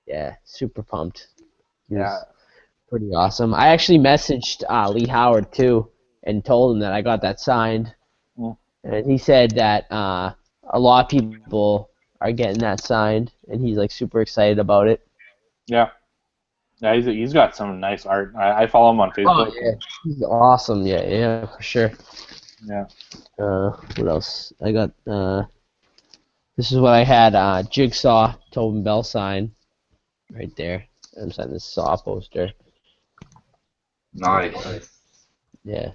Speaker 6: Yeah, super pumped.
Speaker 2: Yeah.
Speaker 6: Pretty awesome. I actually messaged Lee Howard too and told him that I got that signed.
Speaker 2: Mm.
Speaker 6: And he said that a lot of people are getting that signed, and he's like super excited about it.
Speaker 2: Yeah. Yeah, he's got some nice art. I follow him on
Speaker 6: Oh
Speaker 2: Facebook.
Speaker 6: yeah, he's awesome. Yeah, for sure.
Speaker 2: Yeah.
Speaker 6: What else? I got. This is what I had. Jigsaw Tobin Bell sign right there. I'm signing this Saw poster.
Speaker 5: Nice.
Speaker 6: Yeah.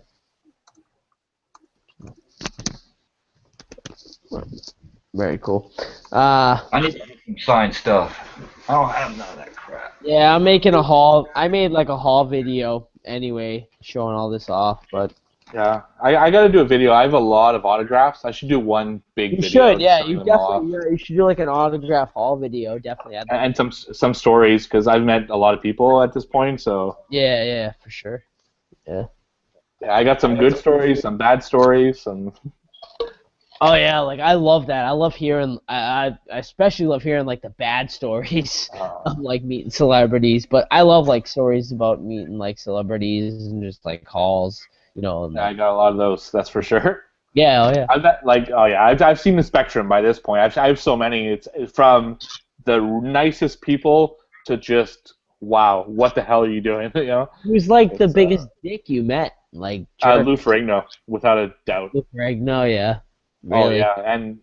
Speaker 6: Very cool.
Speaker 5: I need some signed stuff. I don't have none of that crap.
Speaker 6: Yeah, I'm making a haul. I made like a haul video anyway, showing all this off. But
Speaker 2: Yeah. I got to do a video. I have a lot of autographs. I should do one big
Speaker 6: you
Speaker 2: video.
Speaker 6: should, yeah,
Speaker 2: showing
Speaker 6: you
Speaker 2: them all off.
Speaker 6: definitely, yeah, you should do like an autograph haul video, definitely. I'd like
Speaker 2: And some stories because I've met a lot of people at this point. So
Speaker 6: yeah, for sure. Yeah.
Speaker 2: yeah, I got some good stories, some bad stories, some.
Speaker 6: Oh yeah, like I love that. I love hearing. I especially love hearing like the bad stories of like meeting celebrities. But I love like stories about meeting like celebrities and just like calls, you know. And,
Speaker 2: Yeah, I got a lot of those. That's for sure.
Speaker 6: yeah, oh yeah.
Speaker 2: I've met, like, oh yeah, I've seen the spectrum by this point. I have so many. It's from the nicest people to just wow, what the hell are you doing? You know.
Speaker 6: Who's like the
Speaker 2: It's,
Speaker 6: biggest dick you met? Like
Speaker 2: Lou Ferrigno, without a doubt.
Speaker 6: No, yeah.
Speaker 2: Oh
Speaker 6: Really?
Speaker 2: yeah, and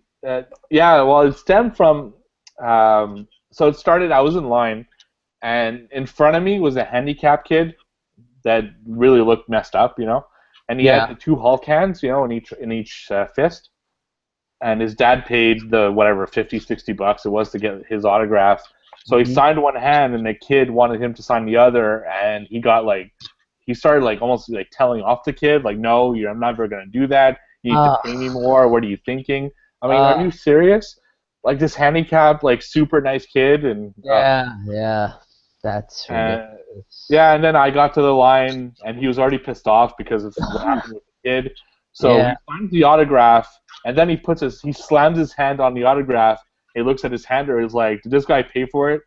Speaker 2: yeah, well, it stemmed from. So it started. I was in line, and in front of me was a handicapped kid that really looked messed up, you know, and he
Speaker 6: Yeah.
Speaker 2: had the two Hulk hands, you know, in each fist, and his dad paid the whatever $50-$60 it was to get his autograph. So he signed one hand, and the kid wanted him to sign the other, and he got like, he started like almost like telling off the kid, like, no, I'm never gonna do that. You need to pay me more. What are you thinking? I mean, are you serious? Like this handicapped, like super nice kid, and
Speaker 6: Yeah. That's ridiculous.
Speaker 2: yeah, and then I got to the line, and he was already pissed off because of what happened with the kid. So
Speaker 6: Yeah.
Speaker 2: he signs the autograph, and then he slams his hand on the autograph. He looks at his hander. He's like, "Did this guy pay for it?"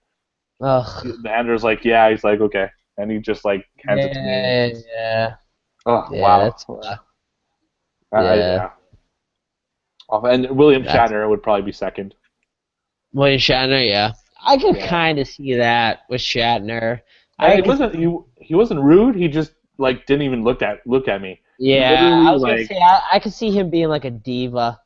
Speaker 6: Ugh.
Speaker 2: The hander's like, "Yeah." He's like, "Okay," and he just like hands it to me.
Speaker 6: Yeah.
Speaker 2: Oh
Speaker 6: Yeah,
Speaker 2: wow.
Speaker 6: that's
Speaker 2: Yeah. And William Shatner would probably be second.
Speaker 6: William Shatner, yeah. I can
Speaker 2: Yeah.
Speaker 6: kind of see that with Shatner.
Speaker 2: And he wasn't rude. He just like didn't even look at me.
Speaker 6: Yeah,
Speaker 2: Literally,
Speaker 6: I was gonna
Speaker 2: like,
Speaker 6: say I could see him being like a diva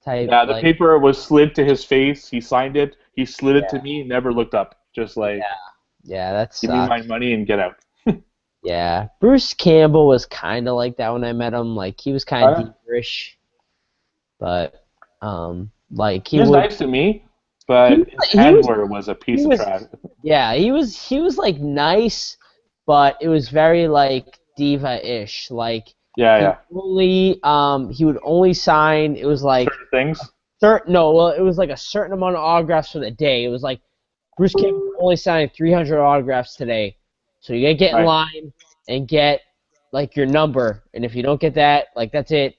Speaker 6: type.
Speaker 2: yeah, the
Speaker 6: like,
Speaker 2: paper was slid to his face. He signed it. He slid it to me. Never looked up. Just like,
Speaker 6: yeah, that
Speaker 2: give me
Speaker 6: sucks.
Speaker 2: my money and get out.
Speaker 6: Yeah, Bruce Campbell was kind of like that when I met him. Like he was kind of diva-ish, but like
Speaker 2: He was nice to me, but his handler was a piece of trash.
Speaker 6: Yeah, he was like nice, but it was very like diva-ish. Like
Speaker 2: Yeah.
Speaker 6: he would only sign. It was like
Speaker 2: Certain things.
Speaker 6: it was like a certain amount of autographs for the day. It was like Bruce Campbell only signed 300 autographs today, so you gotta get in line and get like your number. And if you don't get that, like that's it.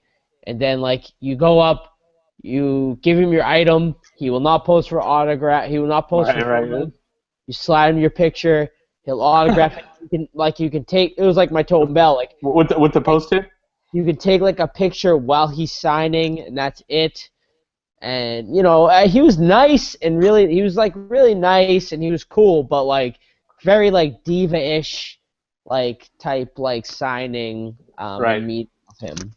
Speaker 6: And then like you go up, you give him your item. He will not pose for autograph. He will not pose for photos. You slide him your picture. He'll autograph it. You can take. It was like my Tobin Bell. Like
Speaker 2: with the post-it.
Speaker 6: You can take like a picture while he's signing, and that's it. And you know, he was nice and he was like really nice, and he was cool, but like very like diva-ish, like type like signing meet of him.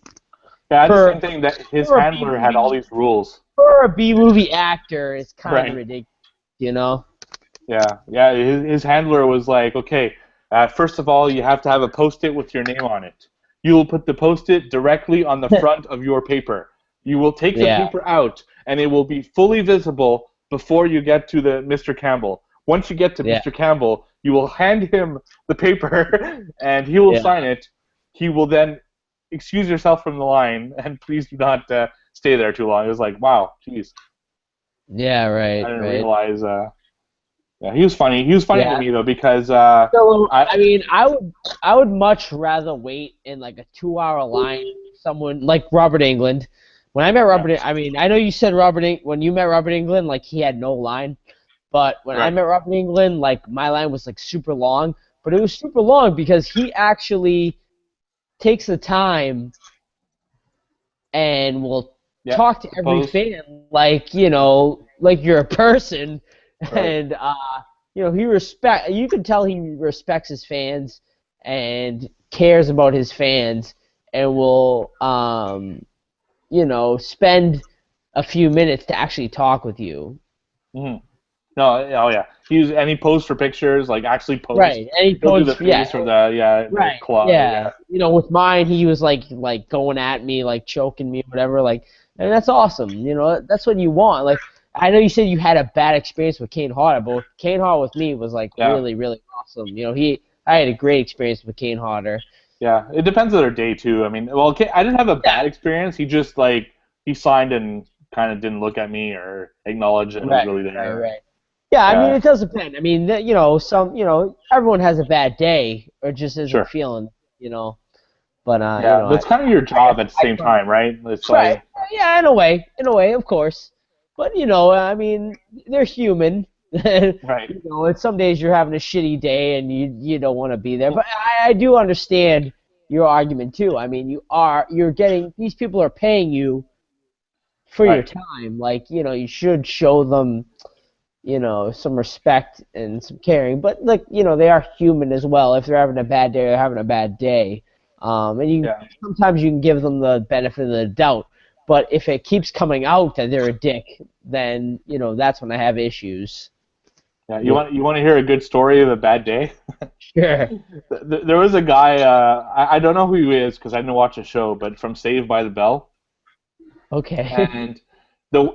Speaker 2: Yeah, the same thing that his handler had all these rules.
Speaker 6: For a B-movie actor, it's kind of ridiculous, you know.
Speaker 2: Yeah. His handler was like, okay, first of all, you have to have a post-it with your name on it. You will put the post-it directly on the front of your paper. You will take the paper out, and it will be fully visible before you get to the Mr. Campbell. Once you get to Mr. Campbell, you will hand him the paper, and he will sign it. He will then excuse yourself from the line, and please do not stay there too long. It was like, wow, jeez.
Speaker 6: Yeah, right.
Speaker 2: I didn't realize. Yeah, he was funny. He was funny to me though because
Speaker 6: I would much rather wait in like a 2-hour line with someone like Robert Englund. When I met Robert, I mean, I know you said when you met Robert Englund, like he had no line, but when I met Robert Englund, like my line was like super long, but it was super long because he actually takes the time and will
Speaker 2: Yeah,
Speaker 6: talk to every
Speaker 2: post.
Speaker 6: fan like like you're a person,
Speaker 2: Right.
Speaker 6: and you can tell he respects his fans and cares about his fans, and will spend a few minutes to actually talk with you.
Speaker 2: Mhm. No, oh yeah. He posts for pictures, like actually posts.
Speaker 6: Right, and he
Speaker 2: He'll do the
Speaker 6: posts, yeah,
Speaker 2: face or the
Speaker 6: right,
Speaker 2: claw.
Speaker 6: yeah.
Speaker 2: Yeah,
Speaker 6: With mine, he was like going at me, like choking me, whatever. Like, and that's awesome. That's what you want. Like, I know you said you had a bad experience with Kane Hodder, but Kane Hodder with me was like
Speaker 2: yeah,
Speaker 6: really, really awesome. I had a great experience with Kane Hodder.
Speaker 2: yeah. It depends on their day too. I mean, well, I didn't have a
Speaker 6: Yeah,
Speaker 2: bad experience. He just like he signed and kind of didn't look at me or acknowledge that I was
Speaker 6: right,
Speaker 2: really
Speaker 6: right,
Speaker 2: there.
Speaker 6: right. Yeah, I mean,
Speaker 2: Yeah,
Speaker 6: it does depend. I mean, everyone has a bad day or just isn't
Speaker 2: sure.
Speaker 6: feeling, But
Speaker 2: Yeah, but it's kind of your job at the
Speaker 6: I
Speaker 2: same
Speaker 6: try.
Speaker 2: time, right? It's
Speaker 6: Right.
Speaker 2: like,
Speaker 6: Yeah, in a way, of course. But I mean, they're human.
Speaker 2: right.
Speaker 6: And some days you're having a shitty day and you don't want to be there. But I do understand your argument too. I mean, you're getting these people are paying you for your
Speaker 2: Right.
Speaker 6: time. Like, you should show them, some respect and some caring. But like, they are human as well. If they're having a bad day, they're having a bad day. And
Speaker 2: Yeah.
Speaker 6: sometimes you can give them the benefit of the doubt. But if it keeps coming out that they're a dick, then that's when I have issues.
Speaker 2: Yeah.
Speaker 6: Yeah.
Speaker 2: You want to hear a good story of a bad day?
Speaker 6: Sure.
Speaker 2: There was a guy. I don't know who he is because I didn't watch the show, but from Saved by the Bell.
Speaker 6: Okay.
Speaker 2: And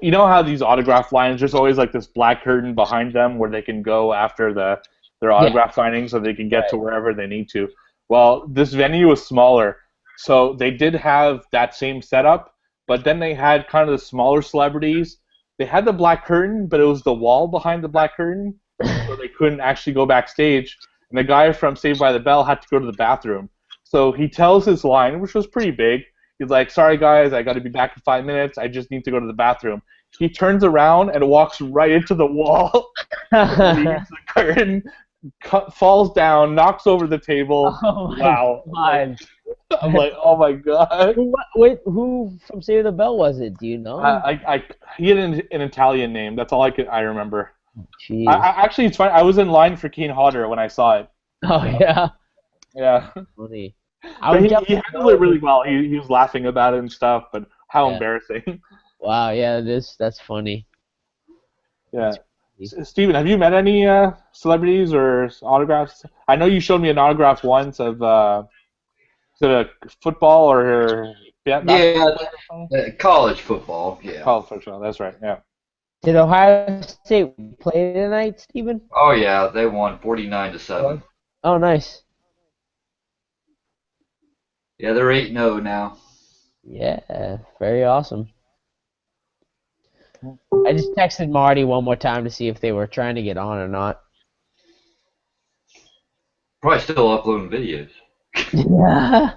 Speaker 2: you know how these autograph lines, there's always like this black curtain behind them where they can go after their
Speaker 6: Yeah.
Speaker 2: autograph signing so they can get to
Speaker 6: Right.
Speaker 2: wherever they need to. Well, this venue was smaller, so they did have that same setup, but then they had kind of the smaller celebrities. They had the black curtain, but it was the wall behind the black curtain, so they couldn't actually go backstage. And the guy from Saved by the Bell had to go to the bathroom. So he tells his line, which was pretty big. He's like, "Sorry guys, I got to be back in 5 minutes. I just need to go to the bathroom." He turns around and walks right into the wall, leaves the curtain, falls down, knocks over the table.
Speaker 6: Oh my
Speaker 2: Wow!
Speaker 6: God.
Speaker 2: I'm like, oh my god.
Speaker 6: Who from Save the Bell was it? Do you know?
Speaker 2: He had an Italian name. That's all I remember.
Speaker 6: Jeez.
Speaker 2: Actually, it's fine. I was in line for Kane Hodder when I saw it.
Speaker 6: Oh yeah.
Speaker 2: Yeah.
Speaker 6: Funny.
Speaker 2: But he handled it really well. He was laughing about it and stuff, but how
Speaker 6: Yeah.
Speaker 2: embarrassing.
Speaker 6: Wow. Yeah. That's funny.
Speaker 2: Yeah. Steven, have you met any celebrities or autographs? I know you showed me an autograph once of is it a football or basketball
Speaker 5: Yeah,
Speaker 2: player or something?
Speaker 5: college football. Yeah.
Speaker 2: College football. That's right. Yeah.
Speaker 6: Did Ohio State play tonight, Stephen?
Speaker 5: Oh yeah, they won 49-7.
Speaker 6: Oh, nice.
Speaker 5: Yeah, they're 8-0 now.
Speaker 6: Yeah, very awesome. I just texted Marty one more time to see if they were trying to get on or not.
Speaker 5: Probably still uploading videos.
Speaker 6: Yeah.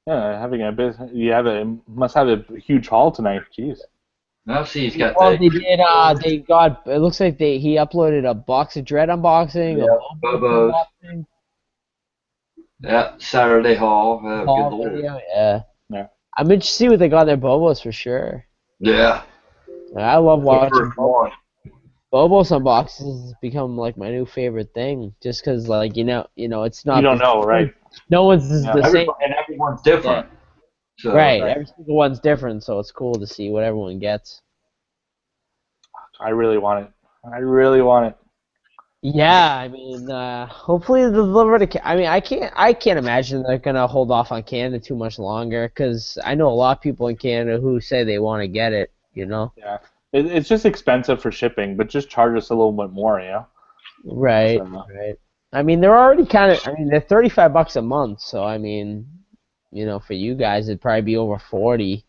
Speaker 2: Yeah, having a bit. Must have a huge haul tonight. Jeez.
Speaker 5: Now see, he's got
Speaker 6: Well,
Speaker 5: the
Speaker 6: they did. They got. It looks like he uploaded a box of Dread unboxing, a
Speaker 5: Bobos.
Speaker 6: unboxing,
Speaker 5: Saturday haul. Good
Speaker 6: haul
Speaker 5: lord.
Speaker 6: video. Yeah.
Speaker 2: Yeah.
Speaker 6: I'm interested to see what they got in their Bobos for sure.
Speaker 5: Yeah.
Speaker 6: I love
Speaker 5: The
Speaker 6: watching
Speaker 5: first one.
Speaker 6: Bobos unboxings. Has become like my new favorite thing, just because like it's not.
Speaker 2: You don't know, right?
Speaker 6: No one's
Speaker 2: Yeah.
Speaker 6: the same.
Speaker 5: And everyone's different. So,
Speaker 6: Right. Every single one's different, so it's cool to see what everyone gets.
Speaker 2: I really want it. I really want it.
Speaker 6: Yeah, I mean, hopefully they'll deliver to. I mean, I can't imagine they're gonna hold off on Canada too much longer, because I know a lot of people in Canada who say they want to get it.
Speaker 2: Yeah. It's just expensive for shipping, but just charge us a little bit more,
Speaker 6: Right.
Speaker 2: So,
Speaker 6: Right. I mean, they're already kind of. I mean, they're $35 a month, so I mean, for you guys, it'd probably be over 40.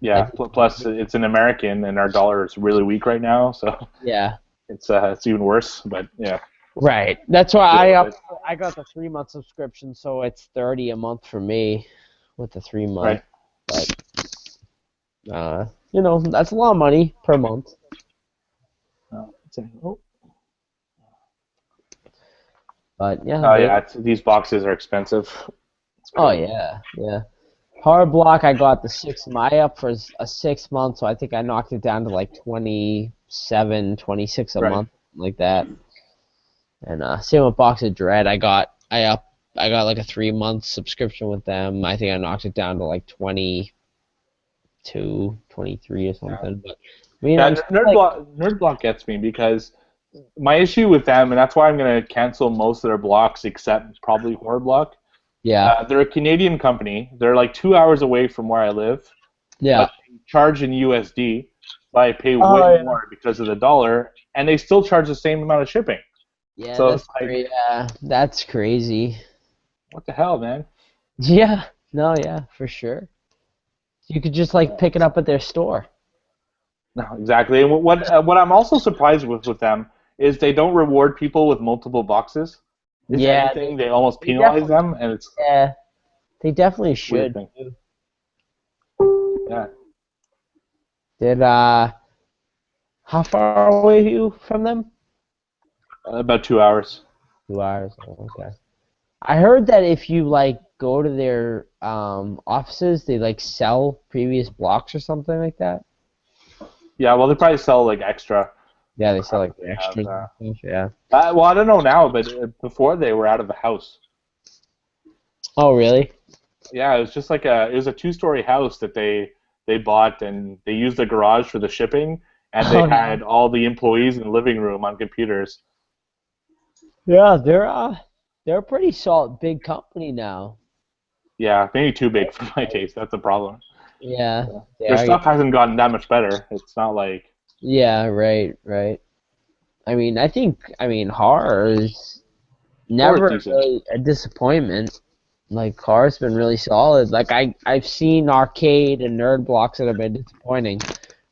Speaker 2: yeah. Plus, it's an American, and our dollar is really weak right now, so
Speaker 6: Yeah.
Speaker 2: it's even worse. But yeah.
Speaker 6: Right. That's why
Speaker 2: Yeah,
Speaker 6: I got the 3-month subscription, so it's $30 a month for me with the 3 month.
Speaker 2: Right.
Speaker 6: But that's a lot of money per month.
Speaker 2: Oh.
Speaker 6: But yeah.
Speaker 2: Oh yeah. These boxes are expensive. It's
Speaker 6: Oh
Speaker 2: crazy.
Speaker 6: yeah, yeah. Hard block, I got the 6 up for a 6 month, so I think I knocked it down to like 27, 26 a
Speaker 2: Right.
Speaker 6: month, like that. And same with Box of Dread, I got like a 3 month subscription with them. I think I knocked it down to like 22, 23 or something. But I mean,
Speaker 2: Yeah,
Speaker 6: I'm still like,
Speaker 2: Nerd Block gets me because my issue with them, and that's why I'm going to cancel most of their blocks except probably Horror Block.
Speaker 6: yeah,
Speaker 2: They're a Canadian company. They're like 2 hours away from where I live,
Speaker 6: yeah.
Speaker 2: but they charge in USD. So I pay
Speaker 6: Oh,
Speaker 2: way
Speaker 6: yeah.
Speaker 2: more because of the dollar, and they still charge the same amount of shipping.
Speaker 6: Yeah,
Speaker 2: So it's like,
Speaker 6: that's crazy.
Speaker 2: what the hell, man?
Speaker 6: Yeah, no, yeah, for sure. You could just like pick it up at their store.
Speaker 2: No, exactly. And what I'm also surprised with them is they don't reward people with multiple boxes. If
Speaker 6: Yeah,
Speaker 2: anything, they almost
Speaker 6: they
Speaker 2: penalize
Speaker 6: definitely,
Speaker 2: them, and it's
Speaker 6: yeah, they definitely
Speaker 2: a weird
Speaker 6: should.
Speaker 2: thing. Yeah.
Speaker 6: Did how far away are you from them?
Speaker 2: About 2 hours.
Speaker 6: 2 hours. Oh, okay. I heard that if you like go to their offices, they like sell previous blocks or something like that.
Speaker 2: Yeah, well, they probably sell like extra.
Speaker 6: Yeah, they sell like the
Speaker 2: They have,
Speaker 6: extras and stuff. Yeah.
Speaker 2: well, I don't know now, but before they were out of the house.
Speaker 6: Oh, really?
Speaker 2: Yeah, it was just like it was a 2-story house that they bought, and they used the garage for the shipping, and they
Speaker 6: Oh, no.
Speaker 2: had all the employees in the living room on computers.
Speaker 6: Yeah, they're a pretty solid big company now.
Speaker 2: Yeah, maybe too big for my taste. That's the problem.
Speaker 6: Yeah, they
Speaker 2: Their
Speaker 6: are.
Speaker 2: stuff hasn't gotten that much better. It's not like
Speaker 6: Yeah, right, right. I mean, horror is
Speaker 2: horror's
Speaker 6: never
Speaker 2: decent.
Speaker 6: really a disappointment. Like horror's been really solid. Like I've seen arcade and nerd blocks that have been disappointing,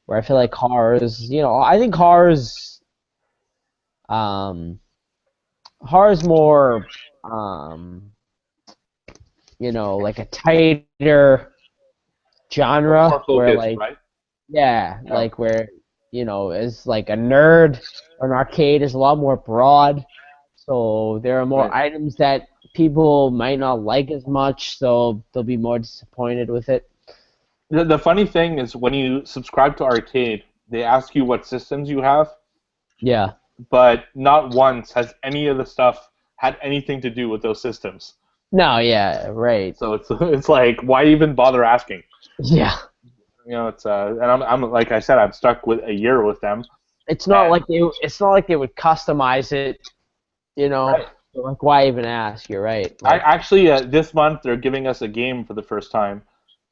Speaker 6: where I feel like horror is, I think um, horror's more, um, like a tighter genre
Speaker 2: More
Speaker 6: where
Speaker 2: focused,
Speaker 6: like,
Speaker 2: right?
Speaker 6: yeah,
Speaker 2: Yeah.
Speaker 6: like where, is like a nerd or an arcade is a lot more broad. So there are more
Speaker 2: Right.
Speaker 6: items that people might not like as much, so they'll be more disappointed with it.
Speaker 2: The funny thing is when you subscribe to Arcade, they ask you what systems you have,
Speaker 6: Yeah.
Speaker 2: but not once has any of the stuff had anything to do with those systems.
Speaker 6: No, yeah, right.
Speaker 2: So it's like, why even bother asking?
Speaker 6: Yeah.
Speaker 2: It's and I'm like I said, I'm stuck with a year with them.
Speaker 6: It's not
Speaker 2: And-
Speaker 6: like they would customize it,
Speaker 2: Right.
Speaker 6: So, like why even ask? You're right.
Speaker 2: I
Speaker 6: Like,
Speaker 2: actually this month they're giving us a game for the first time,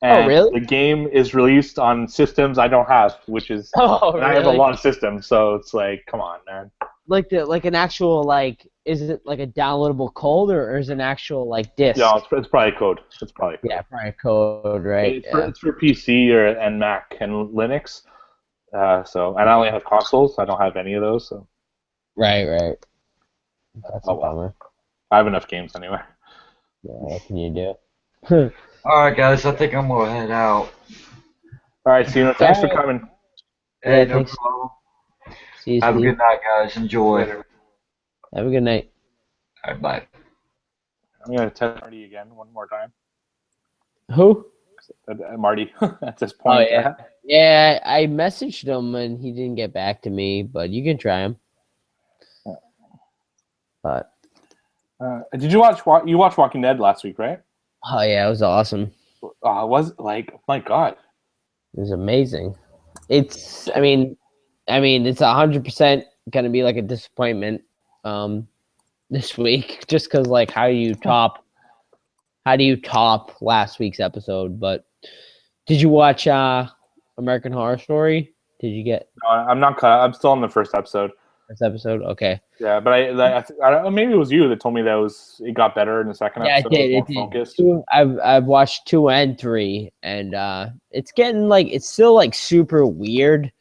Speaker 6: oh,
Speaker 2: and
Speaker 6: really?
Speaker 2: the game is released on systems I don't have, which is
Speaker 6: Oh,
Speaker 2: and I have a
Speaker 6: really?
Speaker 2: lot of systems, so it's like, come on, man.
Speaker 6: Like an actual like is it like a downloadable code or is it an actual like disc?
Speaker 2: Yeah, it's probably code. It's probably code.
Speaker 6: Yeah, probably code, right?
Speaker 2: It's for PC and Mac and Linux. And I only have consoles. I don't have any of those. So
Speaker 6: Right, right. That's a
Speaker 2: oh well.
Speaker 6: bummer.
Speaker 2: I have enough games anyway.
Speaker 6: Yeah, what can you do?
Speaker 5: Alright, guys, I think I'm gonna head out.
Speaker 2: All right, Cena, thanks for
Speaker 6: Alright.
Speaker 2: coming.
Speaker 5: Hey,
Speaker 6: Yeah,
Speaker 5: no
Speaker 6: thanks.
Speaker 5: problem.
Speaker 6: See you,
Speaker 5: Have a
Speaker 6: Steve.
Speaker 5: good night, guys. Enjoy.
Speaker 6: Have a good night.
Speaker 5: Alright, bye.
Speaker 2: I'm gonna test Marty again one more time.
Speaker 6: Who?
Speaker 2: Marty, at this
Speaker 6: Oh,
Speaker 2: point.
Speaker 6: yeah. Yeah, I messaged him and he didn't get back to me, but you can try him. But
Speaker 2: Did you watch Walking Dead last week, right?
Speaker 6: oh yeah, it was awesome.
Speaker 2: Was like, oh my God.
Speaker 6: It was amazing. I mean, it's 100% gonna be like a disappointment, this week, just because like how do you top last week's episode? But did you watch American Horror Story? Did you get
Speaker 2: No, I'm not caught. I'm still on the first episode.
Speaker 6: this episode? Okay.
Speaker 2: Yeah, but I don't know, maybe it was you that told me that it got better in the second
Speaker 6: Yeah,
Speaker 2: episode.
Speaker 6: it did.
Speaker 2: It
Speaker 6: It
Speaker 2: was
Speaker 6: did.
Speaker 2: more focused.
Speaker 6: I've watched 2 and 3, and it's getting like it's still like super weird.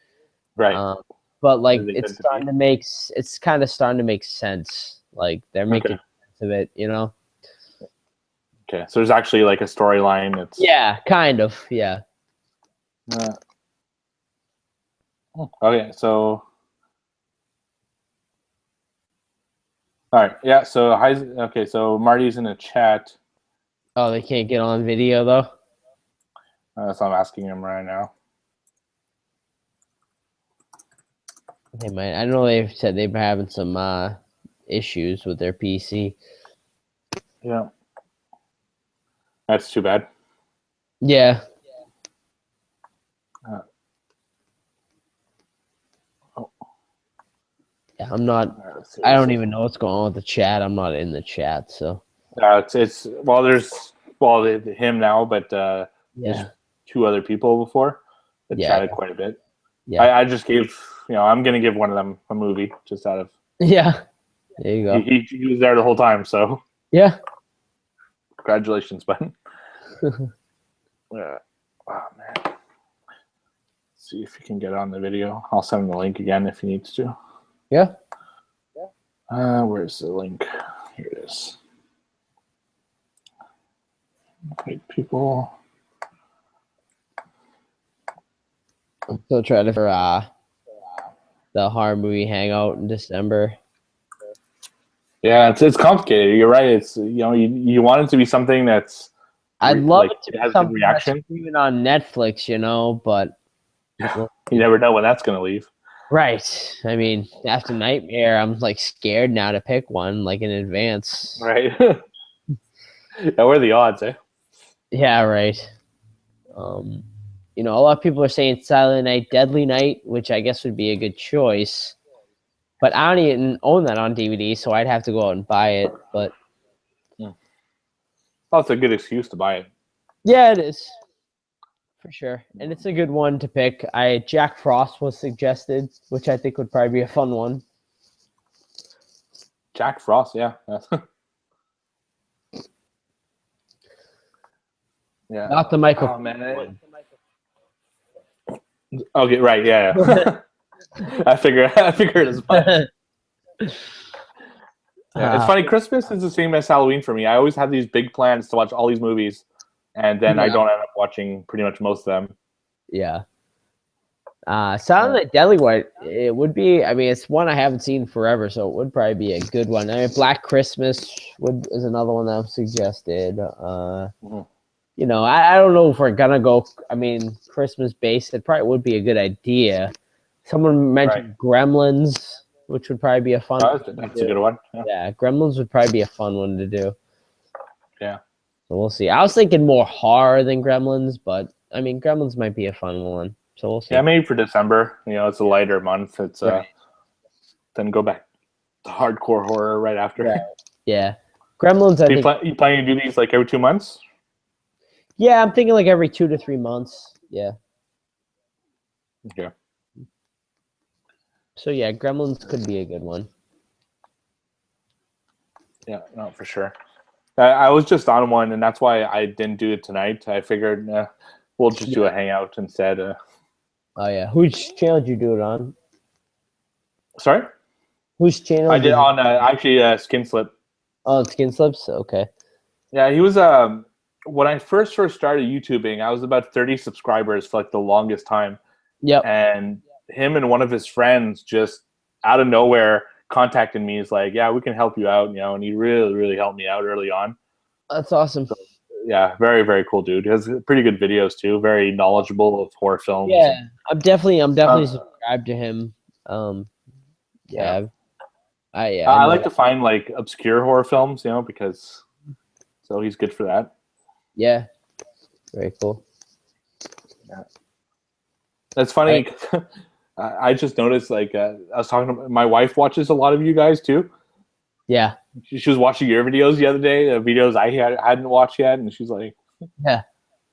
Speaker 2: Right.
Speaker 6: But like
Speaker 2: As they
Speaker 6: it's
Speaker 2: tend to be.
Speaker 6: it's kind of starting to make sense. Like they're making sense of it,
Speaker 2: Okay, so there's actually like a storyline. It's
Speaker 6: Yeah, kind of. Yeah.
Speaker 2: Okay, so all right, yeah. So so Marty's in the chat.
Speaker 6: Oh, they can't get on video though.
Speaker 2: So I'm asking him right now.
Speaker 6: They might. I know they've said they've been having some issues with their PC.
Speaker 2: Yeah. That's too bad.
Speaker 6: Yeah. Yeah, I'm not. I don't even know what's going on with the chat. I'm not in the chat, so.
Speaker 2: It's him now, but there's
Speaker 6: Yeah.
Speaker 2: 2 other people before that
Speaker 6: Yeah.
Speaker 2: chatted quite a bit.
Speaker 6: Yeah.
Speaker 2: I just gave, I'm gonna give one of them a movie just out of.
Speaker 6: Yeah. There you go.
Speaker 2: He was there the whole time, so.
Speaker 6: Yeah.
Speaker 2: Congratulations, bud. Oh man. Let's see if he can get on the video. I'll send him the link again if he needs to.
Speaker 6: Yeah.
Speaker 2: Where's the link? Here it is. Wait, people.
Speaker 6: I'm still trying to for the horror movie Hangout in December.
Speaker 2: Yeah, it's complicated. You're right. It's you want it to be something that's.
Speaker 6: I'd love it to
Speaker 2: it
Speaker 6: be
Speaker 2: has a good
Speaker 6: something
Speaker 2: reaction.
Speaker 6: that's even on Netflix, but.
Speaker 2: Yeah. You never know when that's gonna leave.
Speaker 6: Right. I mean, after Nightmare, I'm like scared now to pick one like in advance.
Speaker 2: Right. Yeah, what are the odds, eh?
Speaker 6: Yeah, right. A lot of people are saying Silent Night, Deadly Night, which I guess would be a good choice. But I don't even own that on DVD, so I'd have to go out and buy it. But
Speaker 2: well, it's a good excuse to buy it.
Speaker 6: yeah, it is. For sure. And it's a good one to pick. Jack Frost was suggested, which I think would probably be a fun one.
Speaker 2: Jack Frost, yeah. Yeah.
Speaker 6: Not the Michael.
Speaker 2: Oh man. Okay, right, yeah. I figured as much. Yeah, it's funny. Christmas is the same as Halloween for me. I always have these big plans to watch all these movies, and then I don't end up watching pretty much most of them.
Speaker 6: Yeah. Silent Night, Deadly Night, it would be. I mean, it's one I haven't seen forever, so it would probably be a good one. I mean, Black Christmas is another one that I've suggested. I don't know if we're gonna go. I mean, Christmas based, it probably would be a good idea. Someone mentioned Gremlins, which would probably be a fun.
Speaker 2: That's a good one.
Speaker 6: Yeah, Gremlins would probably be a fun one to do.
Speaker 2: Yeah.
Speaker 6: So we'll see. I was thinking more horror than Gremlins, but I mean, Gremlins might be a fun one. So we'll see.
Speaker 2: Yeah, maybe for December. It's a lighter month. It's then go back to hardcore horror right after.
Speaker 6: Right. Yeah. Gremlins.
Speaker 2: You planning to do these like every 2 months?
Speaker 6: Yeah, I'm thinking like every 2 to 3 months. Yeah.
Speaker 2: Okay.
Speaker 6: So yeah, Gremlins could be a good one.
Speaker 2: Yeah, no, for sure. I was just on one, and that's why I didn't do it tonight. I figured we'll just do a hangout instead.
Speaker 6: Oh yeah, whose channel did you do it on?
Speaker 2: Sorry?
Speaker 6: Whose channel?
Speaker 2: I did on actually Skin Slip.
Speaker 6: Oh, Skin Slips. Okay.
Speaker 2: Yeah, he was when I first started YouTubing, I was about 30 subscribers for like the longest time.
Speaker 6: Yep.
Speaker 2: And him and one of his friends just out of nowhere contacted me. He's like, yeah, we can help you out, and he really, really helped me out early on.
Speaker 6: That's awesome.
Speaker 2: So, yeah, very, very cool dude. He has pretty good videos too, very knowledgeable of horror films.
Speaker 6: Yeah, I'm definitely subscribed to him. Yeah.
Speaker 2: I like to find like obscure horror films, because so he's good for that.
Speaker 6: Yeah. Very cool.
Speaker 2: Yeah. That's funny. I just noticed, like, I was talking to my wife watches a lot of you guys too.
Speaker 6: Yeah.
Speaker 2: She was watching your videos the other day, the videos I hadn't watched yet, and she's like,
Speaker 6: yeah,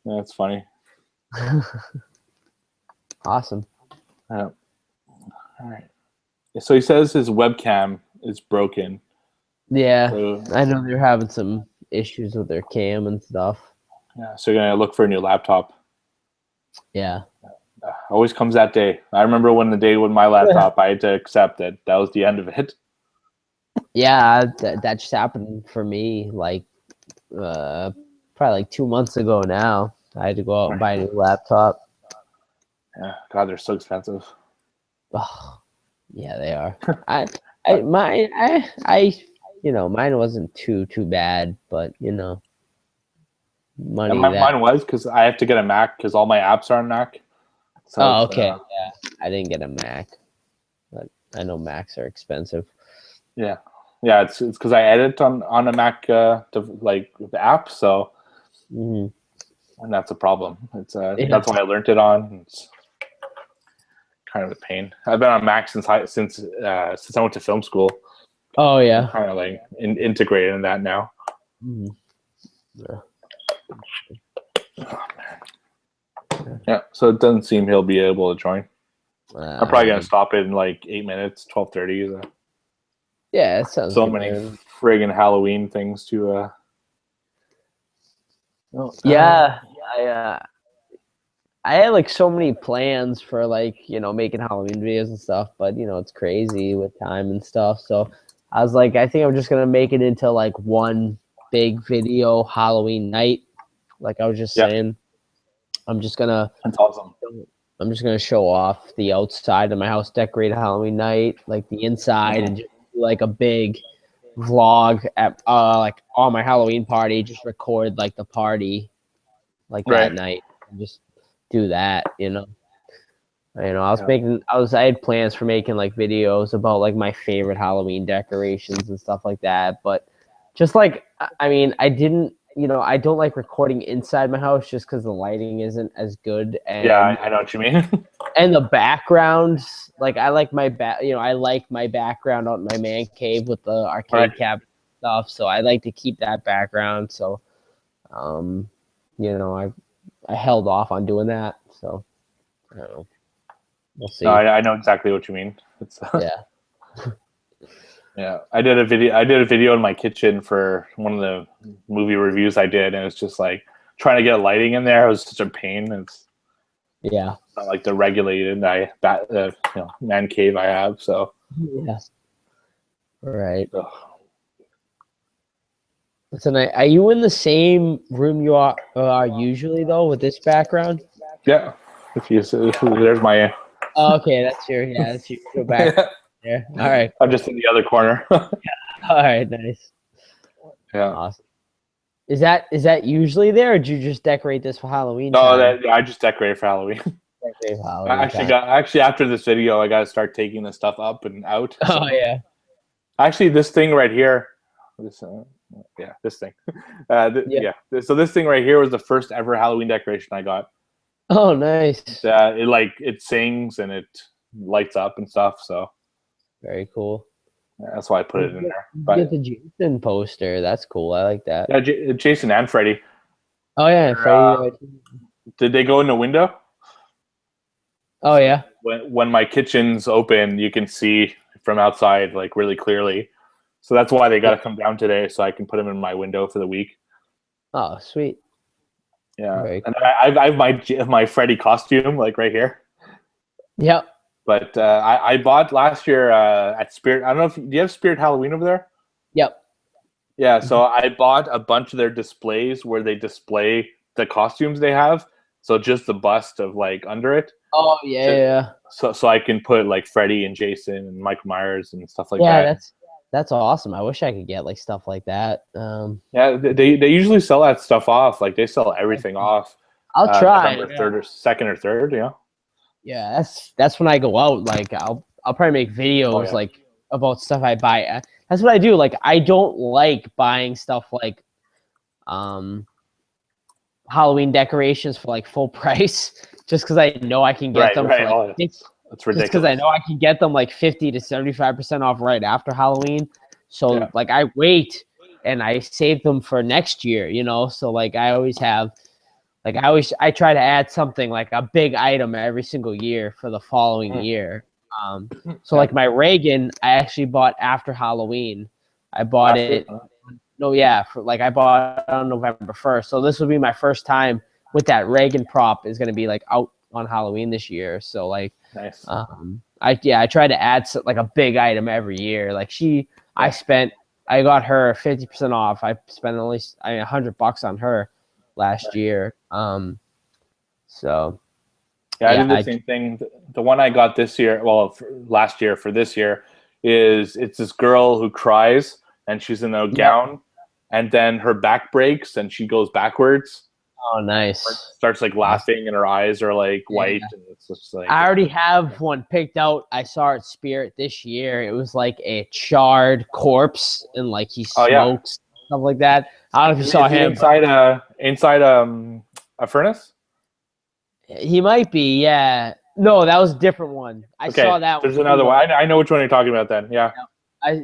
Speaker 2: that's funny.
Speaker 6: Awesome.
Speaker 2: All right. So he says his webcam is broken.
Speaker 6: Yeah,
Speaker 2: so,
Speaker 6: I know they're having some issues with their cam and stuff.
Speaker 2: Yeah, so you're gonna look for a new laptop.
Speaker 6: Yeah.
Speaker 2: Always comes that day. I remember when the day with my laptop, I had to accept that was the end of it.
Speaker 6: Yeah, that just happened for me like probably like 2 months ago now. I had to go out and buy a new laptop.
Speaker 2: Yeah, God, they're so expensive.
Speaker 6: Oh, yeah, they are. Mine wasn't too bad, but money
Speaker 2: And
Speaker 6: that.
Speaker 2: mine was because I have to get a Mac because all my apps are on Mac. So
Speaker 6: Oh,
Speaker 2: it's,
Speaker 6: okay. Yeah, I didn't get a Mac, but I know Macs are expensive.
Speaker 2: yeah, it's because I edit on a Mac to like the app, so
Speaker 6: Hmm.
Speaker 2: and that's a problem. It's
Speaker 6: Yeah.
Speaker 2: that's why I learned it on. It's kind of a pain. I've been on Mac since I went to film school.
Speaker 6: Oh
Speaker 2: I'm
Speaker 6: yeah.
Speaker 2: kind of like integrated in that now.
Speaker 6: Mhm. Yeah.
Speaker 2: Yeah, so it doesn't seem he'll be able to join. I'm probably gonna
Speaker 6: Um,
Speaker 2: stop it in like 8 minutes, 12:30.
Speaker 6: yeah, it sounds
Speaker 2: So
Speaker 6: good,
Speaker 2: many
Speaker 6: man.
Speaker 2: friggin' Halloween things to.
Speaker 6: Yeah, I had like so many plans for like making Halloween videos and stuff, but it's crazy with time and stuff. So I was like, I think I'm just gonna make it into like one big video Halloween night. Like I was just
Speaker 2: Yeah.
Speaker 6: saying, I'm just gonna
Speaker 2: That's awesome.
Speaker 6: show off the outside of my house, decorate Halloween night, like the inside, and just do like a big vlog at like on my Halloween party. Just record like the party like that
Speaker 2: Right.
Speaker 6: night, and just do that.
Speaker 2: Yeah.
Speaker 6: I had plans for making like videos about like my favorite Halloween decorations and stuff like that, but just like I mean, I don't like recording inside my house just because the lighting isn't as good,
Speaker 2: Yeah,
Speaker 6: and
Speaker 2: I know what you mean.
Speaker 6: and the backgrounds, like I like I like my background out in my man cave with the arcade
Speaker 2: Right.
Speaker 6: cabinet stuff, so I like to keep that background. So um I held off on doing that, so I don't know. We'll see.
Speaker 2: No, I know exactly what you mean. It's
Speaker 6: Yeah.
Speaker 2: yeah. I did a video in my kitchen for one of the movie reviews I did, and it's just like trying to get lighting in there. It was such a pain. It's
Speaker 6: Yeah.
Speaker 2: not like the regulated man cave I have. So
Speaker 6: Yeah. Right.
Speaker 2: ugh.
Speaker 6: So are you in the same room you are usually though with this background?
Speaker 2: Yeah. There's my.
Speaker 6: Oh, okay, that's your go back there. All right.
Speaker 2: I'm just in the other corner.
Speaker 6: All right, nice.
Speaker 2: Yeah.
Speaker 6: Awesome. Is that usually there, or did you just decorate this for Halloween?
Speaker 2: No,
Speaker 6: time?
Speaker 2: I just decorated for Halloween.
Speaker 6: Decorate for
Speaker 2: I
Speaker 6: Halloween time.
Speaker 2: actually after this video, I got to start taking the stuff up and out.
Speaker 6: Oh yeah.
Speaker 2: Actually, this thing right here, this thing,
Speaker 6: Yeah.
Speaker 2: So this thing right here was the first ever Halloween decoration I got.
Speaker 6: Oh, nice.
Speaker 2: It sings and it lights up and stuff. So
Speaker 6: Very cool.
Speaker 2: that's why I put it in there.
Speaker 6: You
Speaker 2: But
Speaker 6: get the Jason poster. That's cool. I like that.
Speaker 2: yeah, Jason and Freddie,
Speaker 6: Oh yeah, Freddie.
Speaker 2: did they go in the window?
Speaker 6: Oh yeah.
Speaker 2: When my kitchen's open, you can see from outside like really clearly. So that's why they got to come down today, so I can put them in my window for the week.
Speaker 6: Oh, sweet.
Speaker 2: Yeah,
Speaker 6: Very
Speaker 2: and I have my Freddy costume like right here.
Speaker 6: Yep.
Speaker 2: But I bought last year at Spirit. I don't know if do you have Spirit Halloween over there?
Speaker 6: Yep.
Speaker 2: Yeah, so I bought a bunch of their displays where they display the costumes they have. So just the bust of like under it.
Speaker 6: Oh yeah.
Speaker 2: So I can put like Freddy and Jason and Michael Myers and stuff like
Speaker 6: Yeah,
Speaker 2: that.
Speaker 6: that's awesome. I wish I could get like stuff like that.
Speaker 2: Yeah, they usually sell that stuff off. Like they sell everything off.
Speaker 6: I'll try.
Speaker 2: November 3rd or 2nd or 3rd. Yeah.
Speaker 6: Yeah, that's when I go out. Like I'll probably make videos
Speaker 2: Oh, yeah.
Speaker 6: like about stuff I buy. That's what I do. Like I don't like buying stuff like Halloween decorations for like full price just because I know I can get them for like
Speaker 2: That's
Speaker 6: just
Speaker 2: ridiculous.
Speaker 6: because I know I can get them like 50 to 75% off right after Halloween. So
Speaker 2: Yeah.
Speaker 6: like I wait and I save them for next year, So like I always have I try to add something like a big item every single year for the following year. So like my Reagan, I actually bought after Halloween. I bought it. No, yeah, I bought it on November 1st. So this will be my first time with that Reagan prop is going to be like out on Halloween this year. So like,
Speaker 2: Nice.
Speaker 6: I try to add like a big item every year. Like I got her 50% off. I spent only $100 on her last year. So
Speaker 2: yeah, I did the same thing. The one I got this year, last year for this year, it's this girl who cries and she's in a gown, and then her back breaks and she goes backwards,
Speaker 6: Oh, nice.
Speaker 2: Starts like laughing, and her eyes are like white, and it's just like.
Speaker 6: I already have one picked out. I saw it at Spirit this year. It was like a charred corpse, and like he smokes stuff like that. I don't know if you saw him
Speaker 2: inside a furnace.
Speaker 6: He might be, yeah. No, that was a different one. I saw that.
Speaker 2: There's another one. I know which one you're talking about. Then, yeah.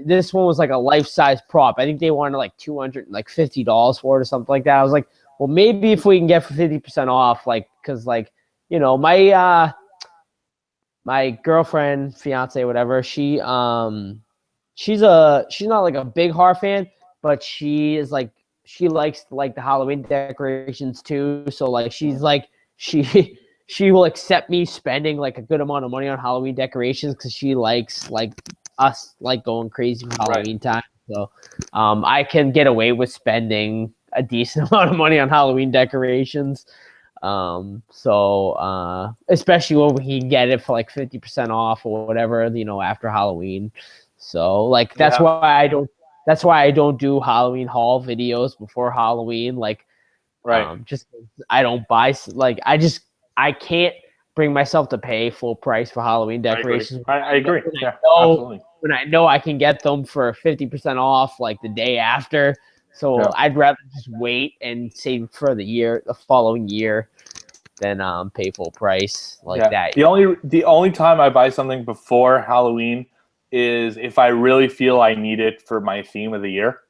Speaker 6: This one was like a life-size prop. I think they wanted like $250 for it or something like that. I was like, well, maybe if we can get for 50% off, like, because like, you know, my girlfriend, fiance, whatever, she's not like a big horror fan, but she likes like the Halloween decorations too. So like she's like she will accept me spending like a good amount of money on Halloween decorations because she likes like us like going crazy for Halloween time. So I can get away with spending a decent amount of money on Halloween decorations. Especially when we can get it for like 50% off or whatever, you know, after Halloween. So like that's why I don't do Halloween haul videos before Halloween. Like, just I don't buy like I can't bring myself to pay full price for Halloween decorations.
Speaker 2: I agree.
Speaker 6: Absolutely. When I know I can get them for 50% off like the day after. So I'd rather just wait and save for the following year than pay full price like that.
Speaker 2: The only time I buy something before Halloween is if I really feel I need it for my theme of the year.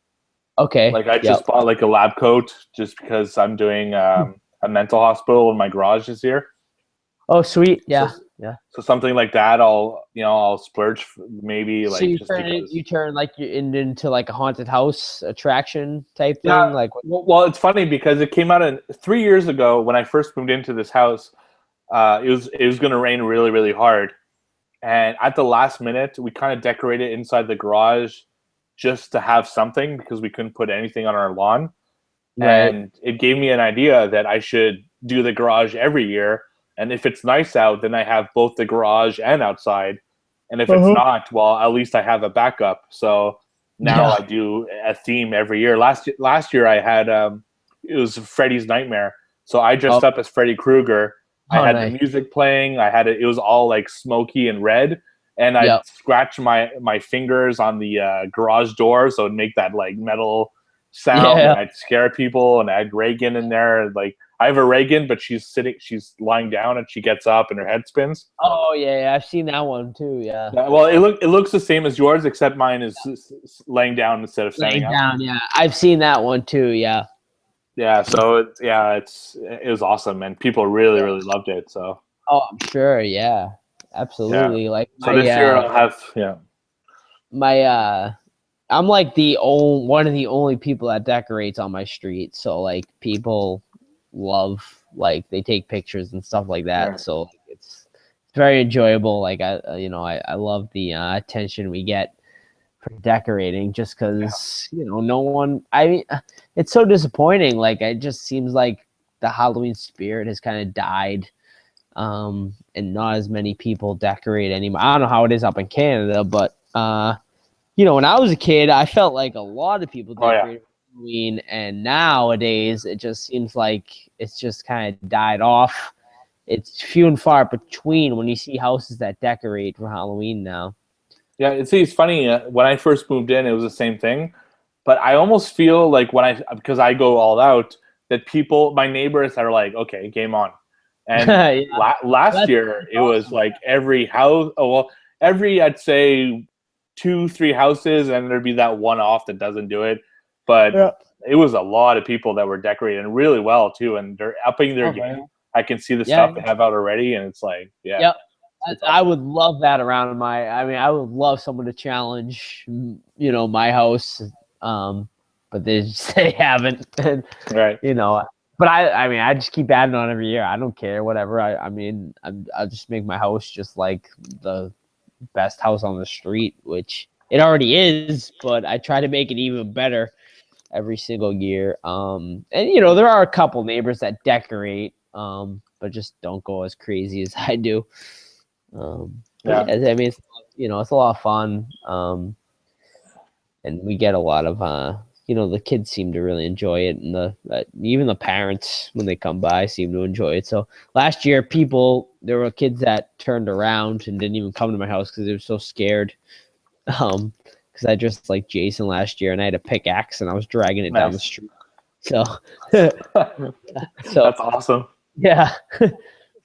Speaker 6: Okay.
Speaker 2: Like I just bought like a lab coat just because I'm doing a mental hospital in my garage this year.
Speaker 6: Oh, sweet. Yeah.
Speaker 2: So something like that, I'll splurge maybe like.
Speaker 6: So you turn like into like a haunted house attraction type thing, like.
Speaker 2: Well, it's funny because it came out 3 years ago when I first moved into this house. It was going to rain really, really hard, and at the last minute, we kind of decorated inside the garage just to have something because we couldn't put anything on our lawn, and it gave me an idea that I should do the garage every year. And if it's nice out, then I have both the garage and outside. And if it's not, well, at least I have a backup. So now I do a theme every year. Last year I had it was Freddy's Nightmare. So I dressed up as Freddy Krueger. I had the music playing. It was all like smoky and red. And I scratched my fingers on the garage door so it'd make that like metal sound. And I'd scare people, and I had Reagan in there. Like I have a Reagan, but she's lying down, and she gets up, and her head spins.
Speaker 6: Oh yeah, I've seen that one too. Yeah.
Speaker 2: Well, it looks the same as yours, except mine is laying down instead of standing up.
Speaker 6: Laying down, yeah. I've seen that one too. Yeah.
Speaker 2: Yeah. So it was awesome, and people really loved it. So.
Speaker 6: Oh, I'm sure. Yeah. Absolutely. Yeah. Like
Speaker 2: so this year I'll have
Speaker 6: I'm like one of the only people that decorates on my street. So like people love, like they take pictures and stuff like that. Yeah. So it's very enjoyable. Like I love the attention we get for decorating just because no one. I mean, it's so disappointing. Like it just seems like the Halloween spirit has kind of died. And not as many people decorate anymore. I don't know how it is up in Canada, but when I was a kid, I felt like a lot of people decorated Halloween, and nowadays it just seems like it's just kind of died off. It's few and far between when you see houses that decorate for Halloween now.
Speaker 2: Yeah, it's funny. When I first moved in, it was the same thing, but I almost feel like because I go all out, that my neighbors are like, okay, game on. And last year it was like every house. Every I'd say 2-3 houses, and there'd be that one off that doesn't do it. But it was a lot of people that were decorating really well too, and they're upping their game. I can see the stuff they have out already, and it's like,
Speaker 6: I would love that around I would love someone to challenge, my house, but they haven't,
Speaker 2: right?
Speaker 6: But I just keep adding on every year. I don't care, whatever. I'll just make my house just like the best house on the street, which it already is, but I try to make it even better every single year. And there are a couple neighbors that decorate, but just don't go as crazy as I do. It's a lot of fun. And we get a lot of the kids seem to really enjoy it, and even the parents when they come by seem to enjoy it. So last year, there were kids that turned around and didn't even come to my house because they were so scared. Because I dressed like Jason last year, and I had a pickaxe, and I was dragging it down the
Speaker 2: Nice.
Speaker 6: street. So,
Speaker 2: That's awesome.
Speaker 6: yeah.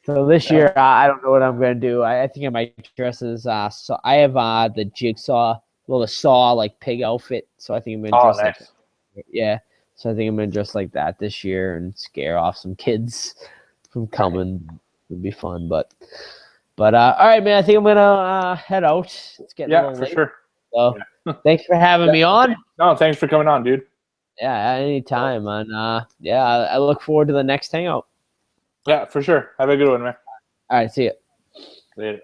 Speaker 6: So this year, I don't know what I'm gonna do. I think I might dress as so I have the jigsaw, the saw like pig outfit. So I think I'm gonna
Speaker 2: Oh,
Speaker 6: dress like
Speaker 2: nice.
Speaker 6: that. Yeah. So I think I'm gonna dress like that this year and scare off some kids from coming. It'd be fun, but all right, man. I think I'm gonna head out. It's getting a
Speaker 2: Yeah,
Speaker 6: little
Speaker 2: for
Speaker 6: late.
Speaker 2: sure.
Speaker 6: So thanks for having me on.
Speaker 2: No, thanks for coming on, dude.
Speaker 6: Yeah, anytime, man. Yeah, I look forward to the next hangout.
Speaker 2: Yeah, for sure. Have a good one, man.
Speaker 6: All right, see ya.
Speaker 2: Later.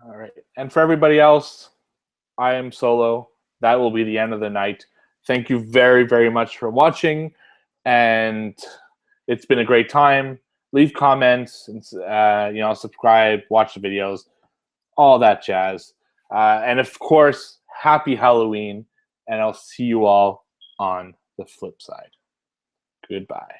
Speaker 2: All right. And for everybody else, I am Solo. That will be the end of the night. Thank you very, very much for watching. And it's been a great time. Leave comments, and subscribe, watch the videos, all that jazz. And of course, happy Halloween. And I'll see you all on the flip side. Goodbye.